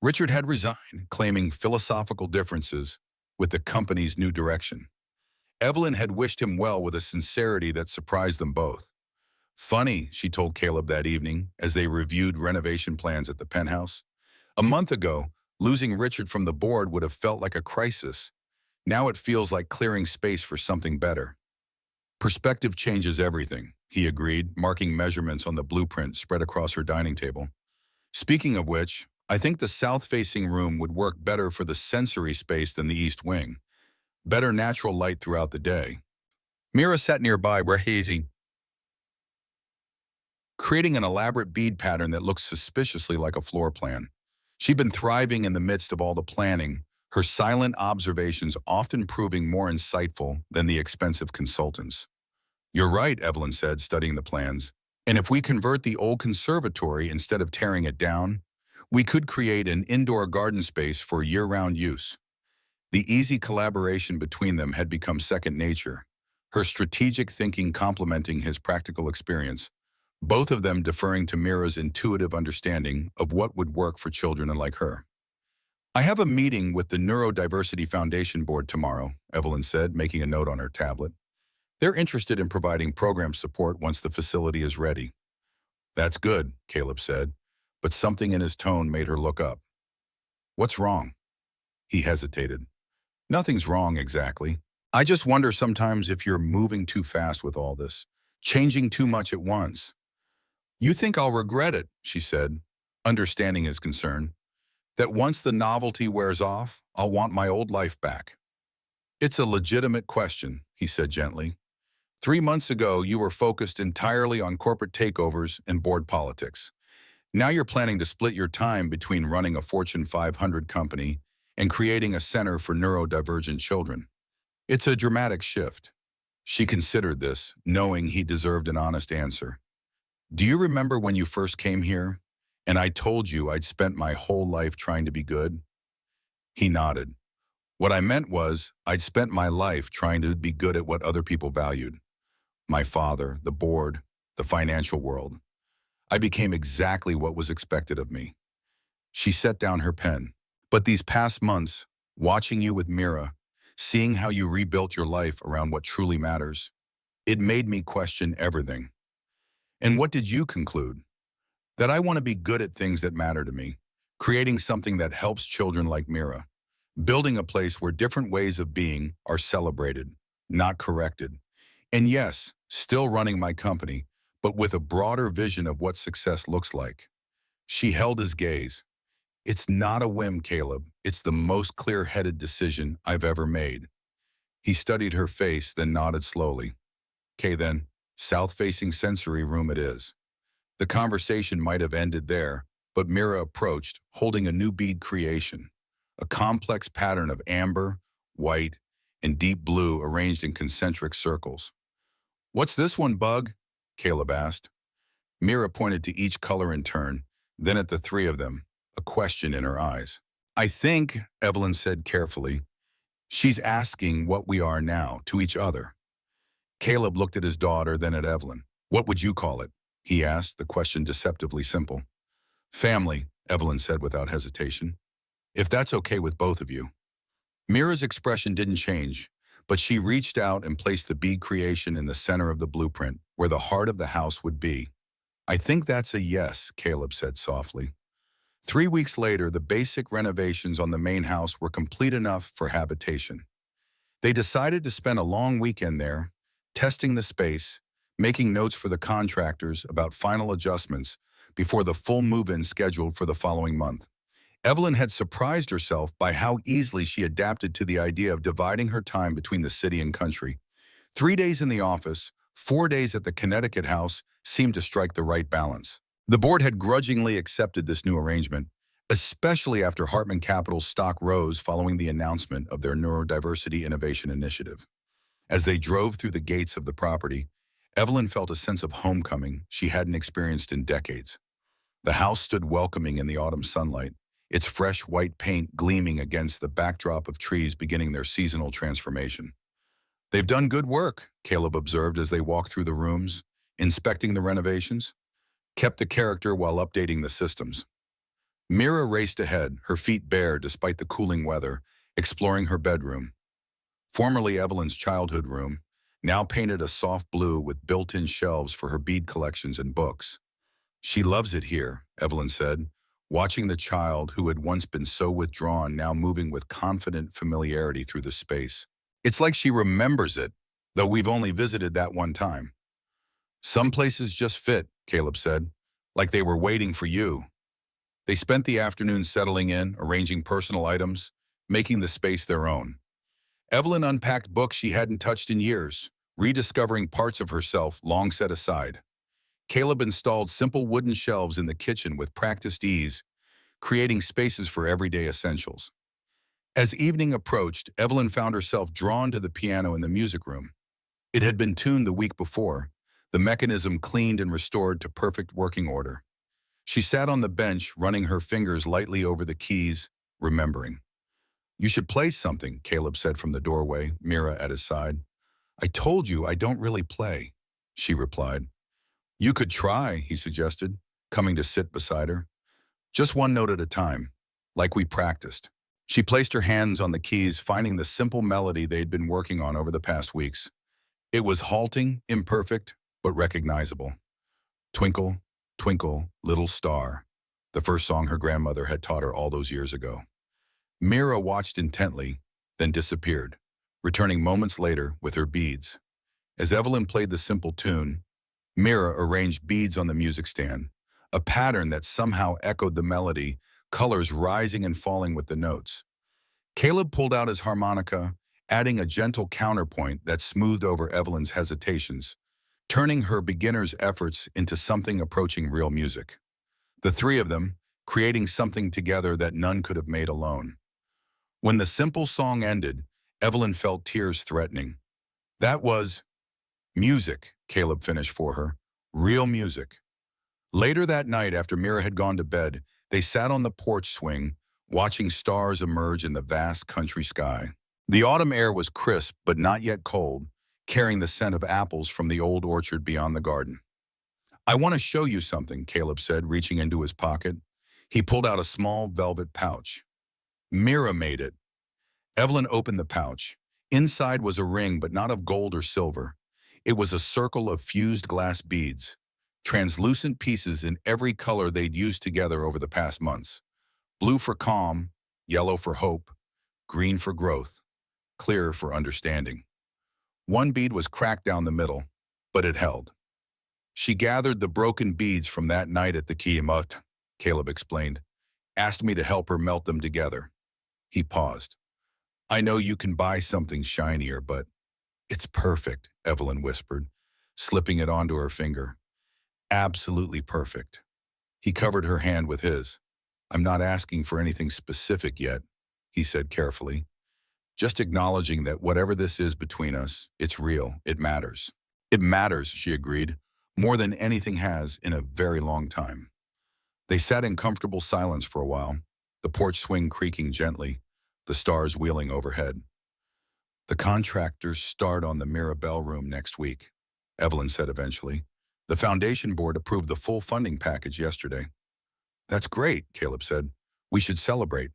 Richard had resigned, claiming philosophical differences with the company's new direction. Evelyn had wished him well with a sincerity that surprised them both. Funny, she told Caleb that evening as they reviewed renovation plans at the penthouse. A month ago, losing Richard from the board would have felt like a crisis. Now it feels like clearing space for something better. Perspective changes everything, he agreed, marking measurements on the blueprint spread across her dining table. Speaking of which, I think the south-facing room would work better for the sensory space than the east wing. Better natural light throughout the day. Mira sat nearby, hazy, creating an elaborate bead pattern that looked suspiciously like a floor plan. She'd been thriving in the midst of all the planning, her silent observations often proving more insightful than the expensive consultants. You're right, Evelyn said, studying the plans. And if we convert the old conservatory instead of tearing it down, we could create an indoor garden space for year-round use. The easy collaboration between them had become second nature, her strategic thinking complementing his practical experience, both of them deferring to Mira's intuitive understanding of what would work for children like her. I have a meeting with the Neurodiversity Foundation Board tomorrow, Evelyn said, making a note on her tablet. They're interested in providing program support once the facility is ready. That's good, Caleb said, but something in his tone made her look up. What's wrong? He hesitated. Nothing's wrong exactly. I just wonder sometimes if you're moving too fast with all this, changing too much at once. You think I'll regret it, she said, understanding his concern, that once the novelty wears off, I'll want my old life back. It's a legitimate question, he said gently. 3 months ago, you were focused entirely on corporate takeovers and board politics. Now you're planning to split your time between running a Fortune 500 company and creating a center for neurodivergent children. It's a dramatic shift. She considered this, knowing he deserved an honest answer. Do you remember when you first came here, and I told you I'd spent my whole life trying to be good? He nodded. What I meant was, I'd spent my life trying to be good at what other people valued. My father, the board, the financial world. I became exactly what was expected of me. She set down her pen. But these past months, watching you with Mira, seeing how you rebuilt your life around what truly matters, it made me question everything. And what did you conclude? That I want to be good at things that matter to me, creating something that helps children like Mira, building a place where different ways of being are celebrated, not corrected. And yes, still running my company, but with a broader vision of what success looks like. She held his gaze. It's not a whim, Caleb. It's the most clear-headed decision I've ever made. He studied her face, then nodded slowly. Okay then, south-facing sensory room it is. The conversation might have ended there, but Mira approached, holding a new bead creation, a complex pattern of amber, white, and deep blue arranged in concentric circles. What's this one, Bug? Caleb asked. Mira pointed to each color in turn, then at the three of them, a question in her eyes. I think, Evelyn said carefully, she's asking what we are now to each other. Caleb looked at his daughter, then at Evelyn. What would you call it? He asked, the question deceptively simple. Family, Evelyn said without hesitation. If that's okay with both of you. Mira's expression didn't change, but she reached out and placed the bead creation in the center of the blueprint, where the heart of the house would be. I think that's a yes, Caleb said softly. 3 weeks later, the basic renovations on the main house were complete enough for habitation. They decided to spend a long weekend there, testing the space, making notes for the contractors about final adjustments before the full move-in scheduled for the following month. Evelyn had surprised herself by how easily she adapted to the idea of dividing her time between the city and country. 3 days in the office, 4 days at the Connecticut house seemed to strike the right balance. The board had grudgingly accepted this new arrangement, especially after Hartman Capital's stock rose following the announcement of their Neurodiversity Innovation Initiative. As they drove through the gates of the property, Evelyn felt a sense of homecoming she hadn't experienced in decades. The house stood welcoming in the autumn sunlight, its fresh white paint gleaming against the backdrop of trees beginning their seasonal transformation. They've done good work, Caleb observed as they walked through the rooms, inspecting the renovations. Kept the character while updating the systems. Mira raced ahead, her feet bare despite the cooling weather, exploring her bedroom. Formerly Evelyn's childhood room, now painted a soft blue with built-in shelves for her bead collections and books. She loves it here, Evelyn said, watching the child who had once been so withdrawn now moving with confident familiarity through the space. It's like she remembers it, though we've only visited that one time. Some places just fit, Caleb said, like they were waiting for you. They spent the afternoon settling in, arranging personal items, making the space their own. Evelyn unpacked books she hadn't touched in years, rediscovering parts of herself long set aside. Caleb installed simple wooden shelves in the kitchen with practiced ease, creating spaces for everyday essentials. As evening approached, Evelyn found herself drawn to the piano in the music room. It had been tuned the week before, the mechanism cleaned and restored to perfect working order. She sat on the bench, running her fingers lightly over the keys, remembering. You should play something, Caleb said from the doorway, Mira at his side. I told you I don't really play, she replied. You could try, he suggested, coming to sit beside her. Just one note at a time, like we practiced. She placed her hands on the keys, finding the simple melody they'd been working on over the past weeks. It was halting, imperfect, but recognizable. Twinkle, Twinkle, Little Star, the first song her grandmother had taught her all those years ago. Mira watched intently, then disappeared, returning moments later with her beads. As Evelyn played the simple tune, Mira arranged beads on the music stand, a pattern that somehow echoed the melody, colors rising and falling with the notes. Caleb pulled out his harmonica, adding a gentle counterpoint that smoothed over Evelyn's hesitations, turning her beginner's efforts into something approaching real music. The three of them, creating something together that none could have made alone. When the simple song ended, Evelyn felt tears threatening. That was music, Caleb finished for her. Real music. Later that night, after Mira had gone to bed, they sat on the porch swing, watching stars emerge in the vast country sky. The autumn air was crisp but not yet cold, carrying the scent of apples from the old orchard beyond the garden. I want to show you something, Caleb said, reaching into his pocket. He pulled out a small velvet pouch. Mira made it. Evelyn opened the pouch. Inside was a ring, but not of gold or silver. It was a circle of fused glass beads, translucent pieces in every color they'd used together over the past months. Blue for calm, yellow for hope, green for growth, clear for understanding. One bead was cracked down the middle, but it held. She gathered the broken beads from that night at the Kiamut, Caleb explained, asked me to help her melt them together. He paused. I know you can buy something shinier, but it's perfect, Evelyn whispered, slipping it onto her finger. Absolutely perfect. He covered her hand with his. I'm not asking for anything specific yet, he said carefully. Just acknowledging that whatever this is between us, it's real, it matters. It matters, she agreed, more than anything has in a very long time. They sat in comfortable silence for a while, the porch swing creaking gently, the stars wheeling overhead. The contractors start on the Mirabell room next week, Evelyn said eventually. The foundation board approved the full funding package yesterday. That's great, Caleb said. We should celebrate.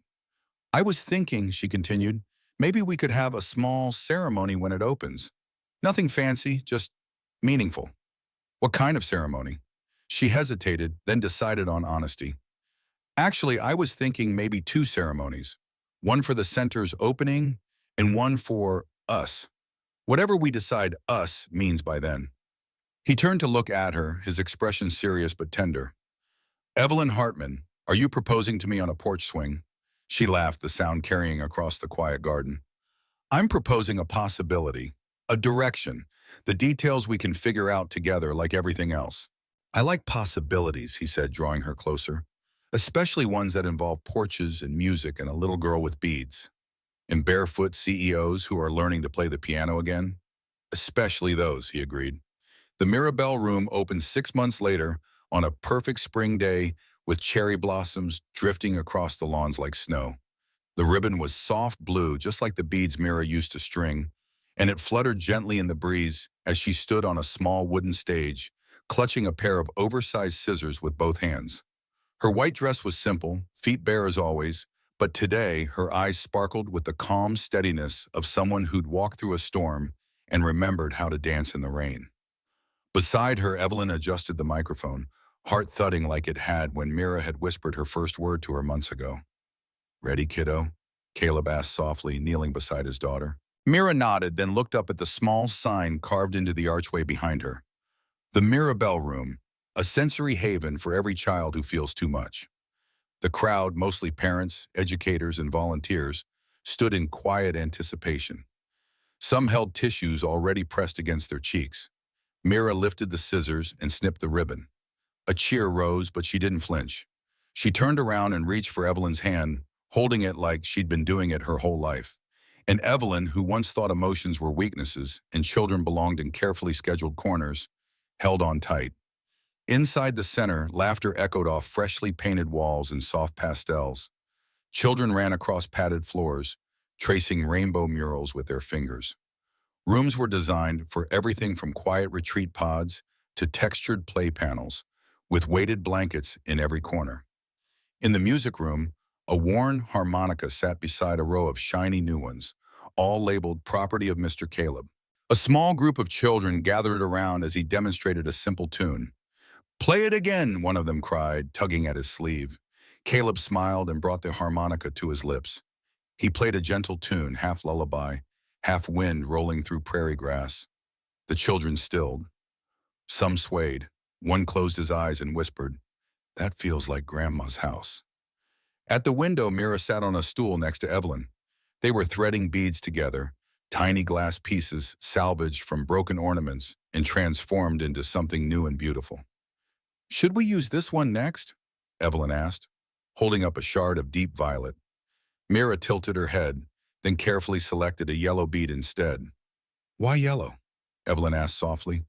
I was thinking, she continued, maybe we could have a small ceremony when it opens. Nothing fancy, just meaningful. What kind of ceremony? She hesitated, then decided on honesty. Actually, I was thinking maybe two ceremonies. One for the center's opening and one for us. Whatever we decide us means by then. He turned to look at her, his expression serious but tender. Evelyn Hartman, are you proposing to me on a porch swing? She laughed, the sound carrying across the quiet garden. I'm proposing a possibility, a direction, the details we can figure out together like everything else. I like possibilities, he said, drawing her closer, especially ones that involve porches and music and a little girl with beads. And barefoot CEOs who are learning to play the piano again? Especially those, he agreed. The Mirabell room opened 6 months later on a perfect spring day with cherry blossoms drifting across the lawns like snow. The ribbon was soft blue, just like the beads Mira used to string, and it fluttered gently in the breeze as she stood on a small wooden stage, clutching a pair of oversized scissors with both hands. Her white dress was simple, feet bare as always, but today her eyes sparkled with the calm steadiness of someone who'd walked through a storm and remembered how to dance in the rain. Beside her, Evelyn adjusted the microphone, heart thudding like it had when Mira had whispered her first word to her months ago. Ready, kiddo? Caleb asked softly, kneeling beside his daughter. Mira nodded, then looked up at the small sign carved into the archway behind her. The Mirabell Room, a sensory haven for every child who feels too much. The crowd, mostly parents, educators, and volunteers, stood in quiet anticipation. Some held tissues already pressed against their cheeks. Mira lifted the scissors and snipped the ribbon. A cheer rose, but she didn't flinch. She turned around and reached for Evelyn's hand, holding it like she'd been doing it her whole life. And Evelyn, who once thought emotions were weaknesses and children belonged in carefully scheduled corners, held on tight. Inside the center, laughter echoed off freshly painted walls and soft pastels. Children ran across padded floors, tracing rainbow murals with their fingers. Rooms were designed for everything from quiet retreat pods to textured play panels, with weighted blankets in every corner. In the music room, a worn harmonica sat beside a row of shiny new ones, all labeled property of Mr. Caleb. A small group of children gathered around as he demonstrated a simple tune. Play it again, one of them cried, tugging at his sleeve. Caleb smiled and brought the harmonica to his lips. He played a gentle tune, half lullaby, half wind rolling through prairie grass. The children stilled. Some swayed. One closed his eyes and whispered, "That feels like Grandma's house." At the window, Mira sat on a stool next to Evelyn. They were threading beads together, tiny glass pieces salvaged from broken ornaments and transformed into something new and beautiful. "Should we use this one next?" Evelyn asked, holding up a shard of deep violet. Mira tilted her head, then carefully selected a yellow bead instead. "Why yellow?" Evelyn asked softly.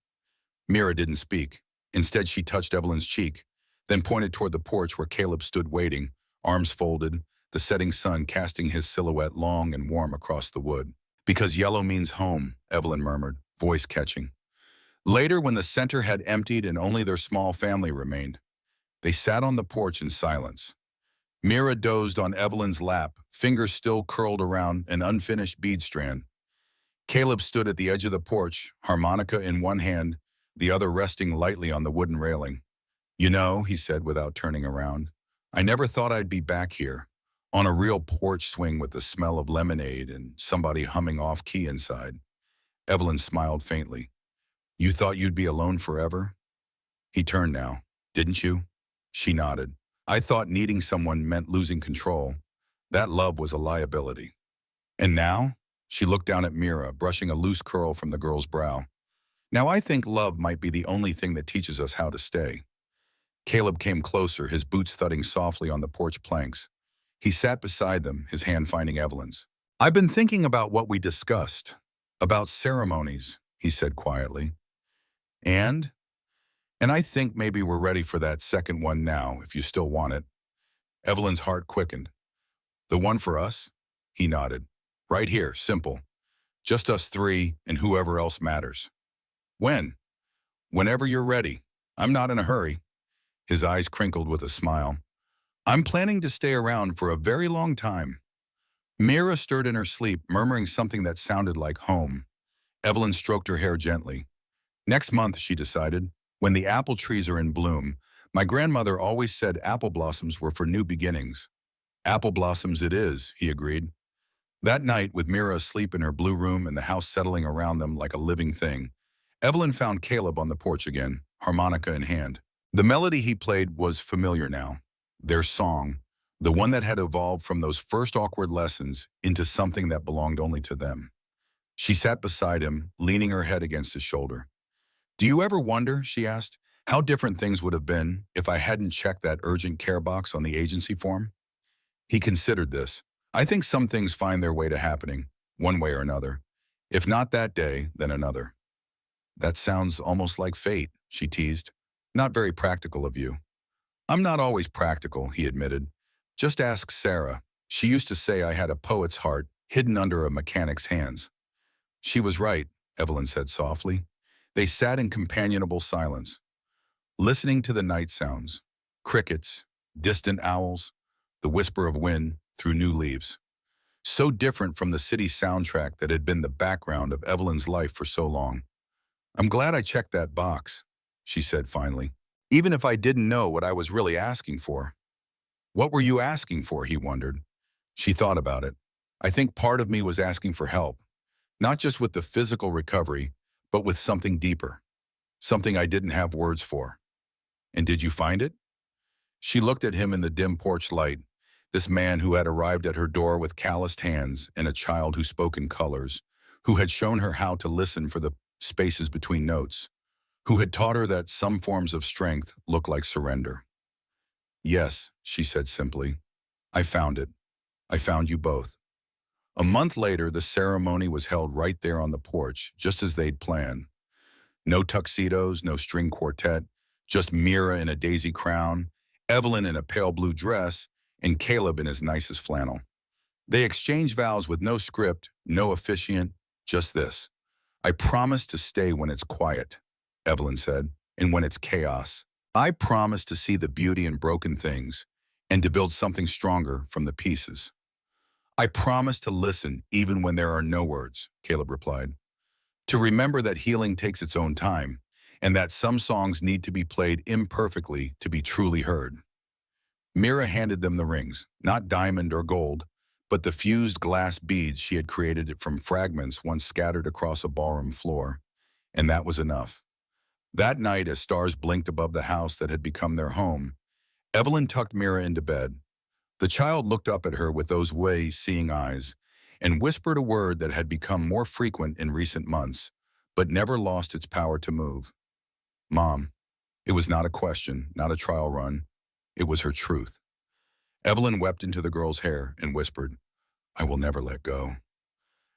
Mira didn't speak. Instead, she touched Evelyn's cheek, then pointed toward the porch where Caleb stood waiting, arms folded, the setting sun casting his silhouette long and warm across the wood. "Because yellow means home," Evelyn murmured, voice catching. Later, when the center had emptied and only their small family remained, they sat on the porch in silence. Mira dozed on Evelyn's lap, fingers still curled around an unfinished bead strand. Caleb stood at the edge of the porch, harmonica in one hand, the other resting lightly on the wooden railing. "You know," he said without turning around, "I never thought I'd be back here, on a real porch swing with the smell of lemonade and somebody humming off-key inside." Evelyn smiled faintly. "You thought you'd be alone forever?" He turned now. "Didn't you?" She nodded. "I thought needing someone meant losing control. That love was a liability." "And now?" She looked down at Mira, brushing a loose curl from the girl's brow. "Now I think love might be the only thing that teaches us how to stay." Caleb came closer, his boots thudding softly on the porch planks. He sat beside them, his hand finding Evelyn's. "I've been thinking about what we discussed. About ceremonies," he said quietly. And? "And I think maybe we're ready for that second one now, if you still want it." Evelyn's heart quickened. "The one for us?" He nodded. "Right here, simple. Just us three and whoever else matters." "When?" "Whenever you're ready. I'm not in a hurry." His eyes crinkled with a smile. "I'm planning to stay around for a very long time." Mira stirred in her sleep, murmuring something that sounded like home. Evelyn stroked her hair gently. "Next month," she decided, "when the apple trees are in bloom. My grandmother always said apple blossoms were for new beginnings." "Apple blossoms it is," he agreed. That night, with Mira asleep in her blue room and the house settling around them like a living thing, Evelyn found Caleb on the porch again, harmonica in hand. The melody he played was familiar now. Their song, the one that had evolved from those first awkward lessons into something that belonged only to them. She sat beside him, leaning her head against his shoulder. "Do you ever wonder," she asked, "how different things would have been if I hadn't checked that urgent care box on the agency form?" He considered this. "I think some things find their way to happening, one way or another. If not that day, then another." "That sounds almost like fate," she teased. "Not very practical of you." "I'm not always practical," he admitted. "Just ask Sarah. She used to say I had a poet's heart hidden under a mechanic's hands." "She was right," Evelyn said softly. They sat in companionable silence, listening to the night sounds, crickets, distant owls, the whisper of wind through new leaves. So different from the city soundtrack that had been the background of Evelyn's life for so long. "I'm glad I checked that box," she said finally, "even if I didn't know what I was really asking for." "What were you asking for?" he wondered. She thought about it. "I think part of me was asking for help, not just with the physical recovery, but with something deeper, something I didn't have words for." "And did you find it?" She looked at him in the dim porch light, this man who had arrived at her door with calloused hands and a child who spoke in colors, who had shown her how to listen for the spaces between notes, who had taught her that some forms of strength look like surrender. "Yes," she said simply. "I found it. I found you both." A month later, the ceremony was held right there on the porch, just as they'd planned. No tuxedos, no string quartet, just Mira in a daisy crown, Evelyn in a pale blue dress, and Caleb in his nicest flannel. They exchanged vows with no script, no officiant, just this. "I promise to stay when it's quiet," Evelyn said, "and when it's chaos. I promise to see the beauty in broken things and to build something stronger from the pieces." "I promise to listen even when there are no words," Caleb replied. "To remember that healing takes its own time and that some songs need to be played imperfectly to be truly heard." Mira handed them the rings, not diamond or gold, but the fused glass beads she had created from fragments once scattered across a ballroom floor, and that was enough. That night, as stars blinked above the house that had become their home, Evelyn tucked Mira into bed. The child looked up at her with those way-seeing eyes and whispered a word that had become more frequent in recent months, but never lost its power to move. Mom. It was not a question, not a trial run. It was her truth. Evelyn wept into the girl's hair and whispered, I will never let go.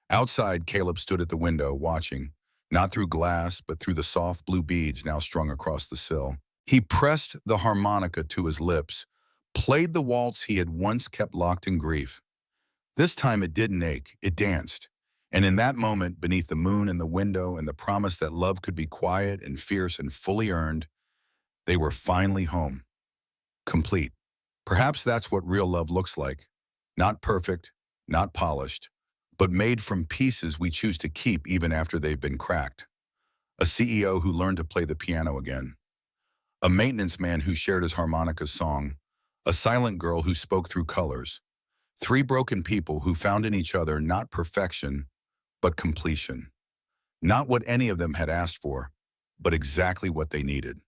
Outside, Caleb stood at the window, watching, not through glass, but through the soft blue beads now strung across the sill. He pressed the harmonica to his lips, played the waltz he had once kept locked in grief. This time it didn't ache, it danced. And in that moment, beneath the moon and the window and the promise that love could be quiet and fierce and fully earned, they were finally home, complete. Perhaps that's what real love looks like. Not perfect, not polished, but made from pieces we choose to keep even after they've been cracked. A CEO who learned to play the piano again. A maintenance man who shared his harmonica's song. A silent girl who spoke through colors. Three broken people who found in each other not perfection, but completion. Not what any of them had asked for, but exactly what they needed.